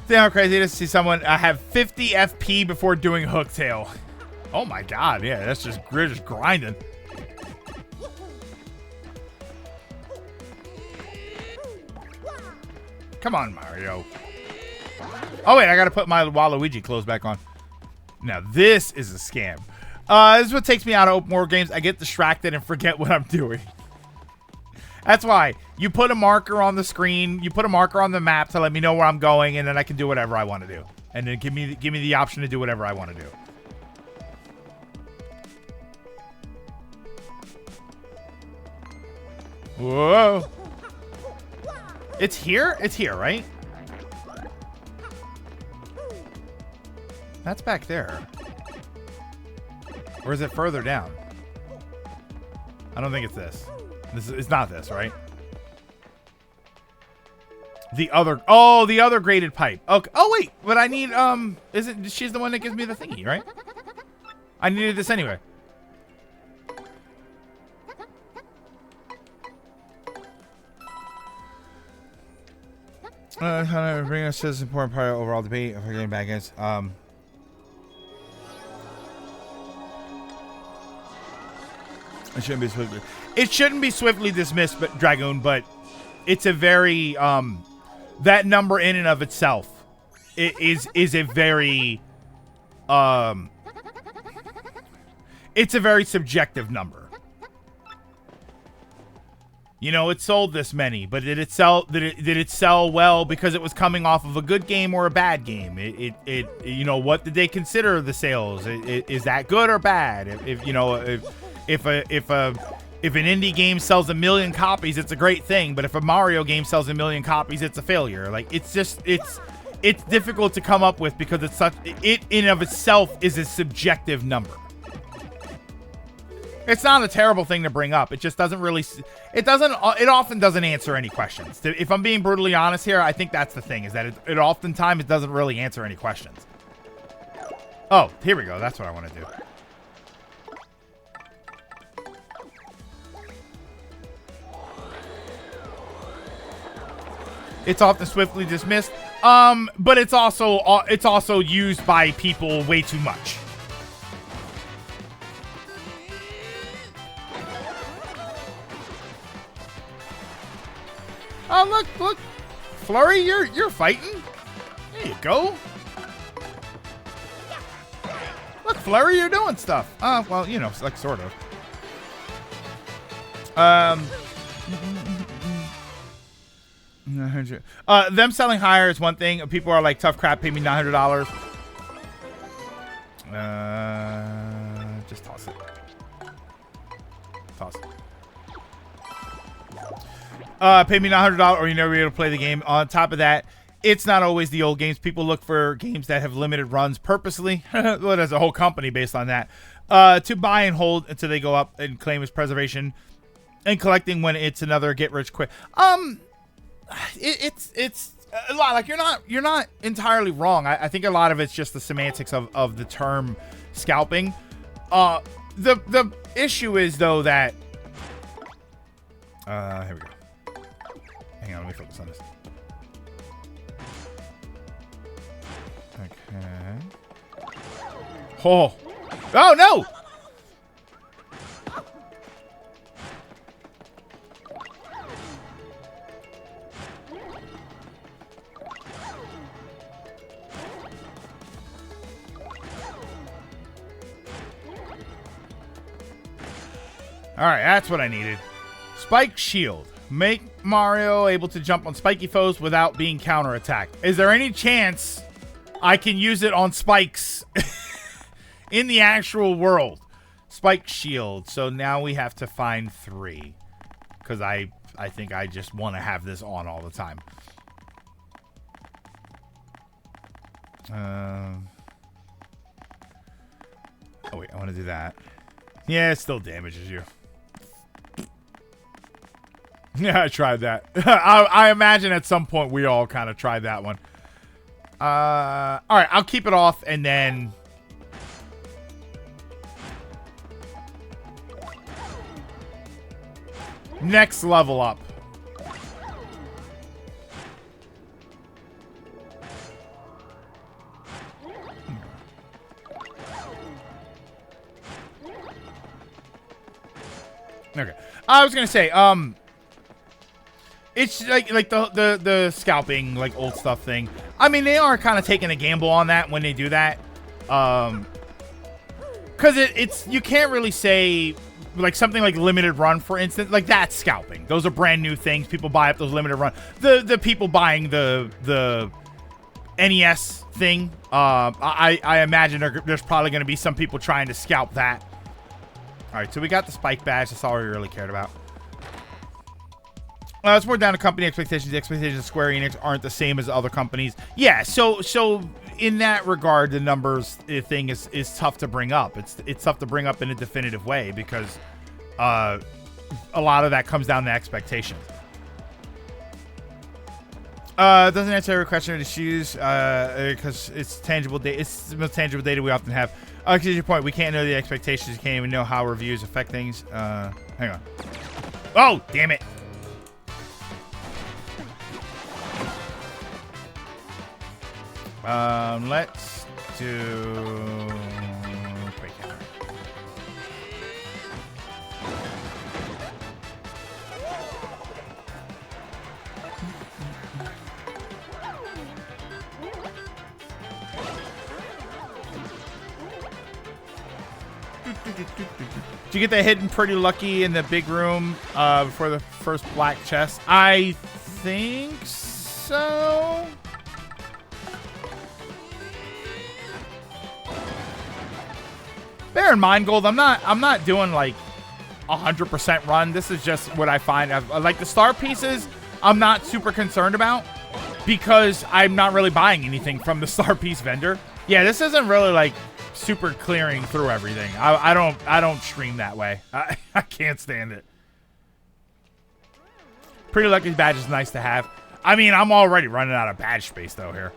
See how crazy it is to see someone have 50 FP before doing Hooktail. Oh my god, yeah, that's just grinding. Come on, Mario. Oh, wait, I gotta put my Waluigi clothes back on. Now, this is a scam. This is what takes me out of open world games. I get distracted and forget what I'm doing. That's why you put a marker on the screen, you put a marker on the map to let me know where I'm going, and then I can do whatever I want to do. And then give me the option to do whatever I want to do. Whoa. It's here? It's here, right? That's back there. Or is it further down? I don't think it's this. It's not this, right? The other graded pipe. Okay. Oh wait, but I need she's the one that gives me the thingy, right? I needed this anyway. Bring us to this important part of overall debate of getting back against. It shouldn't be swiftly dismissed, but Dragoon. But it's a very that number in and of itself is a very it's a very subjective number. You know, it sold this many, but did it sell well because it was coming off of a good game or a bad game? It you know, what did they consider the sales? Is that good or bad? If an indie game sells 1 million copies, it's a great thing. But if a Mario game sells 1 million copies, it's a failure. Like, it's difficult to come up with because it in of itself is a subjective number. It's not a terrible thing to bring up. It just doesn't really, it often doesn't answer any questions. If I'm being brutally honest here, I think that's the thing, is that it oftentimes it doesn't really answer any questions. Oh, here we go. That's what I want to do. It's often swiftly dismissed, but it's also used by people way too much. Oh, look, Flurry, you're fighting. There you go. Look, Flurry, you're doing stuff. Well, you know, like sort of. Them selling higher is one thing. People are like, tough crap, pay me $900. Just toss it. Toss it. Pay me $900 or you never be able to play the game. On top of that, it's not always the old games. People look for games that have limited runs purposely. Well, there's a whole company based on that. To buy and hold until they go up and claim as preservation, and collecting when it's another get rich quick. It's a lot. Like, you're not entirely wrong. I think a lot of it's just the semantics of the term scalping. The issue is though that here we go. Hang on, let me focus on this. Okay. Oh no! All right, that's what I needed. Spike shield. Make Mario able to jump on spiky foes without being counterattacked. Is there any chance I can use it on spikes in the actual world? Spike shield. So now we have to find 3. Because I think I just want to have this on all the time. Oh, wait. I want to do that. Yeah, it still damages you. Yeah, I tried that. I imagine at some point we all kind of tried that one. All right, I'll keep it off and then... Next level up. Okay. I was going to say, it's like the scalping, like, old stuff thing. I mean, they are kind of taking a gamble on that when they do that. Because it's you can't really say, like, something like limited run, for instance, like, that's scalping. Those are brand new things. People buy up those limited run. The people buying the NES thing, I imagine there's probably going to be some people trying to scalp that. All right, so we got the spike badge. That's all we really cared about. Let's work down to company expectations. The expectations of Square Enix aren't the same as other companies. Yeah, so in that regard, the numbers thing is tough to bring up. It's tough to bring up in a definitive way because a lot of that comes down to expectations. Doesn't answer every question of the shoes because it's tangible data. It's the most tangible data we often have. To your point, we can't know the expectations. You can't even know how reviews affect things. Hang on. Oh, damn it. Let's do quick hammer. Did you get that hidden pretty lucky in the big room before the first black chest? I think so. Bear in mind, Gold, I'm not doing like 100% run. This is just what I find. Like the star pieces, I'm not super concerned about because I'm not really buying anything from the star piece vendor. Yeah, this isn't really like super clearing through everything. I don't stream that way. I can't stand it. Pretty lucky badge is nice to have. I mean, I'm already running out of badge space though here.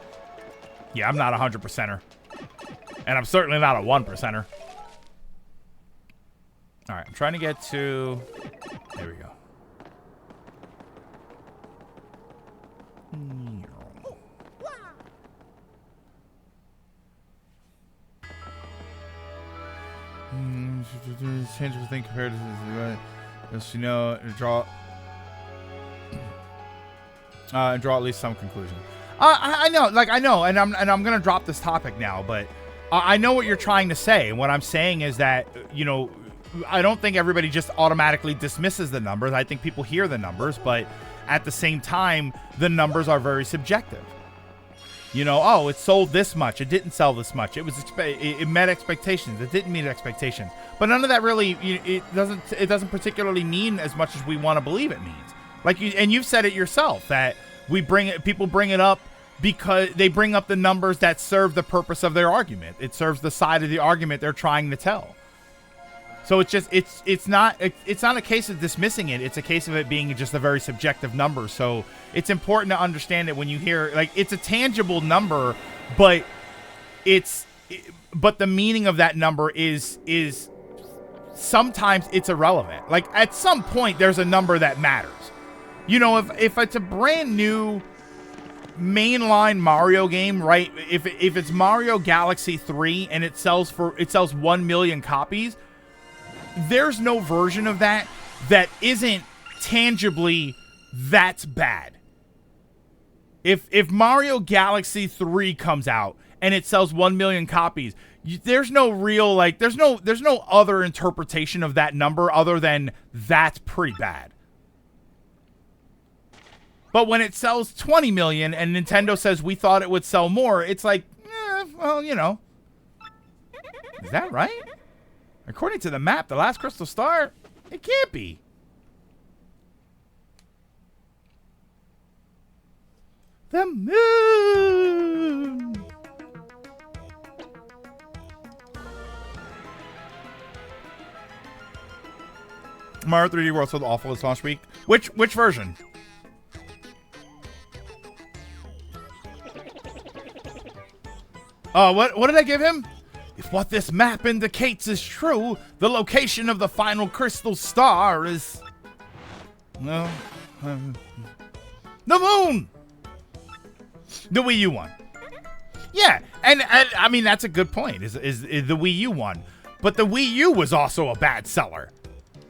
Yeah, I'm not a 100%er. And I'm certainly not a 1%er. All right, I'm trying to get to... There we go. Tangible thing compared to this, you know, draw at least some conclusion. I know, like I know, and I'm gonna drop this topic now, but I know what you're trying to say, and what I'm saying is that, you know, I don't think everybody just automatically dismisses the numbers. I think people hear the numbers, but at the same time, the numbers are very subjective. You know, oh, it sold this much. It didn't sell this much. It met expectations. It didn't meet expectations. But none of that really, it doesn't particularly mean as much as we want to believe it means. Like you've said it yourself that people bring it up because they bring up the numbers that serve the purpose of their argument. It serves the side of the argument they're trying to tell. So it's not a case of dismissing it. It's a case of it being just a very subjective number. So it's important to understand that when you hear, like, it's a tangible number, but the meaning of that number is sometimes it's irrelevant. Like at some point there's a number that matters. You know, if it's a brand new mainline Mario game, right? If it's Mario Galaxy 3 and it sells 1 million copies, there's no version of that isn't tangibly that's bad. If Mario Galaxy 3 comes out and it sells 1 million copies, there's no real, like, there's no other interpretation of that number other than that's pretty bad. But when it sells 20 million and Nintendo says we thought it would sell more, it's like, well, you know. Is that right? According to the map, the last crystal star, it can't be. The moon. Mario 3D World so awful this launch week. Which version? What did I give him? If what this map indicates is true, the location of the final crystal star is... No. The moon! The Wii U one. Yeah, and I mean, that's a good point, is the Wii U one. But the Wii U was also a bad seller.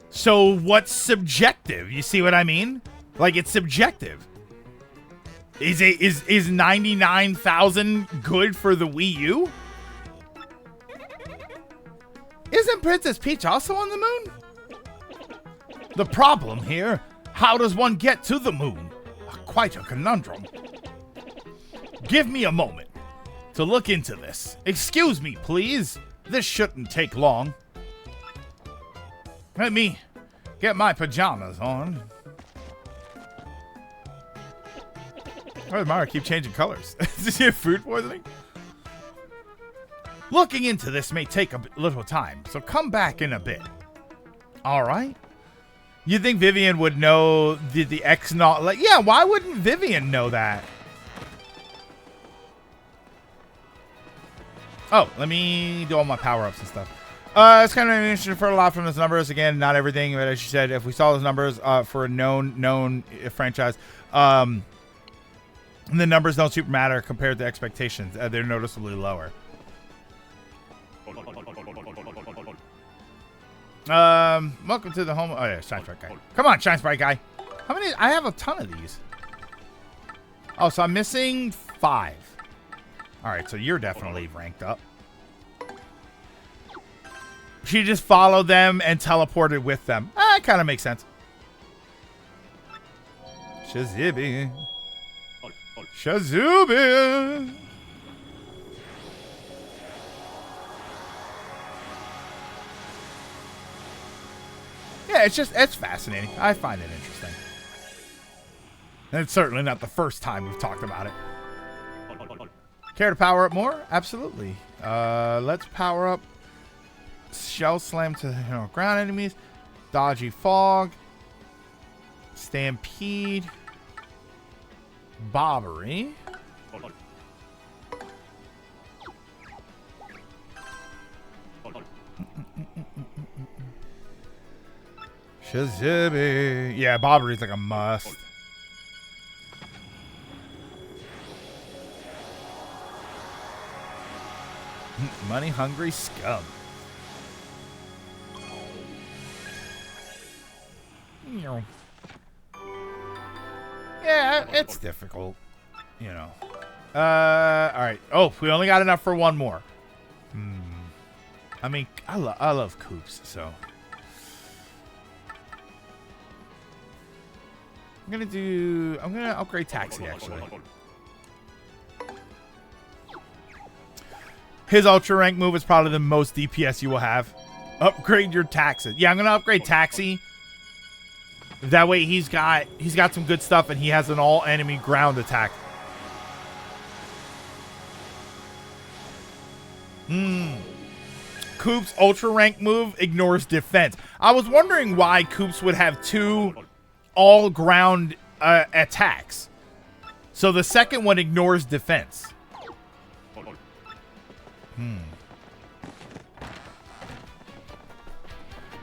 So what's subjective? You see what I mean? Like, it's subjective. Is 99,000 good for the Wii U? Isn't Princess Peach also on the moon? The problem here, how does one get to the moon? Quite a conundrum. Give me a moment to look into this. Excuse me, please. This shouldn't take long. Let me get my pajamas on. Why does Mario keep changing colors? Does he have food poisoning? Looking into this may take a little time, so come back in a bit. All right. You think Vivian would know the X not like? Yeah, why wouldn't Vivian know that? Oh, let me do all my power-ups and stuff. It's kind of interesting for a lot from those numbers. Again, not everything, but as you said, if we saw those numbers for a known franchise, the numbers don't super matter compared to expectations. They're noticeably lower. Welcome to the home. Oh yeah, Shine Sprite guy. Come on, Shine Sprite guy. How many? I have a ton of these. Oh, so I'm missing 5. All right, so you're definitely ranked up. She just followed them and teleported with them. It kind of makes sense. Shazibi. Shazubi. Yeah, it's fascinating. I find it interesting. And it's certainly not the first time we've talked about it. Care to power up more? Absolutely. Let's power up Shell Slam to ground enemies. Dodgy Fog. Stampede. Bobbery. Shazibi. Yeah, Bobbery's like a must. Money hungry scum. Yeah, it's difficult, you know. All right. Oh, we only got enough for one more. I mean, I love Koops, so I'm gonna upgrade Taxi actually. His ultra rank move is probably the most DPS you will have. Upgrade your Taxi. Yeah, I'm gonna upgrade Taxi. That way he's got some good stuff and he has an all enemy ground attack. Coop's ultra rank move ignores defense. I was wondering why Koops would have 2 all ground attacks. So the second one ignores defense.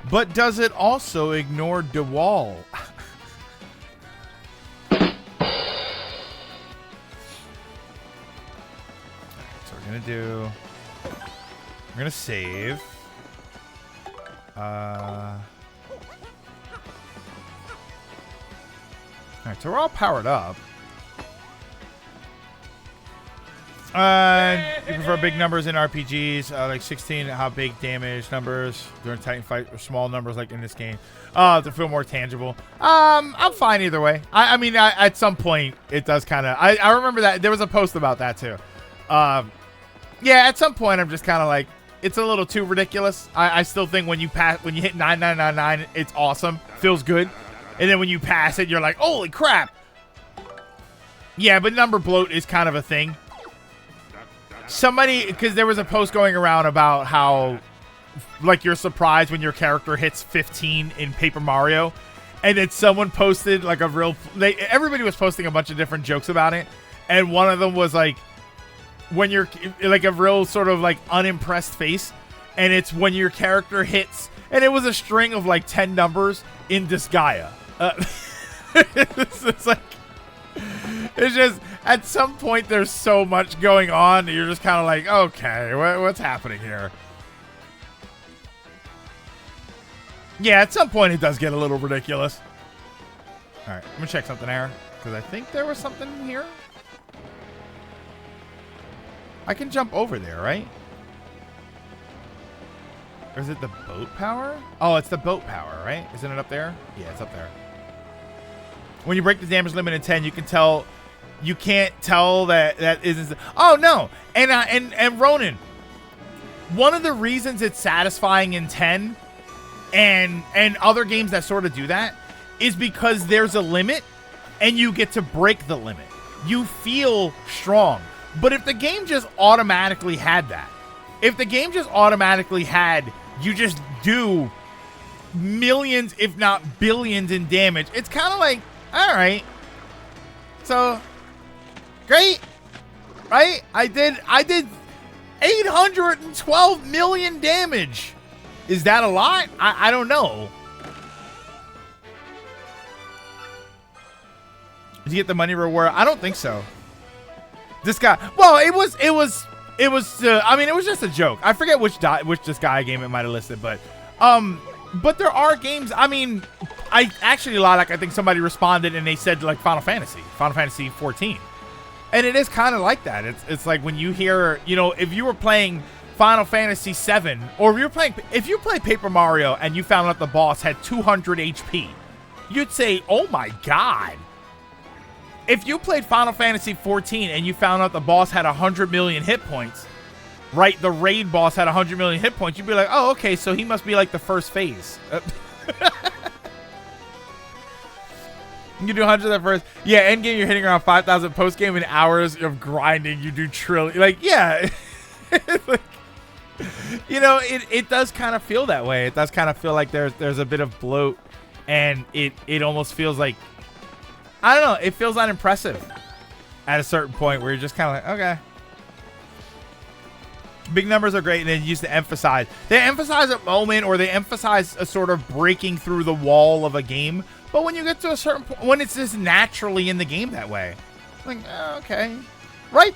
But does it also ignore DeWall? So we're gonna save. Alright, so we're all powered up. You prefer big numbers in RPGs, like 16. How big damage numbers during Titan fight, or small numbers like in this game, to feel more tangible. I'm fine either way. I mean, at some point it does kind of. I remember that there was a post about that too. Yeah, at some point I'm just kind of like, it's a little too ridiculous. I still think when you hit 9999, it's awesome, feels good, and then when you pass it, you're like, holy crap. Yeah, but number bloat is kind of a thing. Somebody, because there was a post going around about how, like, you're surprised when your character hits 15 in Paper Mario, and then someone posted like a real. Everybody was posting a bunch of different jokes about it, and one of them was like, when you're like a real sort of like unimpressed face, and it's when your character hits, and it was a string of like 10 numbers in Disgaea. It's like. It's just, at some point, there's so much going on that you're just kind of like, okay, what's happening here? Yeah, at some point, it does get a little ridiculous. All right, I'm going to check something here, because I think there was something here. I can jump over there, right? Or is it the boat power? Oh, it's the boat power, right? Isn't it up there? Yeah, it's up there. When you break the damage limit in 10, you can tell, you can't tell that isn't. Oh no, and Ronan, one of the reasons it's satisfying in 10, and other games that sort of do that, is because there's a limit, and you get to break the limit. You feel strong, but if the game just automatically had that, if the game just automatically had, you just do millions, if not billions, in damage, it's kind of like. All right, so great, right? I did 812 million damage. Is that a lot? I don't know. Did you get the money reward? I don't think so. This guy. Well, it was. I mean, it was just a joke. I forget which Disgaea game it might have listed, but But there are games, I mean, I actually, I think somebody responded and they said, like, Final Fantasy 14. And it is kind of like that. It's like when you hear, you know, if you were playing Final Fantasy 7, or if you play Paper Mario and you found out the boss had 200 HP, you'd say, oh my God. If you played Final Fantasy 14 and you found out the boss had 100 million hit points, right, the raid boss had 100 million hit points, you'd be like, oh, okay, so he must be like the first phase. You do 100 at first. Yeah, endgame, you're hitting around 5,000. Post-game, in hours of grinding, you do trillion. Like, yeah. Like, you know, it does kind of feel that way. It does kind of feel like there's a bit of bloat, and it almost feels like, I don't know, it feels unimpressive at a certain point where you're just kind of like, okay. Big numbers are great, and they used to emphasize. They emphasize a moment, or they emphasize a sort of breaking through the wall of a game. But when you get to a certain point, when it's just naturally in the game that way, like, okay, right?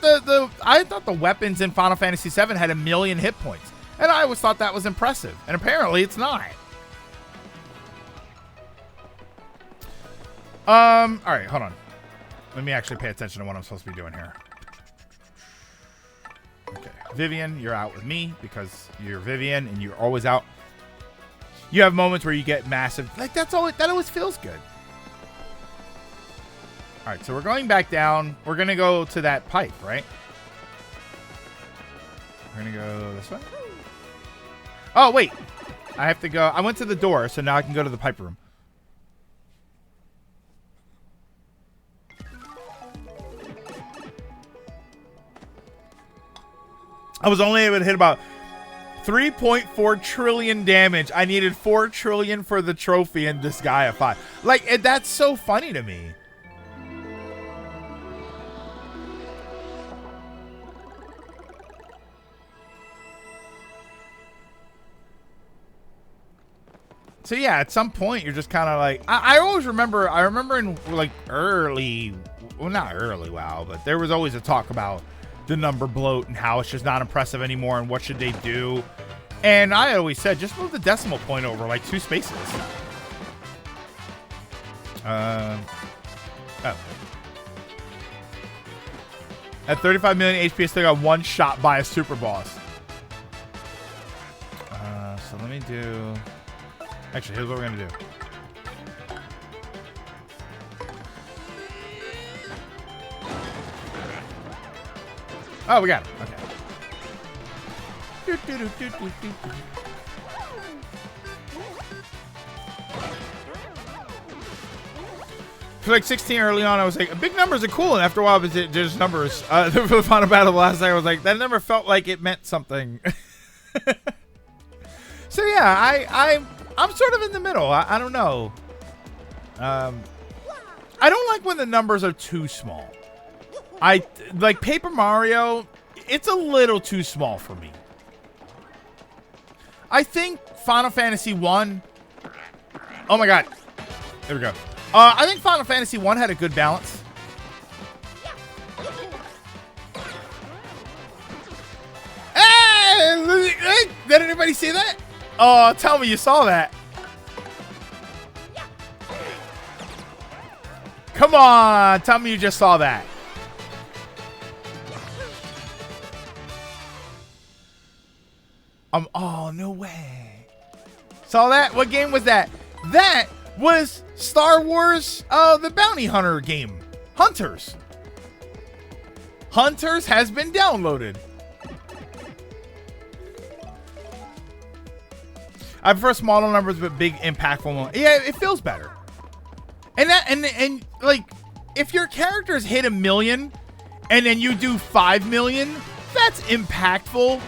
I thought the weapons in Final Fantasy VII had 1 million hit points, and I always thought that was impressive, and apparently it's not. All right, hold on. Let me actually pay attention to what I'm supposed to be doing here. Okay, Vivian, you're out with me because you're Vivian and you're always out. You have moments where you get massive, like that always feels good. All right, so we're going back down. We're gonna go to that pipe, right? We're gonna go this way. Oh wait, I have to go. I went to the door, so now I can go to the pipe room. I was only able to hit about 3.4 trillion damage. I needed 4 trillion for the trophy in Disgaea 5. Like, that's so funny to me. So yeah, at some point you're just kind of like, I always remember, in like early, well, not early WoW, but there was always a talk about the number bloat and how it's just not impressive anymore and what should they do. And I always said, just move the decimal point over like 2 spaces. Oh. At 35 million HP, I still got one shot by a super boss. So let me do... Actually, here's what we're going to do. Oh, we got it. Okay. For like 16 early on, I was like, big numbers are cool, and after a while, it's just numbers. For the final battle last night, I was like, that never felt like it meant something. So yeah, I'm sort of in the middle. I don't know. I don't like when the numbers are too small. I like Paper Mario. It's a little too small for me. I think Final Fantasy 1. Oh my god. There we go. I think Final Fantasy 1 had a good balance. Hey! Did anybody see that? Oh, tell me you saw that. Come on, tell me you just saw that. Oh, no way. Saw that? What game was that? That was Star Wars, the Bounty Hunter game. Hunters. Hunters has been downloaded. I prefer smaller numbers but big impactful ones. Yeah, it feels better. And that and like if your characters hit 1 million and then you do 5 million, that's impactful.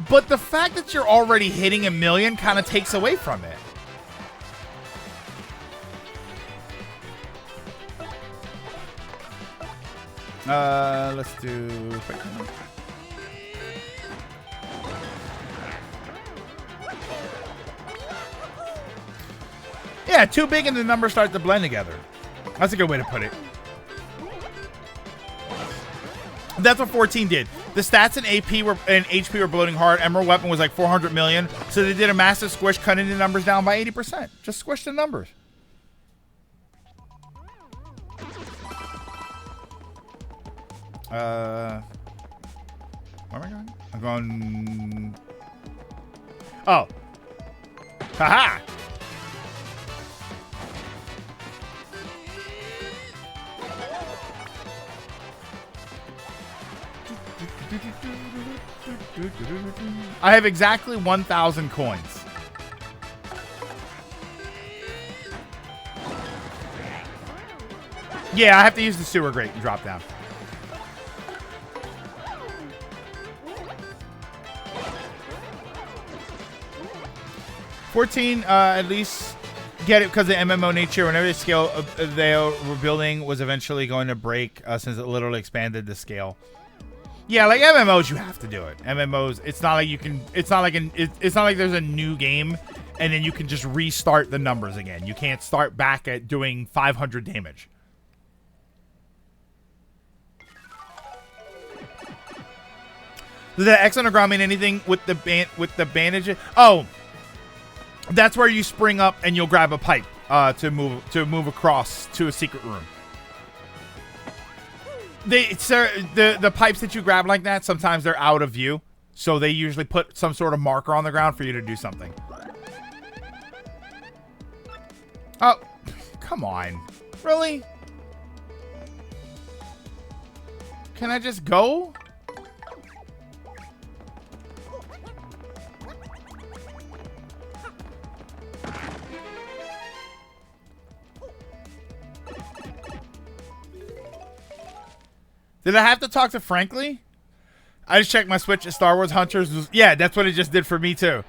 But the fact that you're already hitting 1 million kind of takes away from it. Let's do quick. Yeah, too big and the numbers start to blend together. That's a good way to put it. That's what 14 did. The stats and AP were and HP were bloating hard. Emerald Weapon was like 400 million. So they did a massive squish, cutting the numbers down by 80%. Just squish the numbers. Where am I going? I'm going... Oh. Haha! I have exactly 1,000 coins. Yeah, I have to use the sewer grate and drop down. $14, at least get it because of MMO nature. Whenever the scale they were building was eventually going to break, since it literally expanded the scale. Yeah, like MMOs, you have to do it. MMOs, it's not like you can. It's not like it's not like there's a new game and then you can just restart the numbers again. You can't start back at doing 500 damage. Does that X underground mean anything with the bandage? Oh, that's where you spring up and you'll grab a pipe to move across to a secret room. The pipes that you grab like that, sometimes they're out of view, so they usually put some sort of marker on the ground for you to do something. Oh, come on. Really? Can I just go? Did I have to talk to Frankly? I just checked my Switch at Star Wars Hunters. Yeah, that's what it just did for me, too.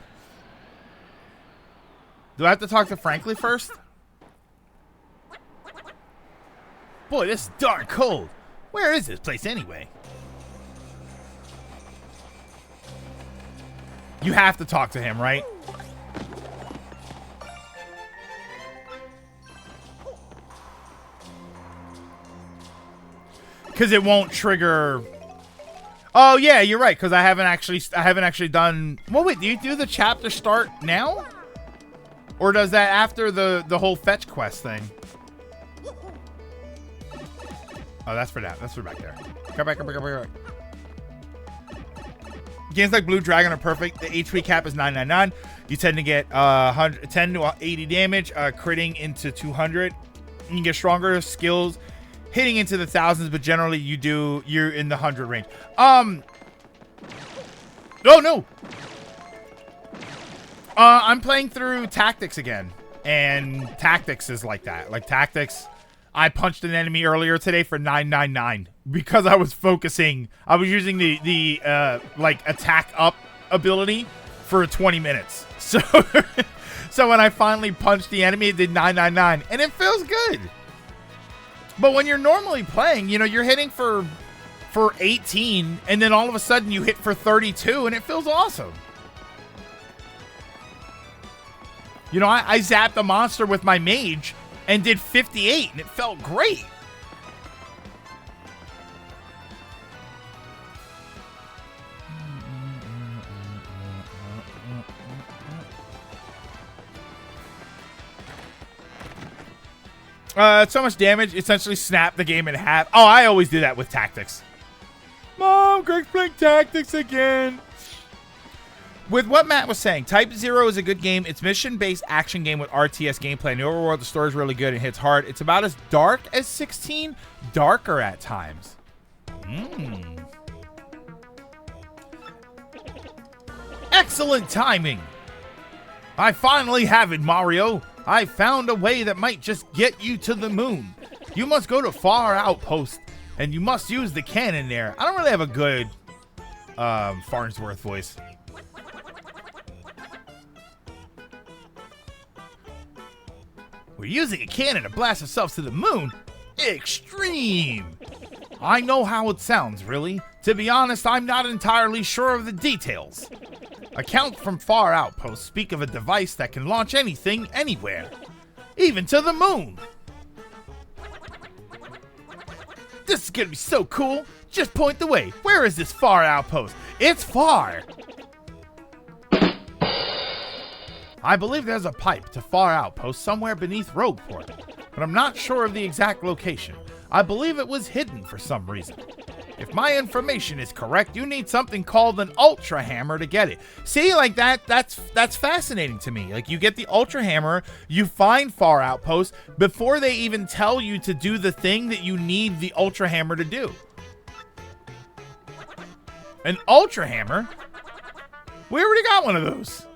Do I have to talk to Frankly first? Boy, this is darn cold. Where is this place anyway? You have to talk to him, right? Because it won't trigger. Oh yeah, you're right. Because I haven't actually done. Well, wait. Do you do the chapter start now, or does that after the whole fetch quest thing? Oh, that's for that. That's for back there. Come back, come back, come back. Games like Blue Dragon are perfect. The HP cap is 999. You tend to get 10 to 80 damage, critting into 200. You can get stronger skills, hitting into the thousands, but generally you're in the 100 range. Oh no. I'm playing through Tactics again, and Tactics is like that. Like Tactics, I punched an enemy earlier today for 999 because I was focusing. I was using the like attack up ability for 20 minutes. So so when I finally punched the enemy, it did 999, and it feels good. But when you're normally playing, you know, you're hitting for 18, and then all of a sudden you hit for 32, and it feels awesome. You know, I zapped a monster with my mage and did 58, and it felt great. So much damage, essentially snap the game in half. Oh, I always do that with Tactics. Mom, Greg's playing Tactics again. With what Matt was saying, Type 0 is a good game. It's mission-based action game with RTS gameplay. In the overworld, the story is really good and hits hard. It's about as dark as 16, darker at times. Excellent timing. I finally have it, Mario. I found a way that might just get you to the moon. You must go to Far Outpost, and you must use the cannon there. I don't really have a good Farnsworth voice. We're using a cannon to blast ourselves to the moon? Extreme! I know how it sounds, really. To be honest, I'm not entirely sure of the details. Accounts from Far Outpost speak of a device that can launch anything, anywhere. Even to the moon! This is gonna be so cool! Just point the way. Where is this Far Outpost? It's far! I believe there's a pipe to Far Outpost somewhere beneath Rogueport, but I'm not sure of the exact location. I believe it was hidden for some reason. If my information is correct, you need something called an Ultra Hammer to get it. See, like that's fascinating to me. Like, you get the Ultra Hammer, you find Far Outpost before they even tell you to do the thing that you need the Ultra Hammer to do. An Ultra Hammer? We already got one of those.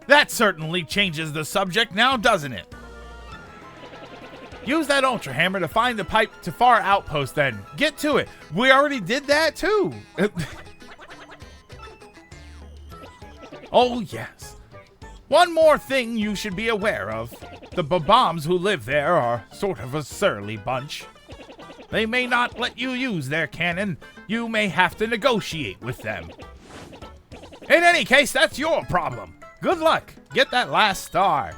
That certainly changes the subject now, doesn't it? Use that Ultra Hammer to find the pipe to Far Outpost then. Get to it. We already did that too. Oh yes. One more thing you should be aware of. The Bob-ombs who live there are sort of a surly bunch. They may not let you use their cannon. You may have to negotiate with them. In any case, that's your problem. Good luck. Get that last star.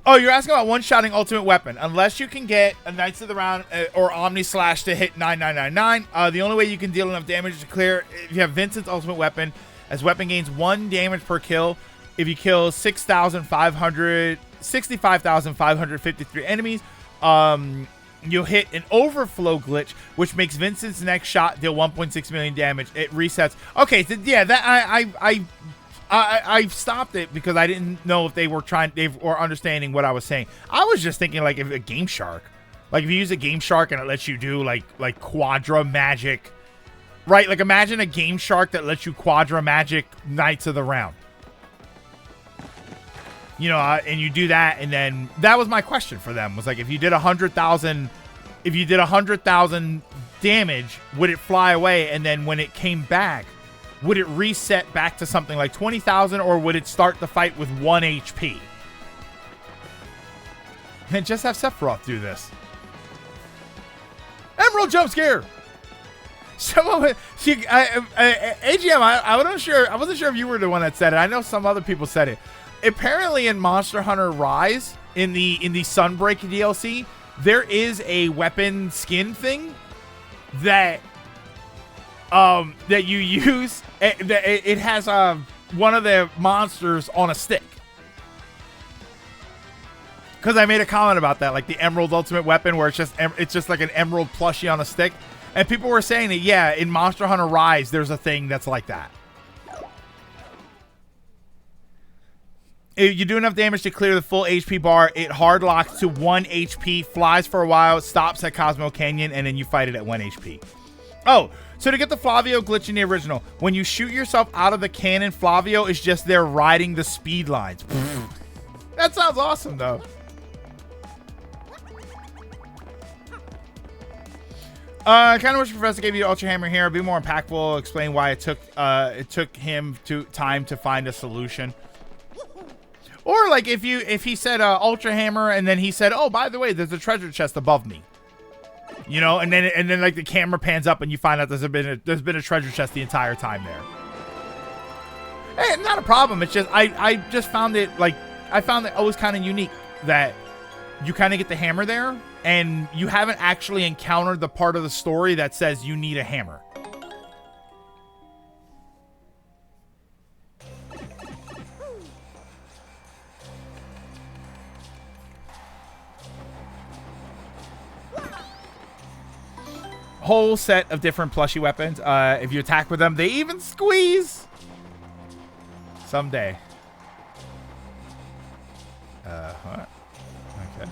Oh, you're asking about one-shotting ultimate weapon. Unless you can get a Knights of the Round or Omni Slash to hit 9999, the only way you can deal enough damage to clear if you have Vincent's ultimate weapon, as weapon gains 1 damage per kill. If you kill 65,553 enemies, you'll hit an overflow glitch, which makes Vincent's next shot deal 1.6 million damage. It resets. Okay, so yeah, that I stopped it because I didn't know if they were understanding what I was saying. I was just thinking, like, if a Game Shark, like if you use a Game Shark and it lets you do like Quadra Magic, right? Like, imagine a Game Shark that lets you Quadra Magic Knights of the Round. You know, and you do that, and then that was my question for them, was like, if you did 100,000 damage, would it fly away? And then when it came back, would it reset back to something like 20,000, or would it start the fight with 1 HP? And just have Sephiroth do this. Emerald jump scare. AGM, I wasn't sure if you were the one that said it. I know some other people said it. Apparently, in Monster Hunter Rise, in the Sunbreak DLC, there is a weapon skin thing that you use. It has one of the monsters on a stick. Because I made a comment about that, like the Emerald Ultimate Weapon, where it's just like an emerald plushie on a stick. And people were saying that, yeah, in Monster Hunter Rise, there's a thing that's like that. If you do enough damage to clear the full HP bar, it hard locks to 1 HP, flies for a while, stops at Cosmo Canyon, and then you fight it at 1 HP. Oh, so to get the Flavio glitch in the original, when you shoot yourself out of the cannon, Flavio is just there riding the speed lines. That sounds awesome, though. I kind of wish Professor gave you Ultra Hammer here. Be more impactful. Explain why it took him time to find a solution. Or like if he said Ultra Hammer and then he said, oh, by the way, there's a treasure chest above me. You know, and then like the camera pans up and you find out there's been a treasure chest the entire time there. Hey, not a problem. It's just I just found it always kind of unique that you kind of get the hammer there and you haven't actually encountered the part of the story that says you need a hammer. Whole set of different plushie weapons. If you attack with them, they even squeeze. Someday. What? Okay.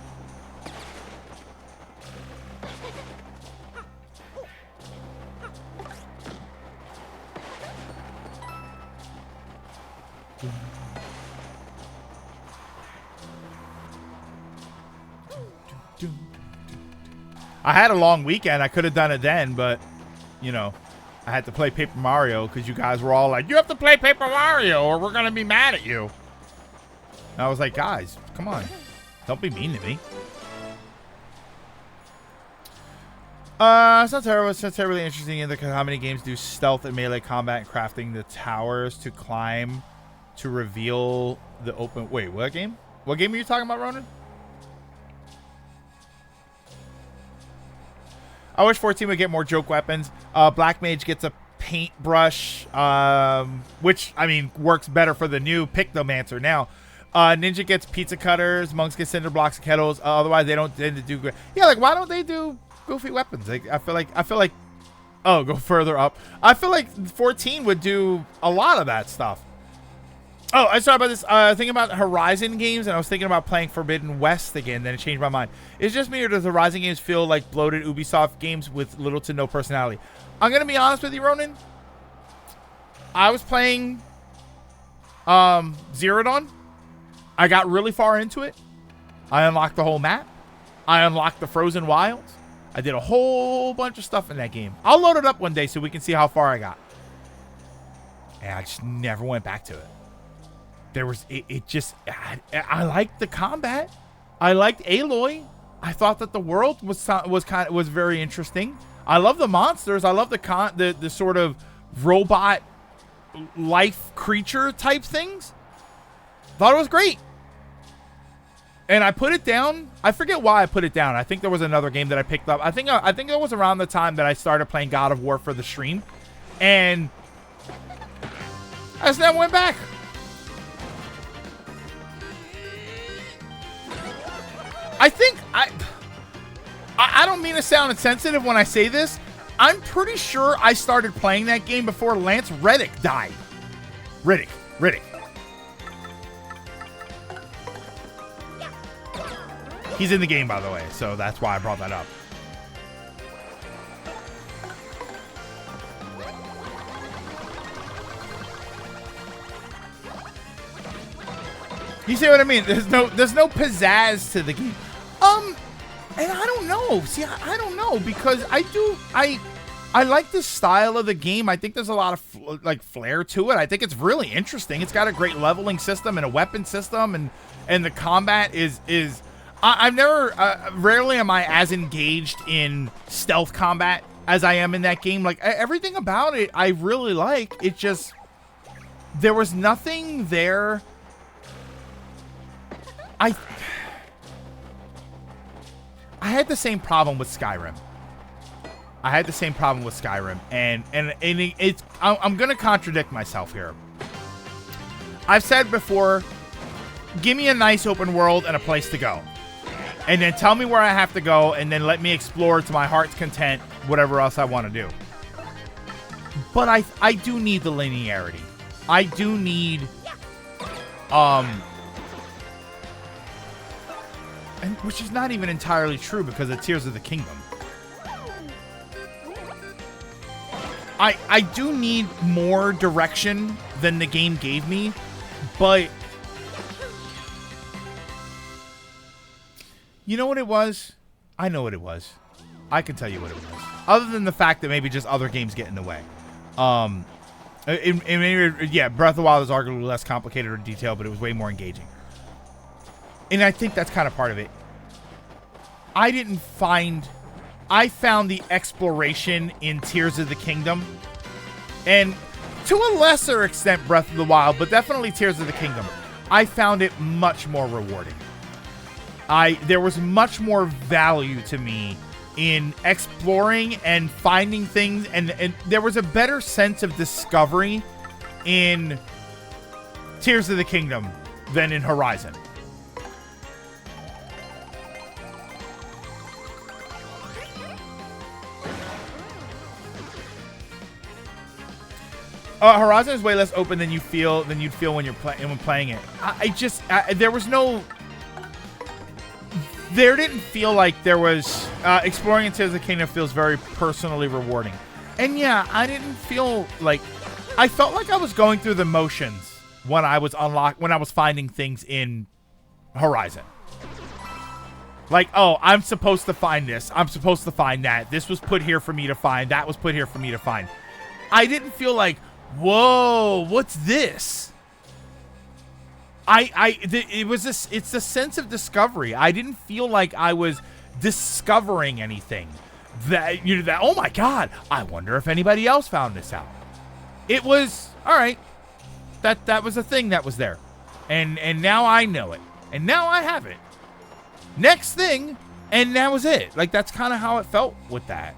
I had a long weekend. I could have done it then, but, you know, I had to play Paper Mario because you guys were all like, you have to play Paper Mario or we're going to be mad at you. And I was like, guys, come on. Don't be mean to me. It's not terrible. It's not terribly interesting in how many games do stealth and melee combat and crafting the towers to climb to reveal the open... Wait, what game? What game are you talking about, Ronan? I wish 14 would get more joke weapons. Black Mage gets a paintbrush, which, I mean, works better for the new Pictomancer now. Ninja gets pizza cutters. Monks get cinder blocks and kettles. Otherwise, they don't tend to do good. Yeah, like, why don't they do goofy weapons? Like, I feel like, oh, go further up. I feel like 14 would do a lot of that stuff. Oh, I saw about this, thinking about Horizon games, and I was thinking about playing Forbidden West again, then it changed my mind. Is it just me, or does Horizon games feel like bloated Ubisoft games with little to no personality? I'm going to be honest with you, Ronan. I was playing Zero Dawn. I got really far into it. I unlocked the whole map. I unlocked the Frozen Wilds. I did a whole bunch of stuff in that game. I'll load it up one day so we can see how far I got. And I just never went back to it. There was I liked the combat. I liked Aloy. I thought that the world was very interesting. I love the monsters. I love the sort of robot life creature type things. Thought it was great. And I put it down. I forget why I put it down. I think there was another game that I picked up. I think it was around the time that I started playing God of War for the stream, and I just never went back. I don't mean to sound insensitive when I say this. I'm pretty sure I started playing that game before Lance Reddick died. Riddick. He's in the game, by the way, so that's why I brought that up. You see what I mean? There's no pizzazz to the game. And I don't know. See, I don't know, because I like the style of the game. I think there's a lot of like flair to it. I think it's really interesting. It's got a great leveling system and a weapon system, and the combat is I've never rarely am I as engaged in stealth combat as I am in that game. Like, everything about it I really like. It just, there was nothing there. I had the same problem with Skyrim. And it's, I'm gonna contradict myself here. I've said before, give me a nice open world and a place to go. and then tell me where I have to go, and then let me explore to my heart's content whatever else I want to do. But I do need the linearity. I do need and which is not even entirely true because of Tears of the Kingdom. I do need more direction than the game gave me, but you know what it was? I know what it was. I can tell you what it was. Other than the fact that maybe just other games get in the way. Yeah, Breath of the Wild is arguably less complicated or detailed, but it was way more engaging. And I think that's kind of part of it. I found the exploration in Tears of the Kingdom, and to a lesser extent Breath of the Wild, but definitely Tears of the Kingdom, I found it much more rewarding. There was much more value to me in exploring and finding things, and there was a better sense of discovery in Tears of the Kingdom than in Horizon. Horizon is way less open than you'd feel when you're playing it. There didn't feel like there was exploring in Tears of the Kingdom feels very personally rewarding, and yeah, I didn't feel like I felt like I was going through the motions when I was finding things in Horizon. Like, oh, I'm supposed to find this. I'm supposed to find that. This was put here for me to find. That was put here for me to find. I didn't feel like, whoa, what's this? It's a sense of discovery. I didn't feel like I was discovering anything that oh my God, I wonder if anybody else found this out. It was, all right, that was a thing that was there. And now I know it. And now I have it. Next thing, and that was it. Like, that's kind of how it felt with that.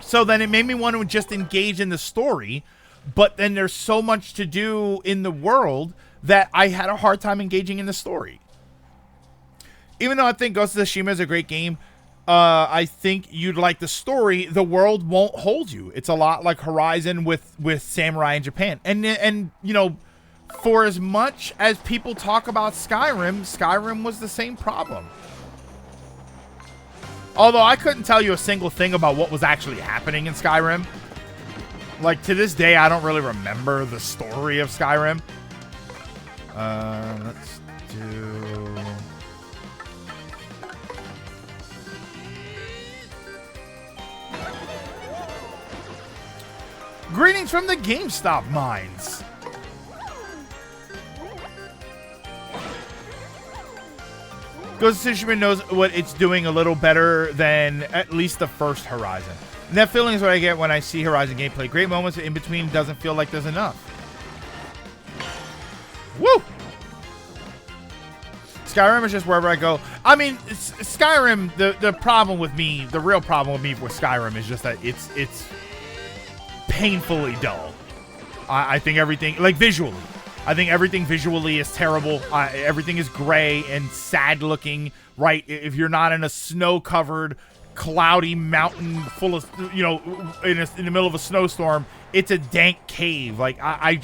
So then it made me want to just engage in the story, but then there's so much to do in the world that I had a hard time engaging in the story. Even though I think Ghost of Tsushima is a great game, I think you'd like the story. The world won't hold you. It's a lot like Horizon with Samurai in Japan. And you know, for as much as people talk about Skyrim was the same problem. Although I couldn't tell you a single thing about what was actually happening in Skyrim. Like, to this day, I don't really remember the story of Skyrim. Let's do... Greetings from the GameStop mines. Ghost of Tsushima knows what it's doing a little better than at least the first Horizon. And that feeling is what I get when I see Horizon gameplay. Great moments in between, doesn't feel like there's enough. Woo! Skyrim is just wherever I go. I mean, Skyrim, the problem with me, the real problem with me with Skyrim is just that it's painfully dull. I think everything, like visually, I think everything visually is terrible. Everything is gray and sad looking, right? If you're not in a snow-covered, cloudy mountain full of, you know, in the middle of a snowstorm, it's a dank cave. Like, I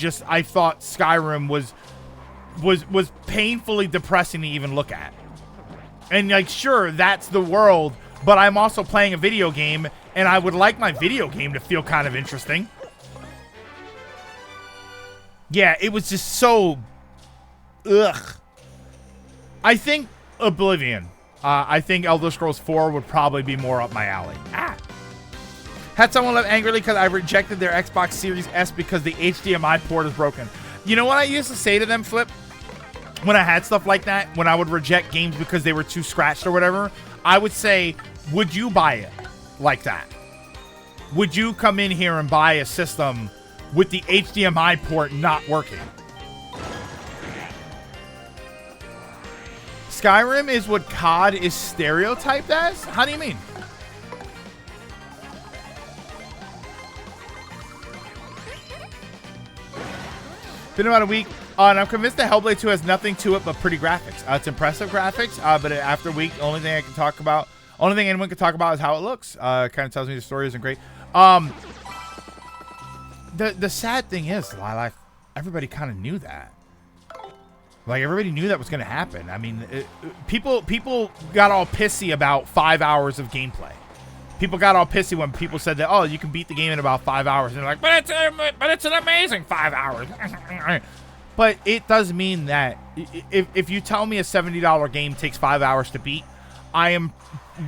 thought Skyrim was painfully depressing to even look at. And, like, sure, that's the world, but I'm also playing a video game, and I would like my video game to feel kind of interesting. Yeah, it was just so... Ugh. I think Oblivion. I think Elder Scrolls 4 would probably be more up my alley. Had someone left angrily because I rejected their Xbox Series S because the HDMI port is broken. You know what I used to say to them, Flip? When I had stuff like that, when I would reject games because they were too scratched or whatever, I would say, would you buy it like that? Would you come in here and buy a system with the HDMI port not working? Skyrim is what COD is stereotyped as? How do you mean? Been about a week, and I'm convinced that Hellblade 2 has nothing to it but pretty graphics. It's impressive graphics, but after a week, only thing anyone can talk about is how it looks. Kind of tells me the story isn't great. The sad thing is, Lilac, everybody kind of knew that. Like, everybody knew that was going to happen. I mean, people got all pissy about 5 hours of gameplay. People got all pissy when people said that, oh, you can beat the game in about 5 hours. And they're like, but it's an amazing 5 hours. But it does mean that if you tell me a $70 game takes 5 hours to beat,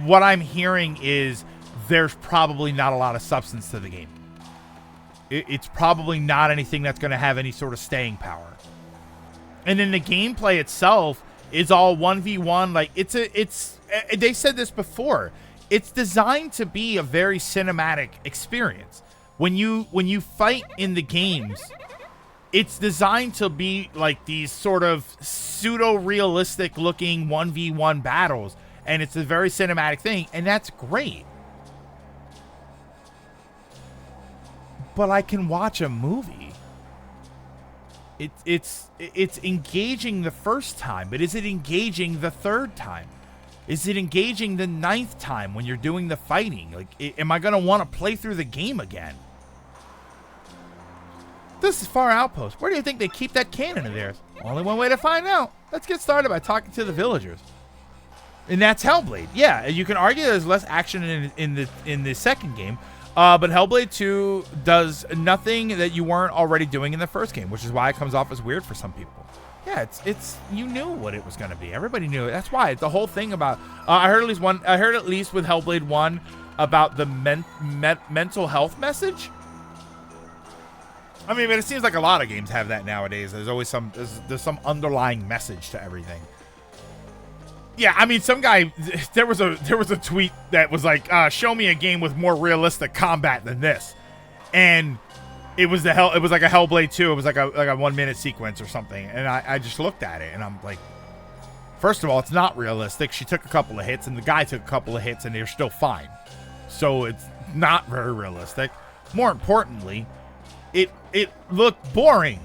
what I'm hearing is there's probably not a lot of substance to the game. It's probably not anything that's going to have any sort of staying power. And then the gameplay itself is all 1v1. Like, they said this before. It's designed to be a very cinematic experience. When you fight in the games, it's designed to be like these sort of pseudo-realistic looking 1v1 battles. And it's a very cinematic thing, and that's great. But I can watch a movie. It's engaging the first time, but is it engaging the third time? Is it engaging the 9th time when you're doing the fighting? Like, am I going to want to play through the game again? This is Far Outpost. Where do you think they keep that cannon of theirs? Only one way to find out. Let's get started by talking to the villagers. And that's Hellblade. Yeah, you can argue there's less action in the second game. But Hellblade 2 does nothing that you weren't already doing in the first game, which is why it comes off as weird for some people. Yeah, it's you knew what it was going to be. Everybody knew it. That's why the whole thing about I heard at least with Hellblade 1 about the mental health message. I mean, but it seems like a lot of games have that nowadays. There's always some underlying message to everything. Yeah, I mean, some guy, there was a tweet that was like, show me a game with more realistic combat than this. And it was like a Hellblade 2. It was like a 1 minute sequence or something. And I just looked at it and I'm like, first of all, it's not realistic. She took a couple of hits and the guy took a couple of hits and they're still fine. So it's not very realistic. More importantly, it looked boring.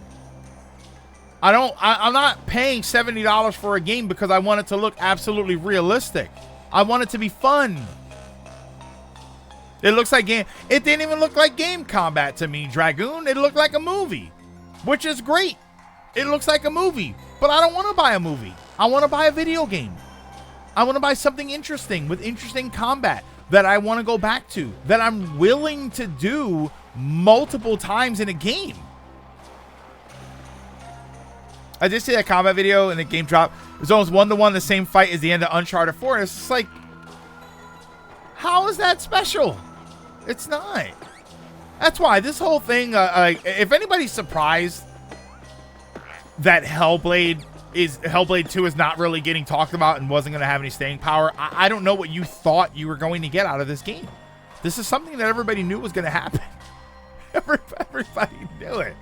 I'm not paying $70 for a game because I want it to look absolutely realistic. I want it to be fun. It looks like game. It didn't even look like game combat to me, Dragoon. It looked like a movie, which is great. It looks like a movie, but I don't want to buy a movie. I want to buy a video game. I want to buy something interesting with interesting combat that I want to go back to, that I'm willing to do multiple times in a game. I did see that combat video and the game drop. It was almost 1-to-1 the same fight as the end of Uncharted 4. And it's just like, how is that special? It's not. That's why this whole thing, if anybody's surprised that Hellblade 2 is not really getting talked about and wasn't going to have any staying power, I don't know what you thought you were going to get out of this game. This is something that everybody knew was going to happen. Everybody knew it.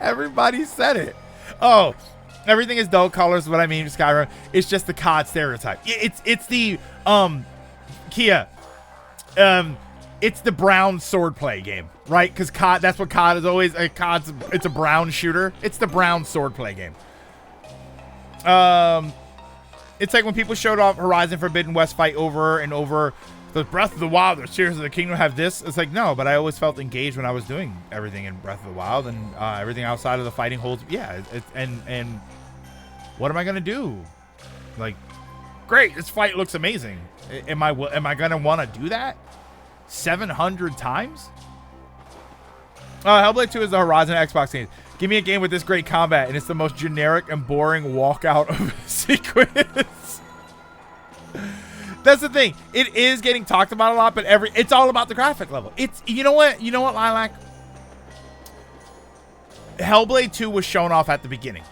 Everybody said it. Oh, everything is dull colors. What I mean, Skyrim. It's just the COD stereotype. It's the Kia. It's the brown swordplay game, right? Because COD. That's what COD is always. It's a brown shooter. It's the brown swordplay game. It's like when people showed off Horizon Forbidden West fight over and over. The Breath of the Wild or Tears of the Kingdom have this. It's like, no, but I always felt engaged when I was doing everything in Breath of the Wild, and everything outside of the fighting holds. Yeah, and what am I gonna do? Like, great, this fight looks amazing. Am I gonna want to do that 700 times? Hellblade 2 is the Horizon Xbox game. Give me a game with this great combat, and it's the most generic and boring walkout of a sequence. That's the thing. It is getting talked about a lot, but it's all about the graphic level. It's you know what, Lilac? Hellblade 2 was shown off at the beginning,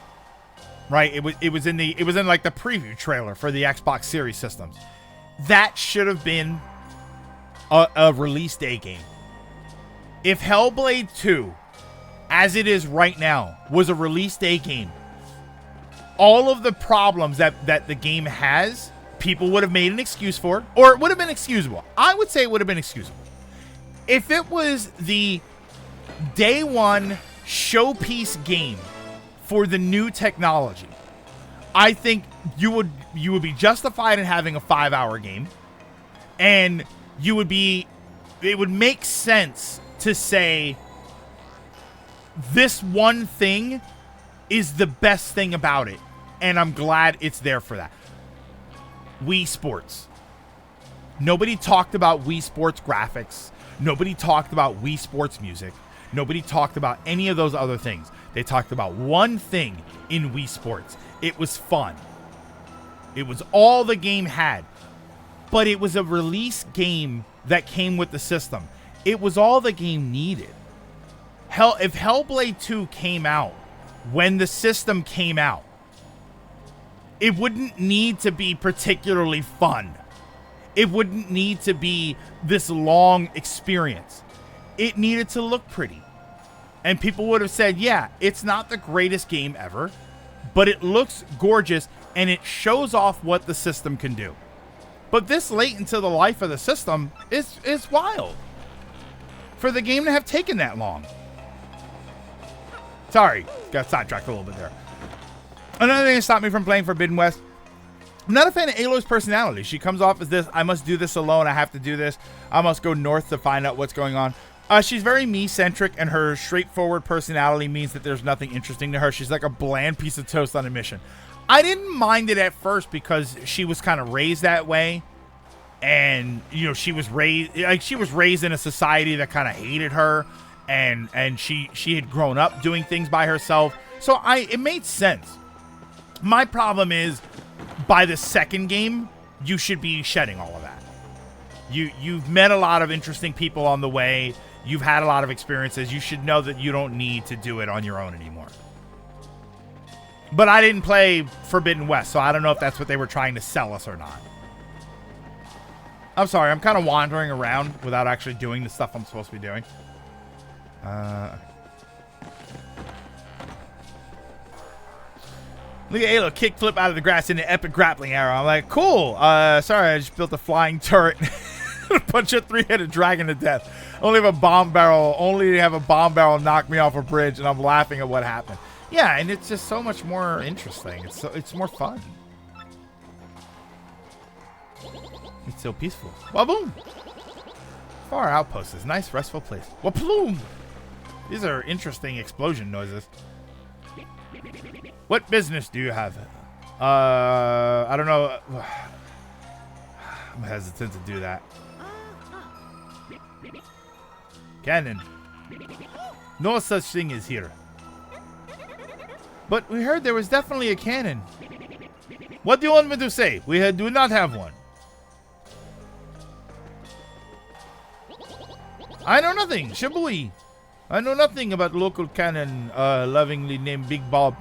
right? It was in like the preview trailer for the Xbox Series systems. That should have been a release day game. If Hellblade 2, as it is right now, was a release day game, all of the problems that the game has, people would have made an excuse for, or it would have been excusable. I would say it would have been excusable. If it was the day one showpiece game for the new technology, I think you would be justified in having a 5-hour game, and it would make sense to say this one thing is the best thing about it, and I'm glad it's there for that. Wii Sports. Nobody talked about Wii Sports graphics. Nobody talked about Wii Sports music. Nobody talked about any of those other things. They talked about one thing in Wii Sports. It was fun. It was all the game had. But it was a release game that came with the system. It was all the game needed. Hell, if Hellblade 2 came out when the system came out, it wouldn't need to be particularly fun. It wouldn't need to be this long experience. It needed to look pretty. And people would have said, yeah, it's not the greatest game ever, but it looks gorgeous and it shows off what the system can do. But this late into the life of the system is wild. For the game to have taken that long. Sorry, got sidetracked a little bit there. Another thing that stopped me from playing Forbidden West, I'm not a fan of Aloy's personality. She comes off as this, I must do this alone, I have to do this, I must go north to find out what's going on. She's very me-centric, and her straightforward personality means that there's nothing interesting to her. She's like a bland piece of toast on a mission. I didn't mind it at first because she was kind of raised that way. And, you know, she was raised in a society that kind of hated her. And she had grown up doing things by herself. So it made sense. My problem is, by the second game, you should be shedding all of that. You've met a lot of interesting people on the way. You've had a lot of experiences. You should know that you don't need to do it on your own anymore. But I didn't play Forbidden West, so I don't know if that's what they were trying to sell us or not. I'm sorry, I'm kind of wandering around without actually doing the stuff I'm supposed to be doing. Look at Halo kickflip out of the grass in an epic grappling arrow. I'm like, cool. Sorry, I just built a flying turret. Punch a 3-headed dragon to death. Only have a bomb barrel knock me off a bridge, and I'm laughing at what happened. Yeah, and it's just so much more interesting. It's more fun. It's so peaceful. Waboom! Far outpost is nice, restful place. Waploom! These are interesting explosion noises. What business do you have? I don't know. I'm hesitant to do that. Cannon. No such thing as here. But we heard there was definitely a cannon. What do you want me to say? We do not have one. I know nothing, Shibui. I know nothing about local cannon, lovingly named Big Bob.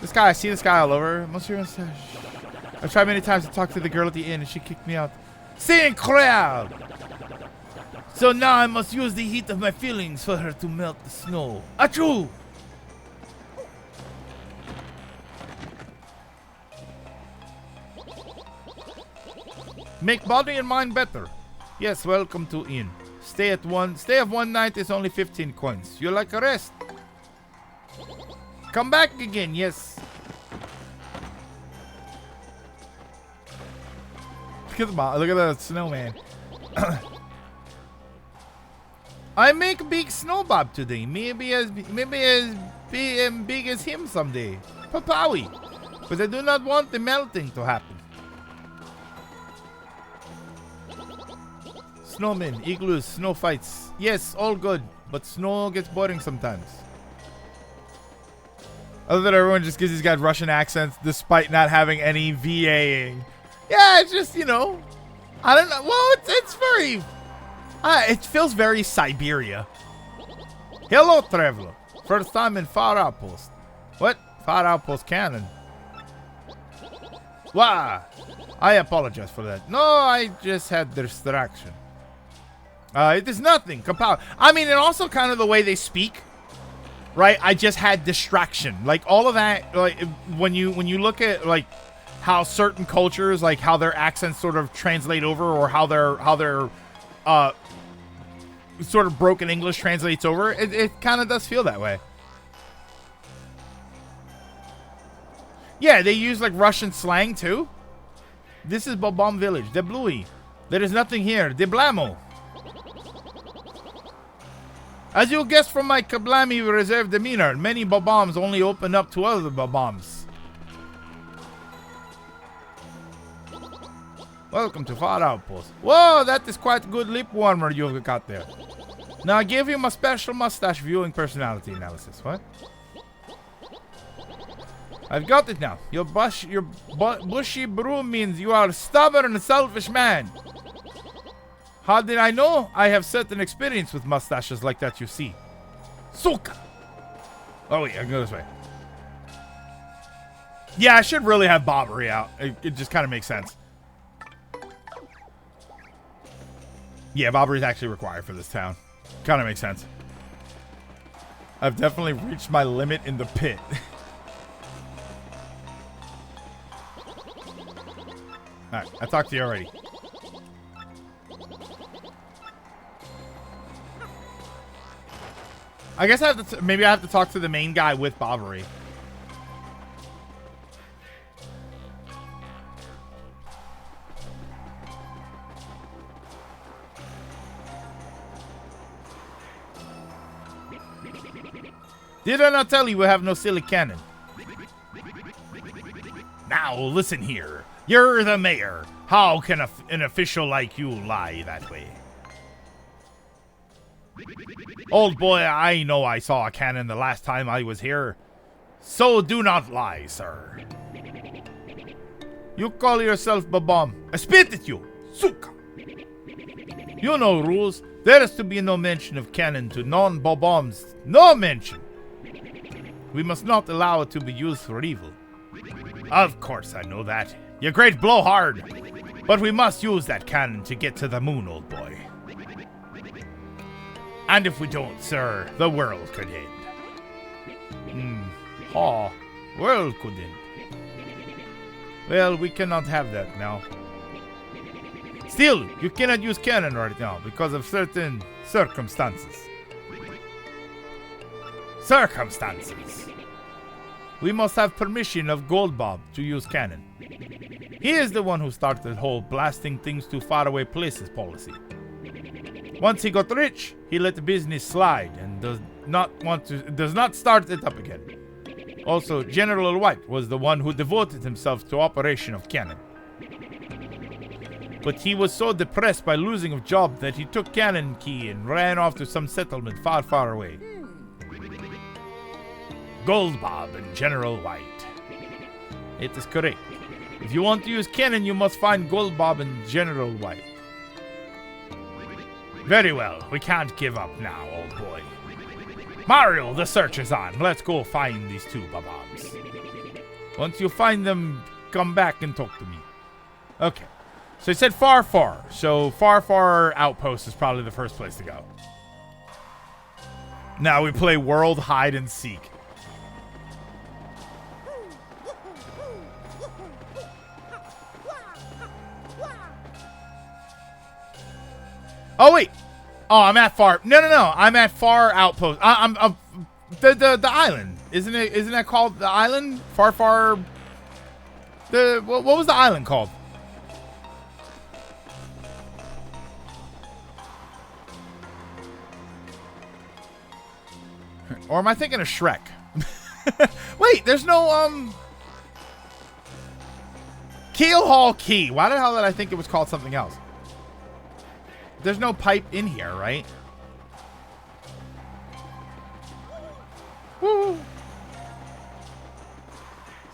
This guy, I see this guy all over. I've tried many times to talk to the girl at the inn and she kicked me out. C'est incroyable! So now I must use the heat of my feelings for her to melt the snow. Achoo! Make body and mind better. Yes, welcome to inn. Stay of one night is only 15 coins. You like a rest? Come back again, yes. Look at the snowman. I make big snowbob today. Maybe as big as him someday. Papawi. But I do not want the melting to happen. Snowmen, igloos, snow fights. Yes, all good. But snow gets boring sometimes. Other than everyone just gives these guys Russian accents despite not having any VAing. Yeah, it's just, you know, I don't know. Well, it's very, it feels very Siberia. Hello, traveler. First time in Far Outpost. What? Far Outpost Cannon. Wow. I apologize for that. No, I just had distraction. It is nothing. I mean, and also kind of the way they speak. Right, I just had distraction. Like all of that. Like when you look at like how certain cultures, like how their accents sort of translate over, or how their sort of broken English translates over, it kind of does feel that way. Yeah, they use like Russian slang too. This is Bobom Village, de Bluey. There is nothing here, de Blamo. As you'll guess from my Kablami reserved demeanor, many Boboms only open up to other Boboms. Welcome to Far Outpost. Whoa, that is quite a good lip warmer you've got there. Now I give him a special mustache viewing personality analysis. What? I've got it now. Your bushy broom means you are a stubborn and selfish man. How did I know? I have certain experience with mustaches like that, you see. Suka! Oh wait, I can go this way. Yeah, I should really have Bobbery out. It just kind of makes sense. Yeah, Bobbery is actually required for this town. Kind of makes sense. I've definitely reached my limit in the pit. Alright, I talked to you already. I guess I have to maybe I have to talk to the main guy with Bobbery. Did I not tell you we have no silly cannon? Now listen here. You're the mayor. How can an official like you lie that way? Old boy, I know I saw a cannon the last time I was here. So do not lie, sir. You call yourself Babam. I spit at you. Suka. You know rules. There is to be no mention of cannon to non-Babams. No mention. We must not allow it to be used for evil. Of course I know that. You great blowhard. But we must use that cannon to get to the moon, old boy. And if we don't, sir, the world could end. World could end. Well, we cannot have that now. Still, you cannot use cannon right now because of certain circumstances. Circumstances. We must have permission of Goldbob to use cannon. He is the one who started the whole blasting things to faraway places policy. Once he got rich, he let the business slide and does not start it up again. Also, General White was the one who devoted himself to operation of cannon. But he was so depressed by losing a job that he took Cannon Key and ran off to some settlement far, far away. Goldbob and General White. It is correct. If you want to use cannon, you must find Goldbob and General White. Very well, we can't give up now, old boy. Mario, the search is on. Let's go find these two Babams. Once you find them, come back and talk to me. Okay. So he said far, far. So far outpost is probably the first place to go. Now we play World Hide and Seek. Oh wait. Oh, I'm at far. No. I'm at far outpost. I'm the island. Isn't that called the island? Far. What was the island called? Or am I thinking of Shrek? Wait, there's no Keel Hall Key. Why the hell did I think it was called something else? There's no pipe in here, right? Woo.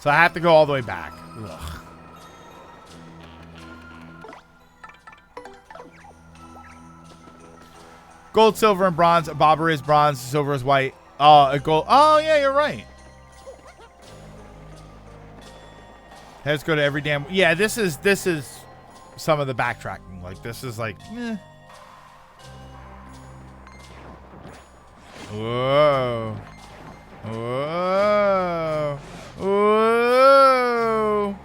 So I have to go all the way back. Ugh. Gold, silver, and bronze. Bobber is bronze. Silver is white. Gold. Oh, yeah, you're right. Let's go to every damn. Yeah, this is some of the backtracking. Like, this is like, eh. Whoa. Whoa. Whoa.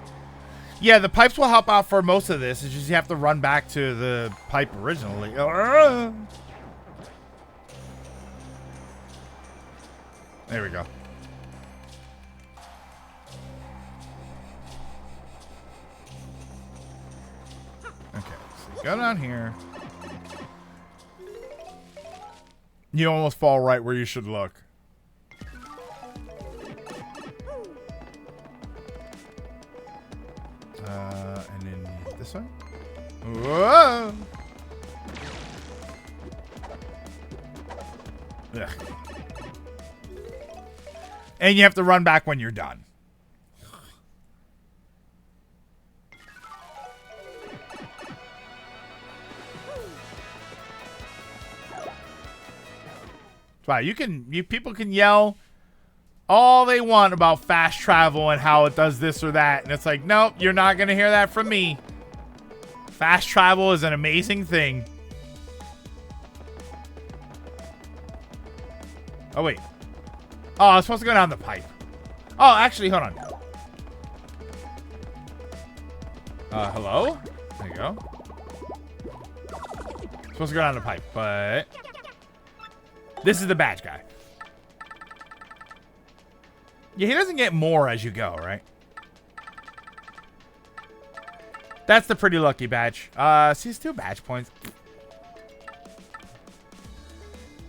Yeah, the pipes will help out for most of this. It's just you have to run back to the pipe originally. There we go. Okay, so go down here. You almost fall right where you should look. And then this one. Whoa! Ugh. And you have to run back when you're done. Wow, people can yell all they want about fast travel and how it does this or that, and it's like, nope, you're not gonna hear that from me. Fast travel is an amazing thing. Oh wait. Oh, I was supposed to go down the pipe. Oh, actually, hold on. Hello? There you go. Supposed to go down the pipe, but this is the badge guy. Yeah, he doesn't get more as you go, right? That's the pretty lucky badge. See, it's 2 badge points.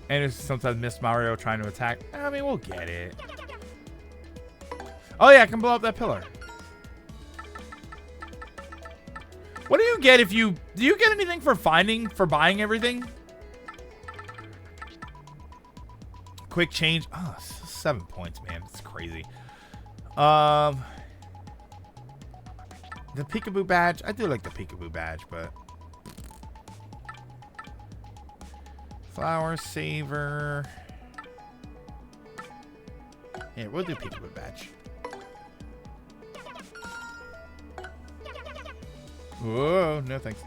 And it's sometimes Miss Mario trying to attack. I mean, we'll get it. Oh yeah, I can blow up that pillar. What do you get if you... Do you get anything for buying everything? Quick change. Oh, 7 points, man. It's crazy. The peekaboo badge. I do like the peekaboo badge, but... Flower saver. Yeah, we'll do peekaboo badge. Whoa, no thanks.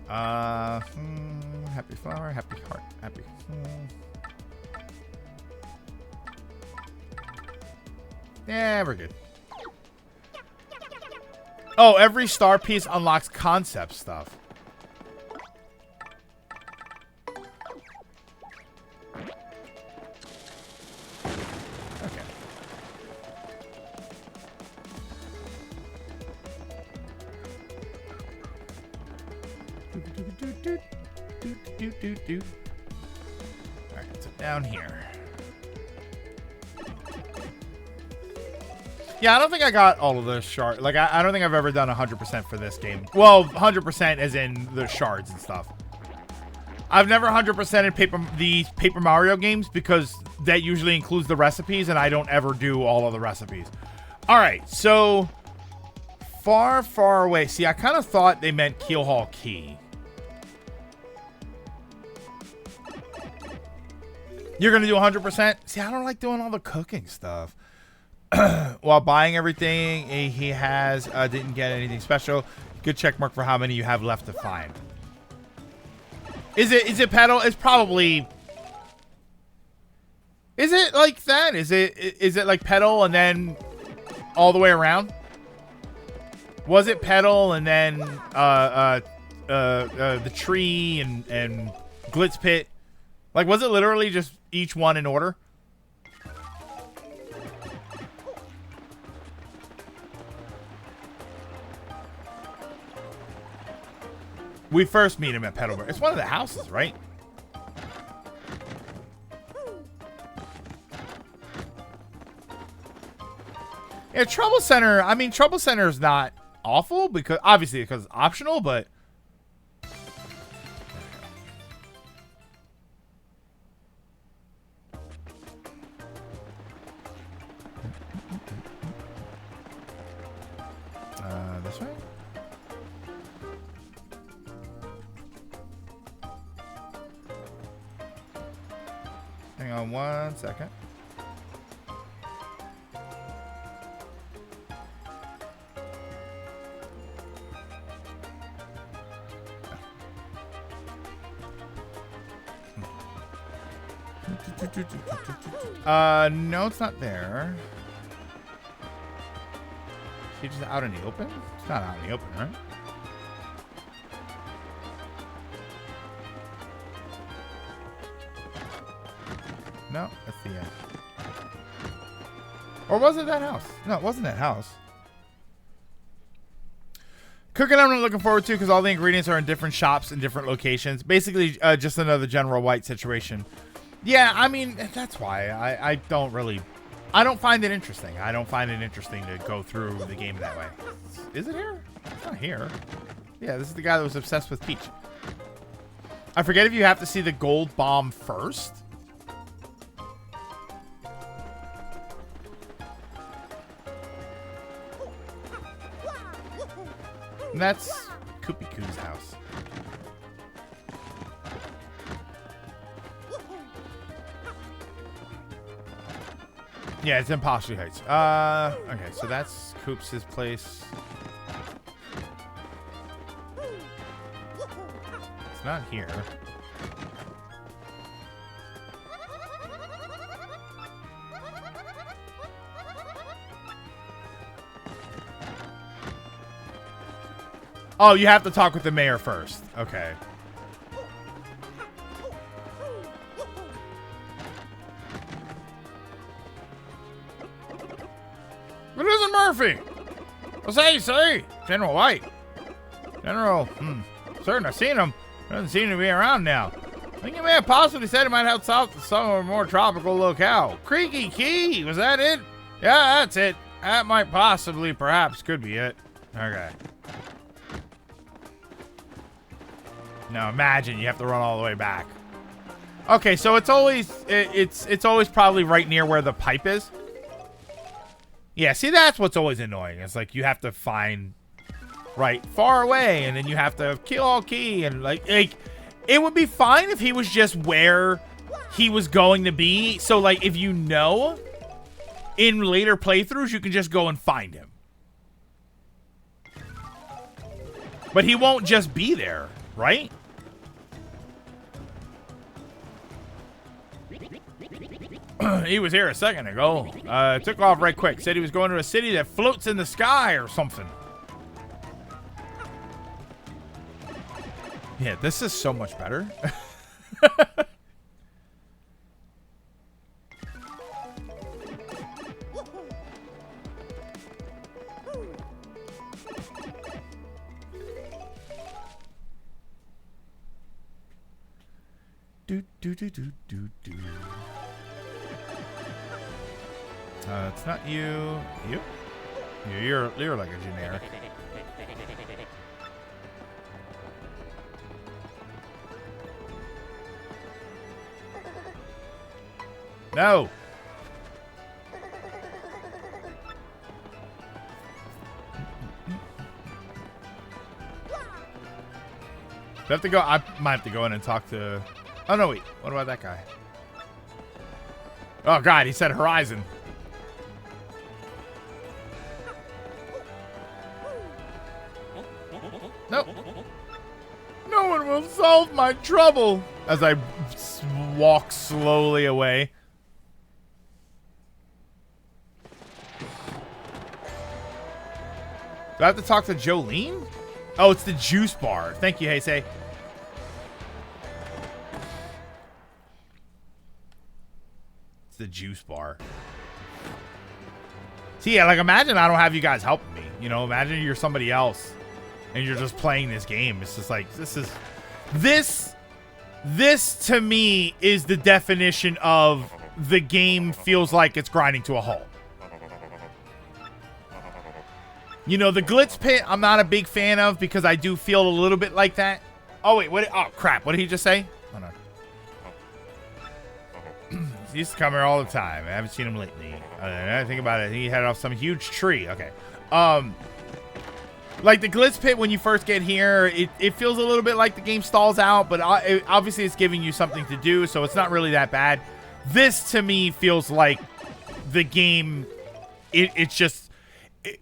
Happy flower, happy heart, happy. Yeah, we're good. Oh, every star piece unlocks concept stuff. Okay. Alright, so down here. Yeah, I don't think I got all of the shards. Like, I don't think I've ever done 100% for this game. Well, 100% as in the shards and stuff. I've never 100% in the Paper Mario games because that usually includes the recipes, and I don't ever do all of the recipes. All right, so far, far away. See, I kind of thought they meant Keelhaul Key. You're going to do 100%? See, I don't like doing all the cooking stuff. While buying everything he has, didn't get anything special. Good check mark for how many you have left to find. Is it pedal? It's probably. Is it like that? Is it like pedal and then all the way around? Was it pedal and then the tree and Glitz Pit? Like, was it literally just each one in order? We first meet him at Petalburg. It's one of the houses, right? Yeah, Trouble Center. I mean, Trouble Center is not awful because obviously because it's optional, but this way. Hang on 1 second. No, it's not there. Is he just out in the open? It's not out in the open, right? No, that's the end. Or was it that house? No, it wasn't that house. Cooking I'm not looking forward to because all the ingredients are in different shops in different locations. Basically, just another General White situation. Yeah, I mean, that's why I don't really... I don't find it interesting. I don't find it interesting to go through the game that way. Is it here? It's not here. Yeah, this is the guy that was obsessed with Peach. I forget if you have to see the gold bomb first. And that's Koopy Koo's house. Yeah, it's in Poshley Heights. Okay, so that's Koops' place. It's not here. Oh, you have to talk with the mayor first. Okay. It isn't Murphy. Well, say, General White. General, certain I've seen him. Doesn't seem to be around now. I think he may have possibly said he might head south to some more tropical locale. Creaky Key, was that it? Yeah, that's it. That might possibly, perhaps, could be it. Okay. Now imagine you have to run all the way back. Okay, so it's always it's always probably right near where the pipe is. Yeah, see, that's what's always annoying. It's like you have to find right far away, and then you have to kill all key, and like it would be fine if he was just where he was going to be. So like if you know in later playthroughs, you can just go and find him. But he won't just be there, right? He was here a second ago. Took off right quick. Said he was going to a city that floats in the sky or something. Yeah, this is so much better. Do do do do do do. It's not you. You? You're like a generic. No. Do I have to go? I might have to go in and talk to... Oh, no, wait. What about that guy? Oh, God. He said Horizon. Nope. No one will solve my trouble. As I walk slowly away. Do I have to talk to Jolene? Oh, it's the juice bar. Thank you, Heisei. It's the juice bar. See, yeah, like imagine I don't have you guys helping me. You know, imagine you're somebody else and you're just playing this game. It's just like, this to me is the definition of the game feels like it's grinding to a halt. You know, the glitz pit, I'm not a big fan of because I do feel a little bit like that. Oh, wait. Oh, crap. What did he just say? Hold on. He used to come here all the time. I haven't seen him lately. I think about it. He had off some huge tree. Okay. Like the glitz pit, when you first get here, it feels a little bit like the game stalls out, but obviously it's giving you something to do, so it's not really that bad. This, to me, feels like the game, it's just...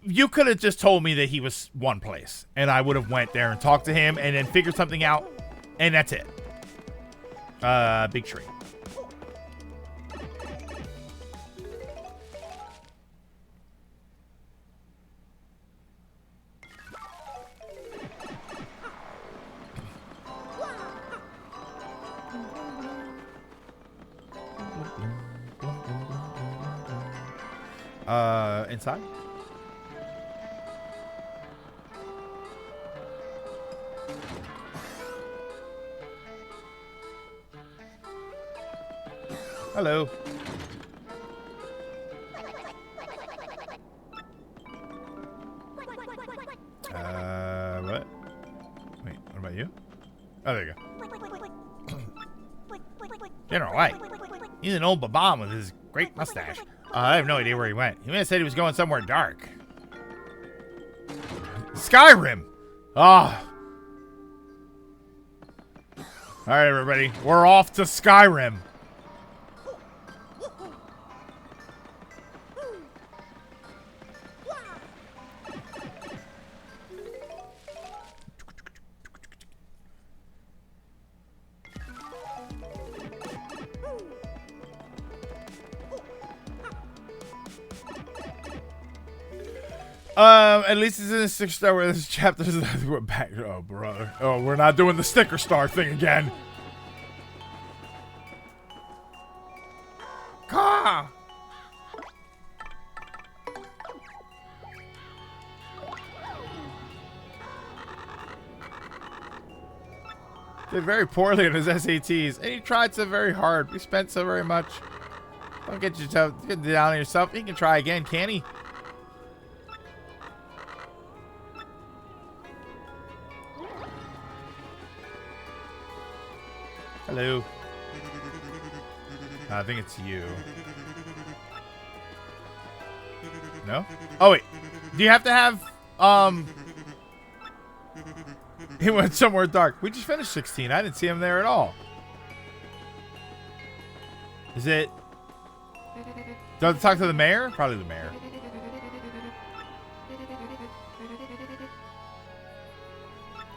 You could have just told me that he was one place, and I would have went there and talked to him and then figured something out, and that's it. Big tree. Inside? Hello. What? Wait, what about you? Oh, there you go. General White. He's an old babam with his great mustache. I have no idea where he went. He may have said he was going somewhere dark. Skyrim! Ah. Alright, everybody. We're off to Skyrim. At least it's in the 6-star where this chapter is. We're back. Oh, brother. Oh, we're not doing the sticker star thing again. Caw! Did very poorly on his SATs, and he tried so very hard. We spent so very much. Don't get down on yourself. He can try again, can he? Hello. I think it's you. No? Oh, wait. Do you have to have, he went somewhere dark. We just finished 16. I didn't see him there at all. Is it? Do I have to talk to the mayor? Probably the mayor.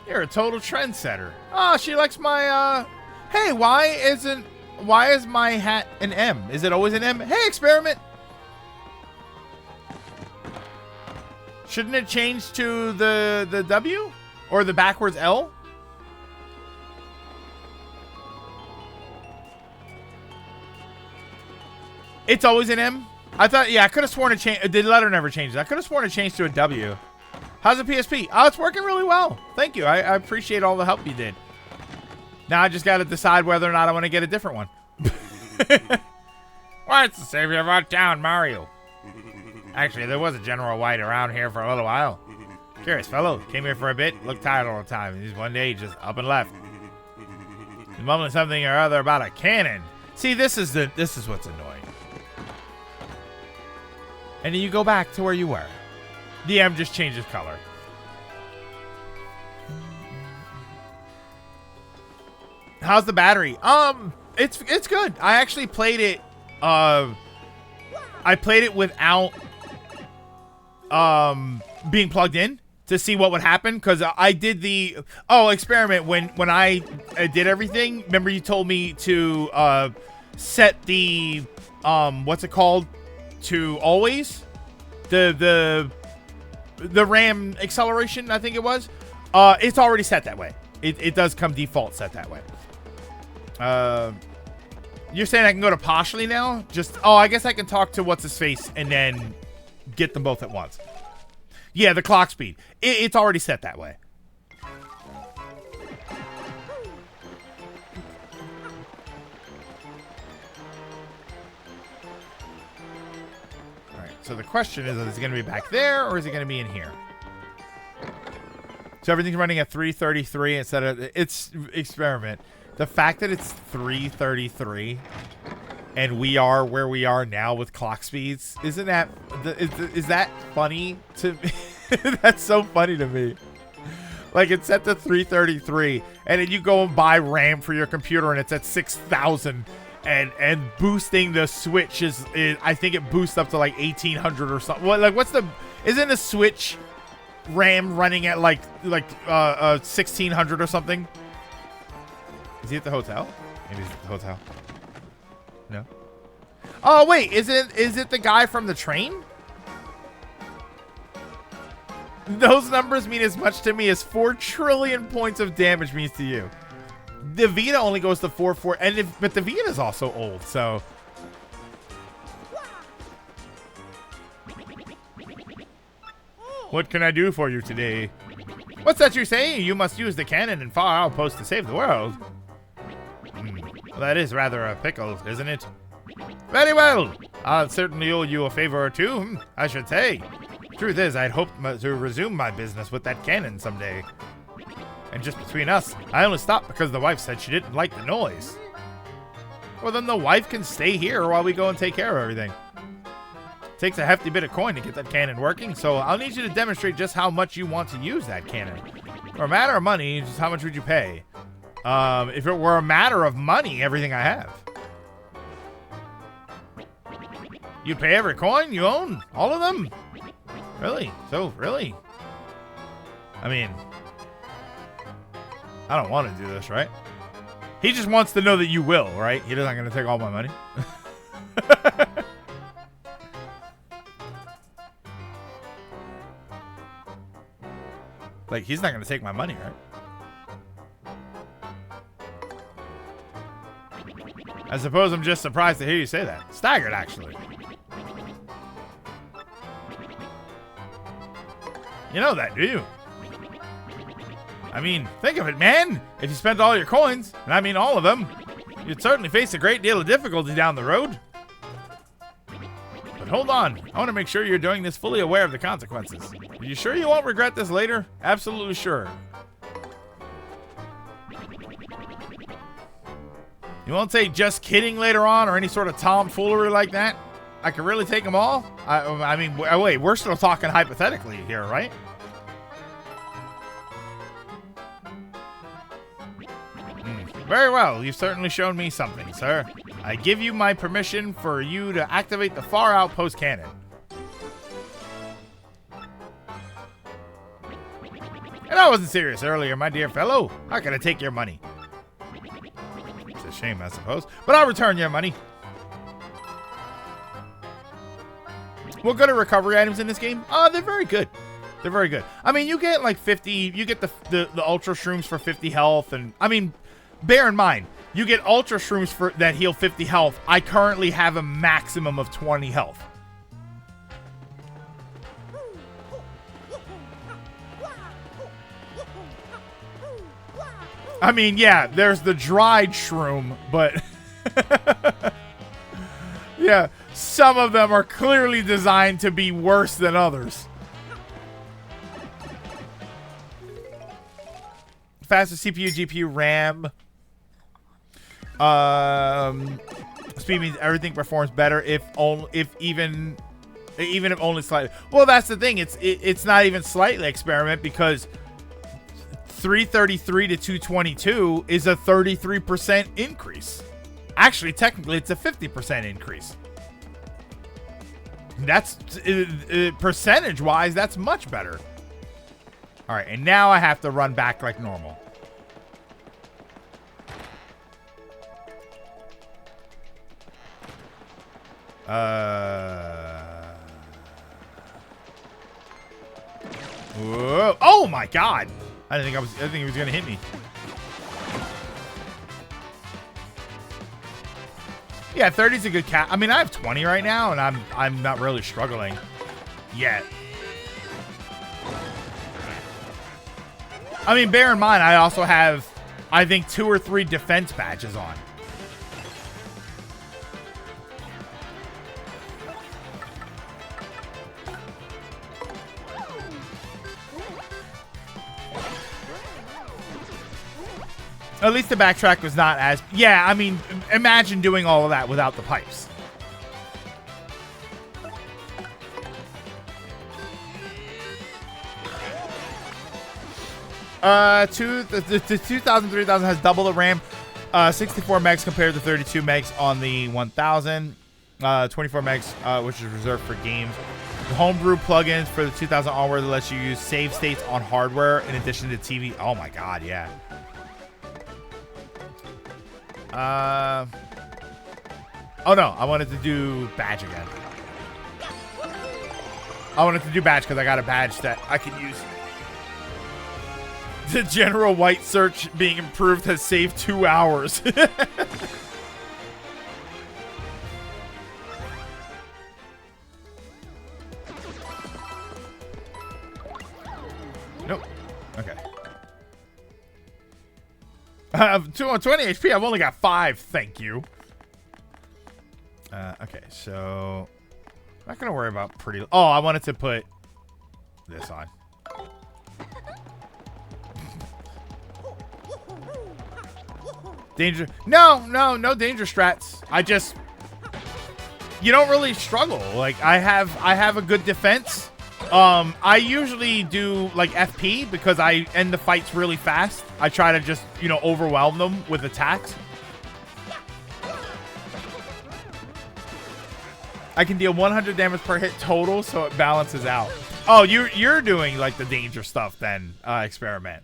You're a total trendsetter. Oh, she likes my, hey, why is my hat an M? Is it always an M? Hey, experiment. Shouldn't it change to the W? Or the backwards L? It's always an M? I thought, yeah, I could have sworn it changed. The letter never changes. I could have sworn it changed to a W. How's the PSP? Oh, it's working really well. Thank you. I appreciate all the help you did. Now I just got to decide whether or not I want to get a different one. What's the savior of our town, Mario? Actually, there was a General White around here for a little while. Curious fellow. Came here for a bit. Looked tired all the time. Just one day, just up and left. He's mumbling something or other about a cannon. See, this is what's annoying. And then you go back to where you were. The M just changes color. How's the battery? It's good. I actually played it. I played it without being plugged in to see what would happen, because I did the experiment when I did everything. Remember, you told me to set the what's it called, to always the RAM acceleration, I think it was. It's already set that way. It does come default set that way. You're saying I can go to partially now? I guess I can talk to what's his face and then get them both at once. Yeah, the clock speed. It's already set that way. Alright, so the question is it going to be back there or is it going to be in here? So everything's running at 333 instead of... It's experiment. The fact that it's 333 and we are where we are now with clock speeds, isn't that... Is that funny to me? That's so funny to me. Like, it's set to 333 and then you go and buy RAM for your computer and it's at 6,000 and boosting the Switch is I think it boosts up to like 1,800 or something. Like, what's the... Isn't a Switch RAM running at like 1,600 or something? Is he at the hotel? Maybe he's at the hotel. No. Oh wait, is it the guy from the train? Those numbers mean as much to me as 4 trillion points of damage means to you. The Vita only goes to 4, but the Vita is also old, so. What can I do for you today? What's that you say? You must use the cannon and far outpost to save the world. Well, that is rather a pickle, isn't it? Very well. I'll certainly owe you a favor or two, I should say. Truth is, I'd hoped to resume my business with that cannon someday. And just between us, I only stopped because the wife said she didn't like the noise. Well, then the wife can stay here while we go and take care of everything. Takes a hefty bit of coin to get that cannon working, so I'll need you to demonstrate just how much you want to use that cannon. For a matter of money, just how much would you pay? If it were a matter of money, everything I have. You'd pay every coin you own? All of them? Really? So, really? I mean, I don't want to do this, right? He just wants to know that you will, right? He doesn't going to take all my money. Like, he's not going to take my money, right? I suppose I'm just surprised to hear you say that. Staggered, actually. You know that, do you? I mean, think of it, man. If you spent all your coins, and I mean all of them, you'd certainly face a great deal of difficulty down the road. But hold on. I want to make sure you're doing this fully aware of the consequences. Are you sure you won't regret this later? Absolutely sure. You won't say just kidding later on or any sort of tomfoolery like that? I can really take them all? I mean, wait, we're still talking hypothetically here, right? Very well, you've certainly shown me something, sir. I give you my permission for you to activate the far outpost cannon. And I wasn't serious earlier, my dear fellow. How can I take your money? It's a shame, I suppose, but I'll return your money. What good are recovery items in this game? They're very good. They're very good. I mean, you get like 50, you get the ultra shrooms for 50 health, and I mean, bear in mind, you get ultra shrooms for that heal 50 health. I currently have a maximum of 20 health. I mean, yeah, there's the dried shroom, but yeah, some of them are clearly designed to be worse than others. Faster CPU, GPU, RAM. Speed means everything performs better if even if only slightly. Well, that's the thing. It's not even slightly experiment because 333 to 222 is a 33% increase. Actually, technically, it's a 50% increase. That's percentage-wise, that's much better. All right, and now I have to run back like normal. Whoa. Oh my God! I didn't think he was gonna hit me. Yeah, 30's a good cap. I mean, I have 20 right now, and I'm not really struggling yet. I mean, bear in mind, I also have, I think, 2 or 3 defense badges on. At least the backtrack was not as... Yeah, I mean, imagine doing all of that without the pipes. The 2000, 3000 has double the RAM. 64 megs compared to 32 megs on the 1000. 24 megs, which is reserved for games. The homebrew plugins for the 2000 onward that lets you use save states on hardware in addition to TV. Oh my God, yeah. Oh no, I wanted to do badge again. I wanted to do badge because I got a badge that I can use. The general white search being improved has saved 2 hours. 220 HP. I've only got 5. Thank you. Okay, so I'm not gonna worry about pretty. Oh, I wanted to put this on. Danger. No danger strats. I just, you don't really struggle. Like I have a good defense. I usually do like FP because I end the fights really fast. I try to just, you know, overwhelm them with attacks. I can deal 100 damage per hit total, so it balances out. Oh, you're doing like the danger stuff then, Experiment.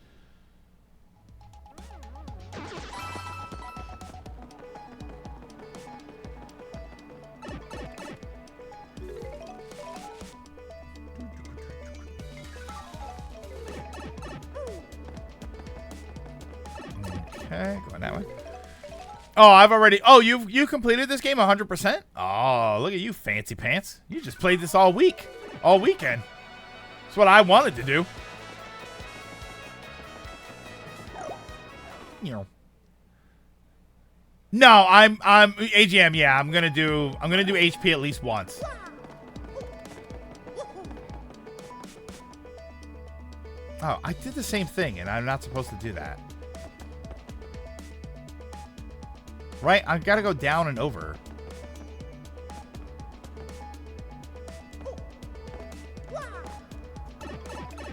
Okay, going that way. Oh, I've already. Oh, you completed this game 100%? Oh, look at you, fancy pants. You just played this all week, all weekend. That's what I wanted to do. You know. No, I'm AGM. Yeah, I'm gonna do HP at least once. Oh, I did the same thing, and I'm not supposed to do that. Right? I've got to go down and over.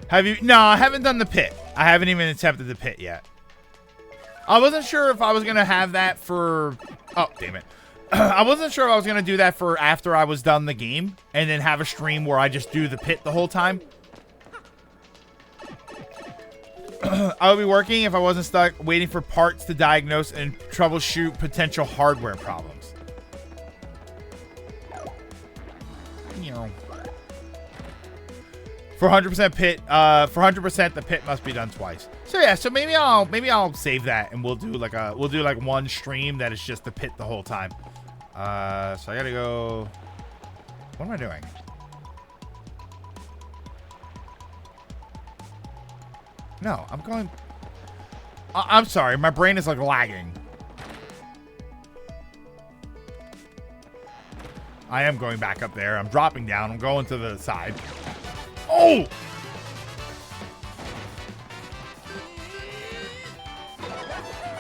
Have you? No, I haven't done the pit. I haven't even attempted the pit yet. I wasn't sure if I was going to have that for... Oh, damn it. I wasn't sure if I was going to do that for after I was done the game and then have a stream where I just do the pit the whole time. I would be working if I wasn't stuck waiting for parts to diagnose and troubleshoot potential hardware problems. You know. For 100% pit, for 100% the pit must be done twice. So yeah, so maybe I'll save that and we'll do like one stream that is just the pit the whole time. So I gotta go. What am I doing? No, I'm going... I'm sorry, my brain is like lagging. I am going back up there. I'm dropping down. I'm going to the side. Oh!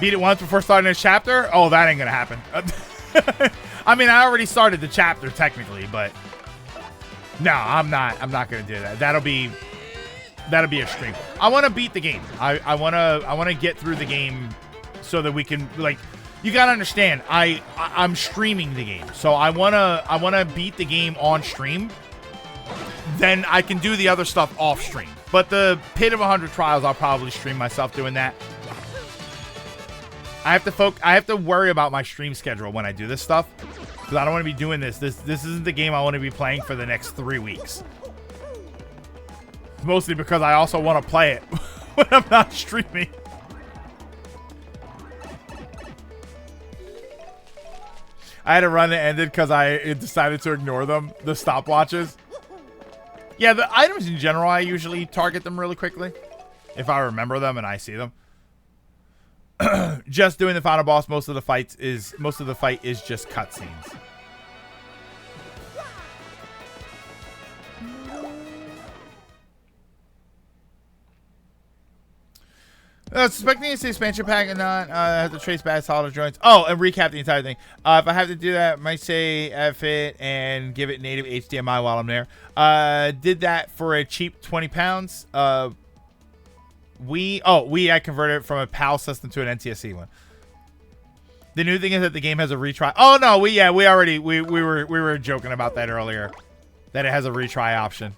Beat it once before starting a chapter? Oh, that ain't gonna happen. I mean, I already started the chapter technically, but... No, I'm not gonna do that. That'll be a stream. I want to beat the game. I want to get through the game so that we can, like, you got to understand, I'm streaming the game. So I want to beat the game on stream. Then I can do the other stuff off stream. But the Pit of 100 Trials, I'll probably stream myself doing that. I have to worry about my stream schedule when I do this stuff, because I don't want to be doing this. This isn't the game I want to be playing for the next 3 weeks. Mostly because I also want to play it when I'm not streaming. I had to run that ended because I decided to ignore them, the stopwatches. Yeah, the items in general, I usually target them really quickly if I remember them and I see them. Just doing the final boss, most of the fight is just cutscenes. Suspecting it's the expansion pack and not have to trace bad solder joints. Oh, and recap the entire thing. If I have to do that, I might say F it and give it native HDMI while I'm there. Did that for a cheap 20 pounds. I converted it from a PAL system to an NTSC one. The new thing is that the game has a retry. Oh no, we were joking about that earlier. That it has a retry option.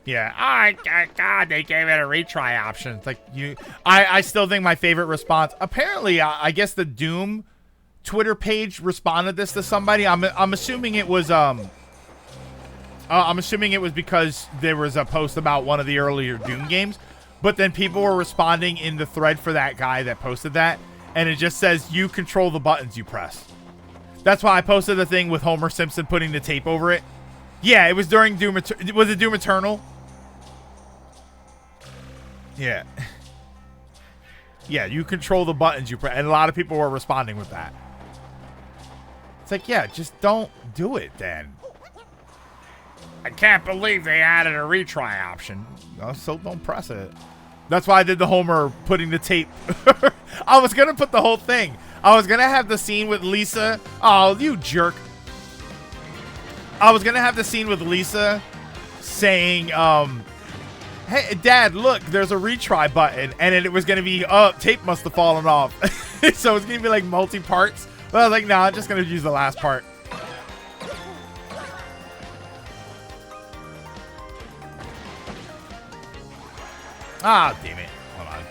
Yeah, God, they gave it a retry option. It's like I still think my favorite response. Apparently, I guess the Doom Twitter page responded this to somebody. I'm assuming it was because there was a post about one of the earlier Doom games, but then people were responding in the thread for that guy that posted that, and it just says you control the buttons you press. That's why I posted the thing with Homer Simpson putting the tape over it. Yeah, it was during Doom. Was it Doom Eternal? Yeah. Yeah, you control the buttons you press, and a lot of people were responding with that. It's like, yeah, just don't do it then. I can't believe they added a retry option. No, so don't press it. That's why I did the Homer putting the tape. I was going to put the whole thing. I was going to have the scene with Lisa. Oh, you jerk. I was going to have the scene with Lisa saying, hey, Dad, look, there's a retry button. And then it was going to be, oh, tape must have fallen off. So it's going to be like multi-parts. But I was like, no, I'm just going to use the last part. Ah, damn it. Hold on.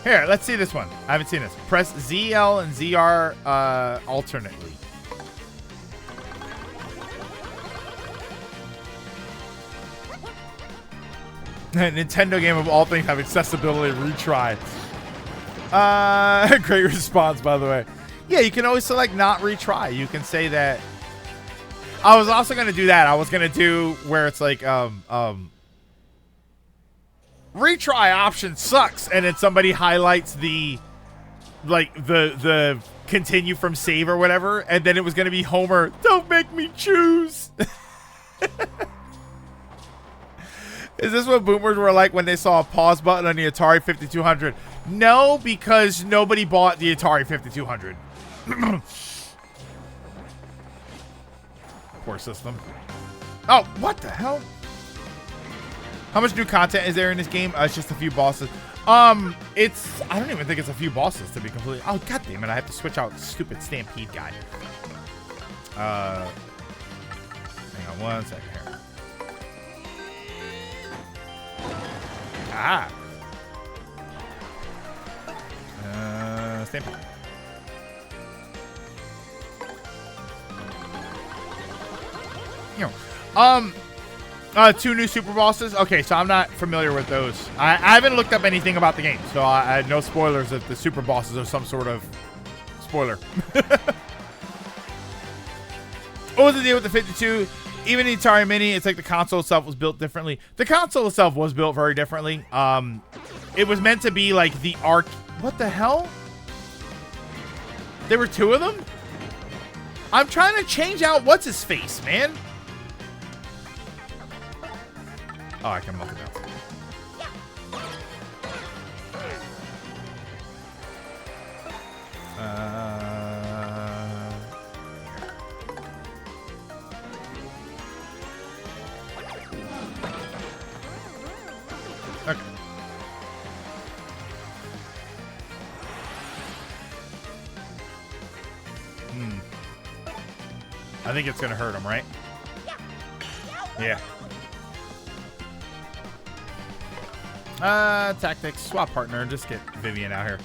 Here, let's see this one. I haven't seen this. Press ZL and ZR alternately. Nintendo game of all things have accessibility retry. Great response, by the way. Yeah, you can always select not retry. You can say that. I was also going to do that. I was going to do where it's like, retry option sucks, and then somebody highlights the the continue from save or whatever, and then it was going to be Homer, don't make me choose. Is this what boomers were like when they saw a pause button on the Atari 5200? No, because nobody bought the Atari 5200. Poor system. Oh, what the hell? How much new content is there in this game? It's just a few bosses. I don't even think it's a few bosses, to be completely. Oh, god damn it! I have to switch out stupid Stampede guy. Hang on one second here. Ah. Stampede. You know, two new super bosses. Okay, so I'm not familiar with those. I haven't looked up anything about the game, so I had no spoilers if the super bosses are some sort of spoiler. What was the deal with the 52? Even the Atari Mini, it's like the console itself was built differently. The console itself was built very differently. It was meant to be like the arc. What the hell? There were two of them? I'm trying to change out what's his face, man. Oh, I can multi-bounce. Okay. I think it's gonna hurt him, right? Yeah. Tactics, swap partner, just get Vivian out here.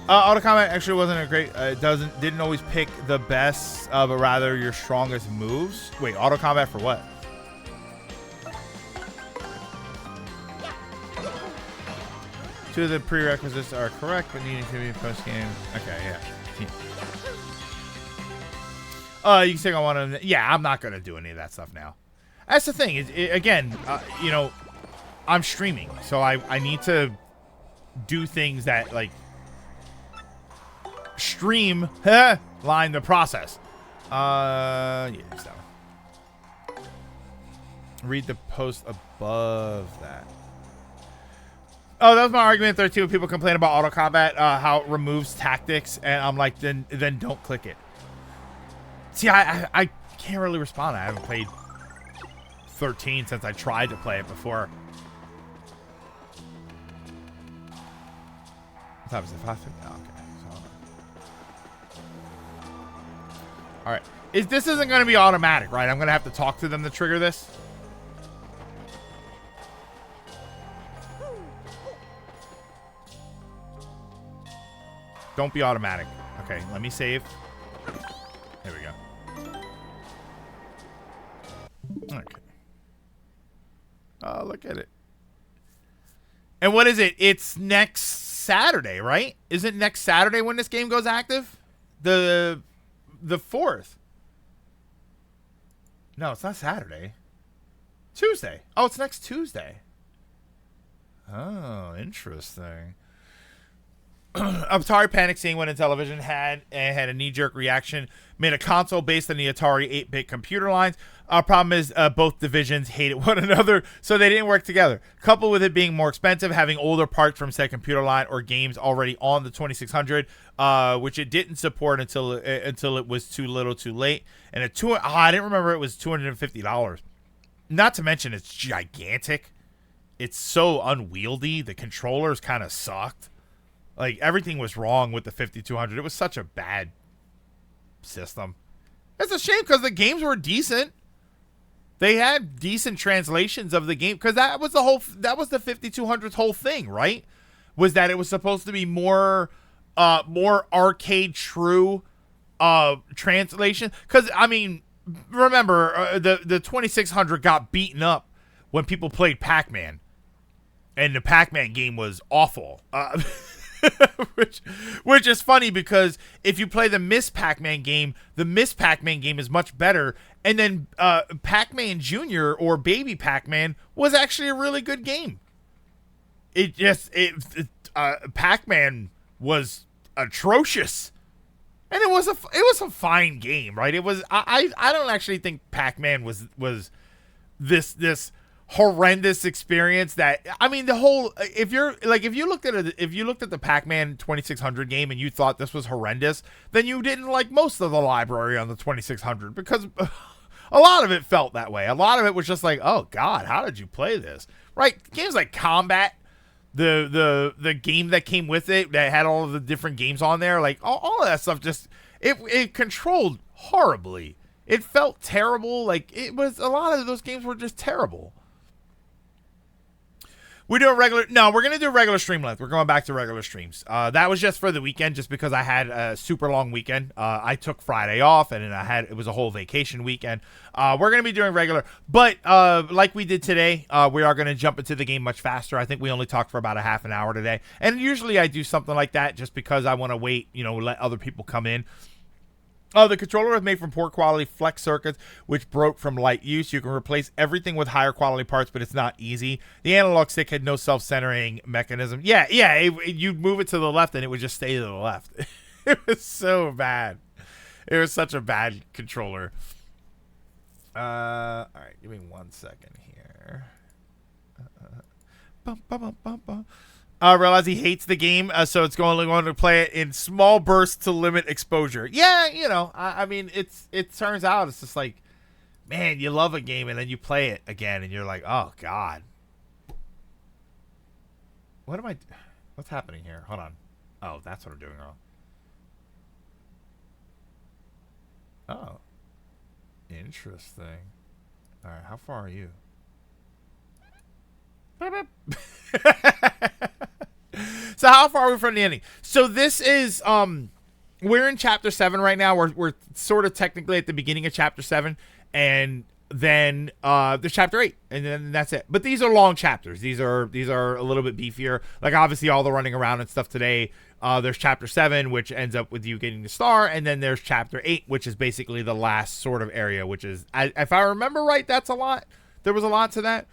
Auto combat actually wasn't a great. Didn't always pick the best, but rather your strongest moves. Wait, auto combat for what? Two of the prerequisites are correct, but needing to be post game. Okay, yeah. You can take on one of them. Yeah, I'm not gonna do any of that stuff now. That's the thing. Again, you know, I'm streaming, so I need to do things that like streamline the process. Yeah, so read the post above that. Oh, that was my argument there too. People complain about auto combat, how it removes tactics, and I'm like, then don't click it. See, I can't really respond. I haven't played 13 since I tried to play it before. What time is it? 5:50? Oh, okay. So, all right. This isn't going to be automatic, right? I'm going to have to talk to them to trigger this. Don't be automatic. Okay, let me save. There we go. Okay. Oh, look at it. And what is it? It's next Saturday, right? Is it next Saturday when this game goes active? The 4th. No, it's not Saturday. Tuesday. Oh, it's next Tuesday. Oh, interesting. Atari panicked seeing when Intellivision had a knee-jerk reaction, made a console based on the Atari 8-bit computer lines. Problem is, both divisions hated one another, so they didn't work together. Coupled with it being more expensive, having older parts from said computer line or games already on the 2600, which it didn't support until it was too little, too late. And I didn't remember it was $250. Not to mention, it's gigantic. It's so unwieldy. The controllers kind of sucked. Like, everything was wrong with the 5200. It was such a bad system. It's a shame because the games were decent. They had decent translations of the game because that was the 5200's whole thing, right? Was that it was supposed to be more arcade true translation? Because I mean, remember the 2600 got beaten up when people played Pac-Man, and the Pac-Man game was awful. Which is funny because if you play the Miss Pac-Man game is much better. And then Pac-Man Jr. or Baby Pac-Man was actually a really good game. Pac-Man was atrocious, and it was a fine game, right? It was. I don't actually think Pac-Man was this horrendous experience that, I mean, the whole, if you looked at the Pac-Man 2600 game and you thought this was horrendous, then you didn't like most of the library on the 2600 because a lot of it felt that way. A lot of it was just like, oh god, how did you play this? Right? Games like Combat, the game that came with it that had all of the different games on there, like all of that stuff, just it controlled horribly. It felt terrible. Like, it was, a lot of those games were just terrible. We're going to do regular stream length. We're going back to regular streams. That was just for the weekend, just because I had a super long weekend. I took Friday off, and then it was a whole vacation weekend. We're going to be doing regular, but like we did today, we are going to jump into the game much faster. I think we only talked for about a half an hour today, and usually I do something like that just because I want to wait, let other people come in. The controller was made from poor quality flex circuits, which broke from light use. You can replace everything with higher quality parts, but it's not easy. The analog stick had no self-centering mechanism. You'd move it to the left and it would just stay to the left. It was so bad. It was such a bad controller. All right, give me 1 second here. Realize he hates the game, so it's going to play it in small bursts to limit exposure. Yeah, I mean, it turns out it's just like, man, you love a game and then you play it again and you're like, oh god, what's happening here? Hold on. Oh, that's what I'm doing wrong. Oh, interesting. All right, how far are you? So how far are we from the ending? So this is we're in chapter 7 right now. We're sort of technically at the beginning of chapter 7, and then there's chapter 8, and then that's it. But these are long chapters. These are a little bit beefier. Like, obviously all the running around and stuff today. There's chapter 7, which ends up with you getting the star, and then there's chapter 8, which is basically the last sort of area, which is, if I remember right, that's a lot. There was a lot to that.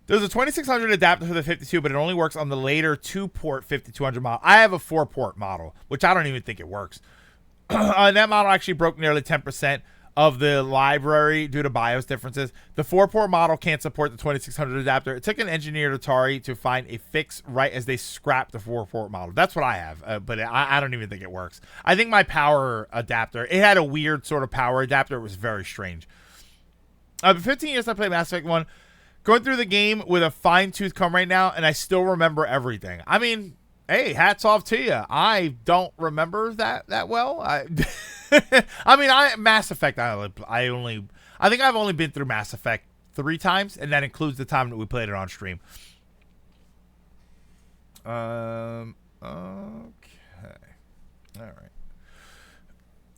There's a 2600 adapter for the 52, but it only works on the later 2-port 5200 model. I have a 4-port model, which I don't even think it works. And that model actually broke nearly 10% of the library due to BIOS differences. The 4-port model can't support the 2600 adapter. It took an engineer at Atari to find a fix right as they scrapped the 4-port model. That's what I have, but I don't even think it works. I think my power adapter, it had a weird sort of power adapter. It was very strange. For 15 years, I played Mass Effect 1. Going through the game with a fine-tooth comb right now, and I still remember everything. I mean, hey, hats off to you. I don't remember that well. Mass Effect, I think I've only been through Mass Effect 3 times, and that includes the time that we played it on stream. Okay. All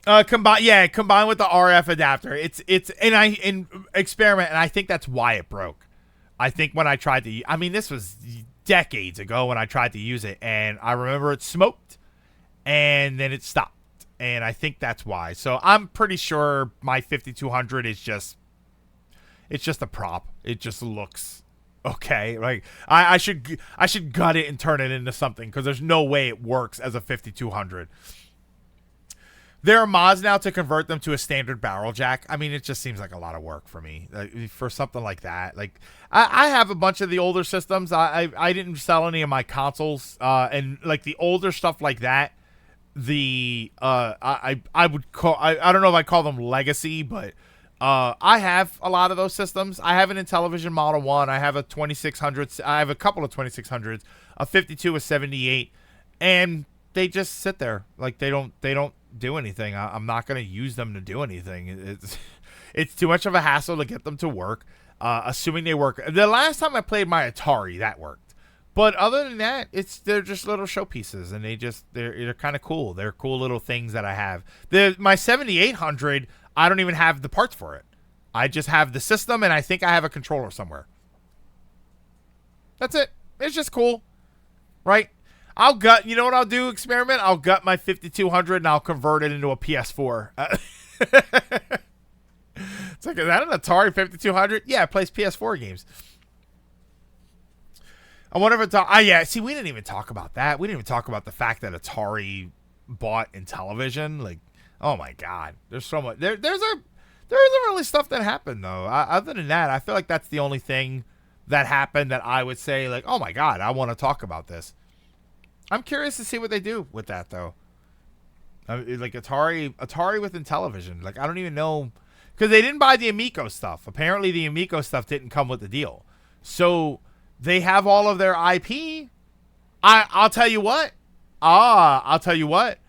right. Combined with the RF adapter. It's in experiment, and I think that's why it broke. I think when I tried to, this was decades ago when I tried to use it, and I remember it smoked, and then it stopped. and I think that's why. So I'm pretty sure my 5200 is just a prop. It just looks okay. Like I should gut it and turn it into something, because there's no way it works as a 5200. There are mods now to convert them to a standard barrel jack. I mean, it just seems like a lot of work for me, for something like that. Like, I have a bunch of the older systems. I didn't sell any of my consoles, and like the older stuff like that. I would call, I don't know if I call them legacy, but I have a lot of those systems. I have an Intellivision Model 1. I have a 2600. I have a couple of 2600s, a 52, a 78, and they just sit there. Like, they don't do anything. I'm not going to use them to do anything. It's too much of a hassle to get them to work, assuming they work. The last time I played my Atari, that worked. But other than that, they're just little showpieces, and they're kind of cool. They're cool little things that I have. My 7800, I don't even have the parts for it. I just have the system, and I think I have a controller somewhere. That's it. It's just cool, right? You know what I'll do, experiment? I'll gut my 5200 and I'll convert it into a PS4. It's like, is that an Atari 5200? Yeah, it plays PS4 games. I wonder if it's, we didn't even talk about that. We didn't even talk about the fact that Atari bought Intellivision. Like, oh my God. There's so much. There isn't really stuff that happened, though. Other than that, I feel like that's the only thing that happened that I would say, like, oh my God, I want to talk about this. I'm curious to see what they do with that, though. Like Atari with Intellivision. Like, I don't even know, because they didn't buy the Amico stuff. Apparently, the Amico stuff didn't come with the deal. So they have all of their IP. I'll tell you what. Whoever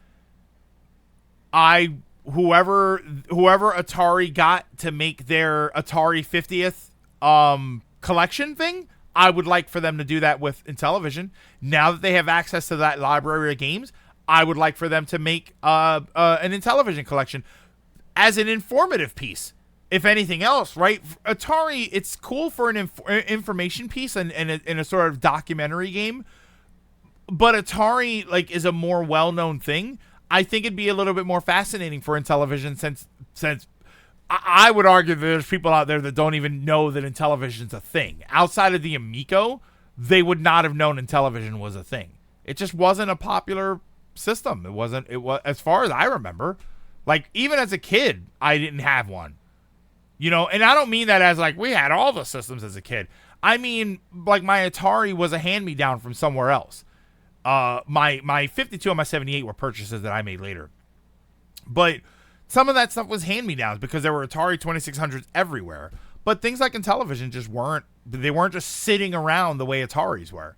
Atari got to make their Atari 50th collection thing, I would like for them to do that with Intellivision. Now that they have access to that library of games, I would like for them to make an Intellivision collection as an informative piece, if anything else, right? Atari, it's cool for an information piece and a sort of documentary game, but Atari, like, is a more well-known thing. I think it'd be a little bit more fascinating for Intellivision, since I would argue that there's people out there that don't even know that Intellivision's a thing. Outside of the Amico, they would not have known Intellivision was a thing. It just wasn't a popular system. It was, as far as I remember. Like, even as a kid, I didn't have one. You know, and I don't mean that as, like, we had all the systems as a kid. I mean, like, my Atari was a hand-me-down from somewhere else. My 52 and my 78 were purchases that I made later. But some of that stuff was hand-me-downs because there were Atari 2600s everywhere. But things like Intellivision just weren't just sitting around the way Ataris were.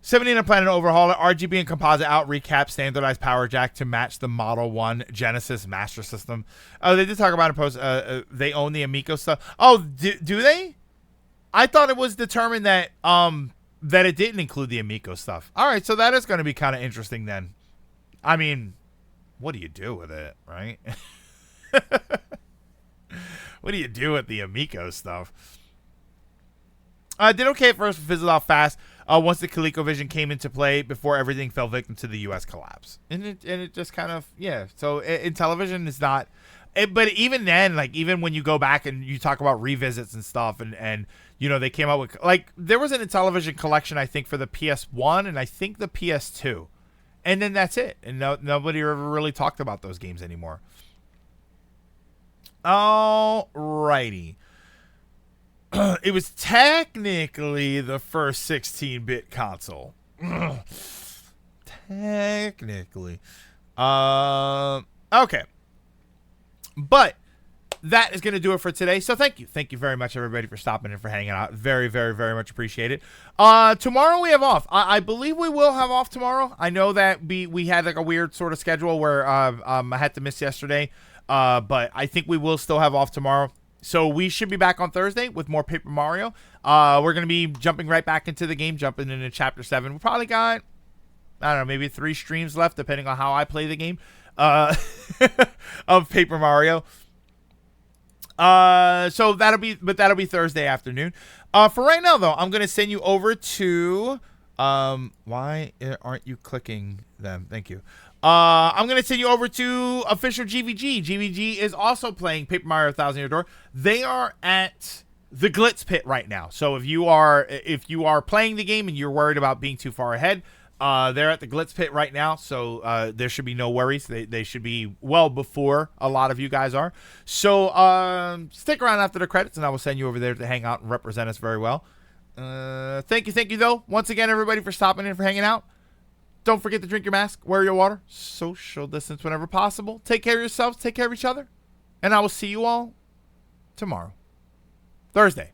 79 plan to overhaul it. RGB and composite out. Recap standardized power jack to match the Model 1 Genesis Master System. Oh, they did talk about it post. They own the Amico stuff. Oh, do they? I thought it was determined that that it didn't include the Amico stuff. All right, so that is going to be kind of interesting then. I mean, what do you do with it, right? What do you do with the Amico stuff? Did okay at first, fizzled out fast. Once the ColecoVision came into play, before everything fell victim to the U.S. collapse, and it just kind of, yeah. So Intellivision is not, but even then, like, even when you go back and you talk about revisits and stuff, and you know, they came out with, like, there was an Intellivision collection, I think, for the PS1 and I think the PS2, and then that's it, and nobody ever really talked about those games anymore. Alrighty. It was technically the first 16-bit console. Technically. Okay. But that is going to do it for today. So thank you. Thank you very much, everybody, for stopping and for hanging out. Very, very, very much appreciated. Tomorrow we have off. I believe we will have off tomorrow. I know that we had like a weird sort of schedule where I had to miss yesterday. But I think we will still have off tomorrow. So we should be back on Thursday with more Paper Mario. We're going to be jumping right back into the game, jumping into Chapter 7. We probably got, I don't know, maybe 3 streams left, depending on how I play the game, of Paper Mario. So that'll be Thursday afternoon. For right now, though, I'm going to send you over to Why aren't you clicking them? Thank you. I'm going to send you over to official GVG. GVG is also playing Paper Mario 1000 Year Door. They are at the Glitz Pit right now. So if you are playing the game and you're worried about being too far ahead, they're at the Glitz Pit right now. So there should be no worries. They should be well before a lot of you guys are. So stick around after the credits, and I will send you over there to hang out and represent us very well. Thank you though once again, everybody, for stopping in, for hanging out. Don't forget to drink your mask, wear your water, social distance whenever possible, take care of yourselves, take care of each other, and I will see you all tomorrow, Thursday.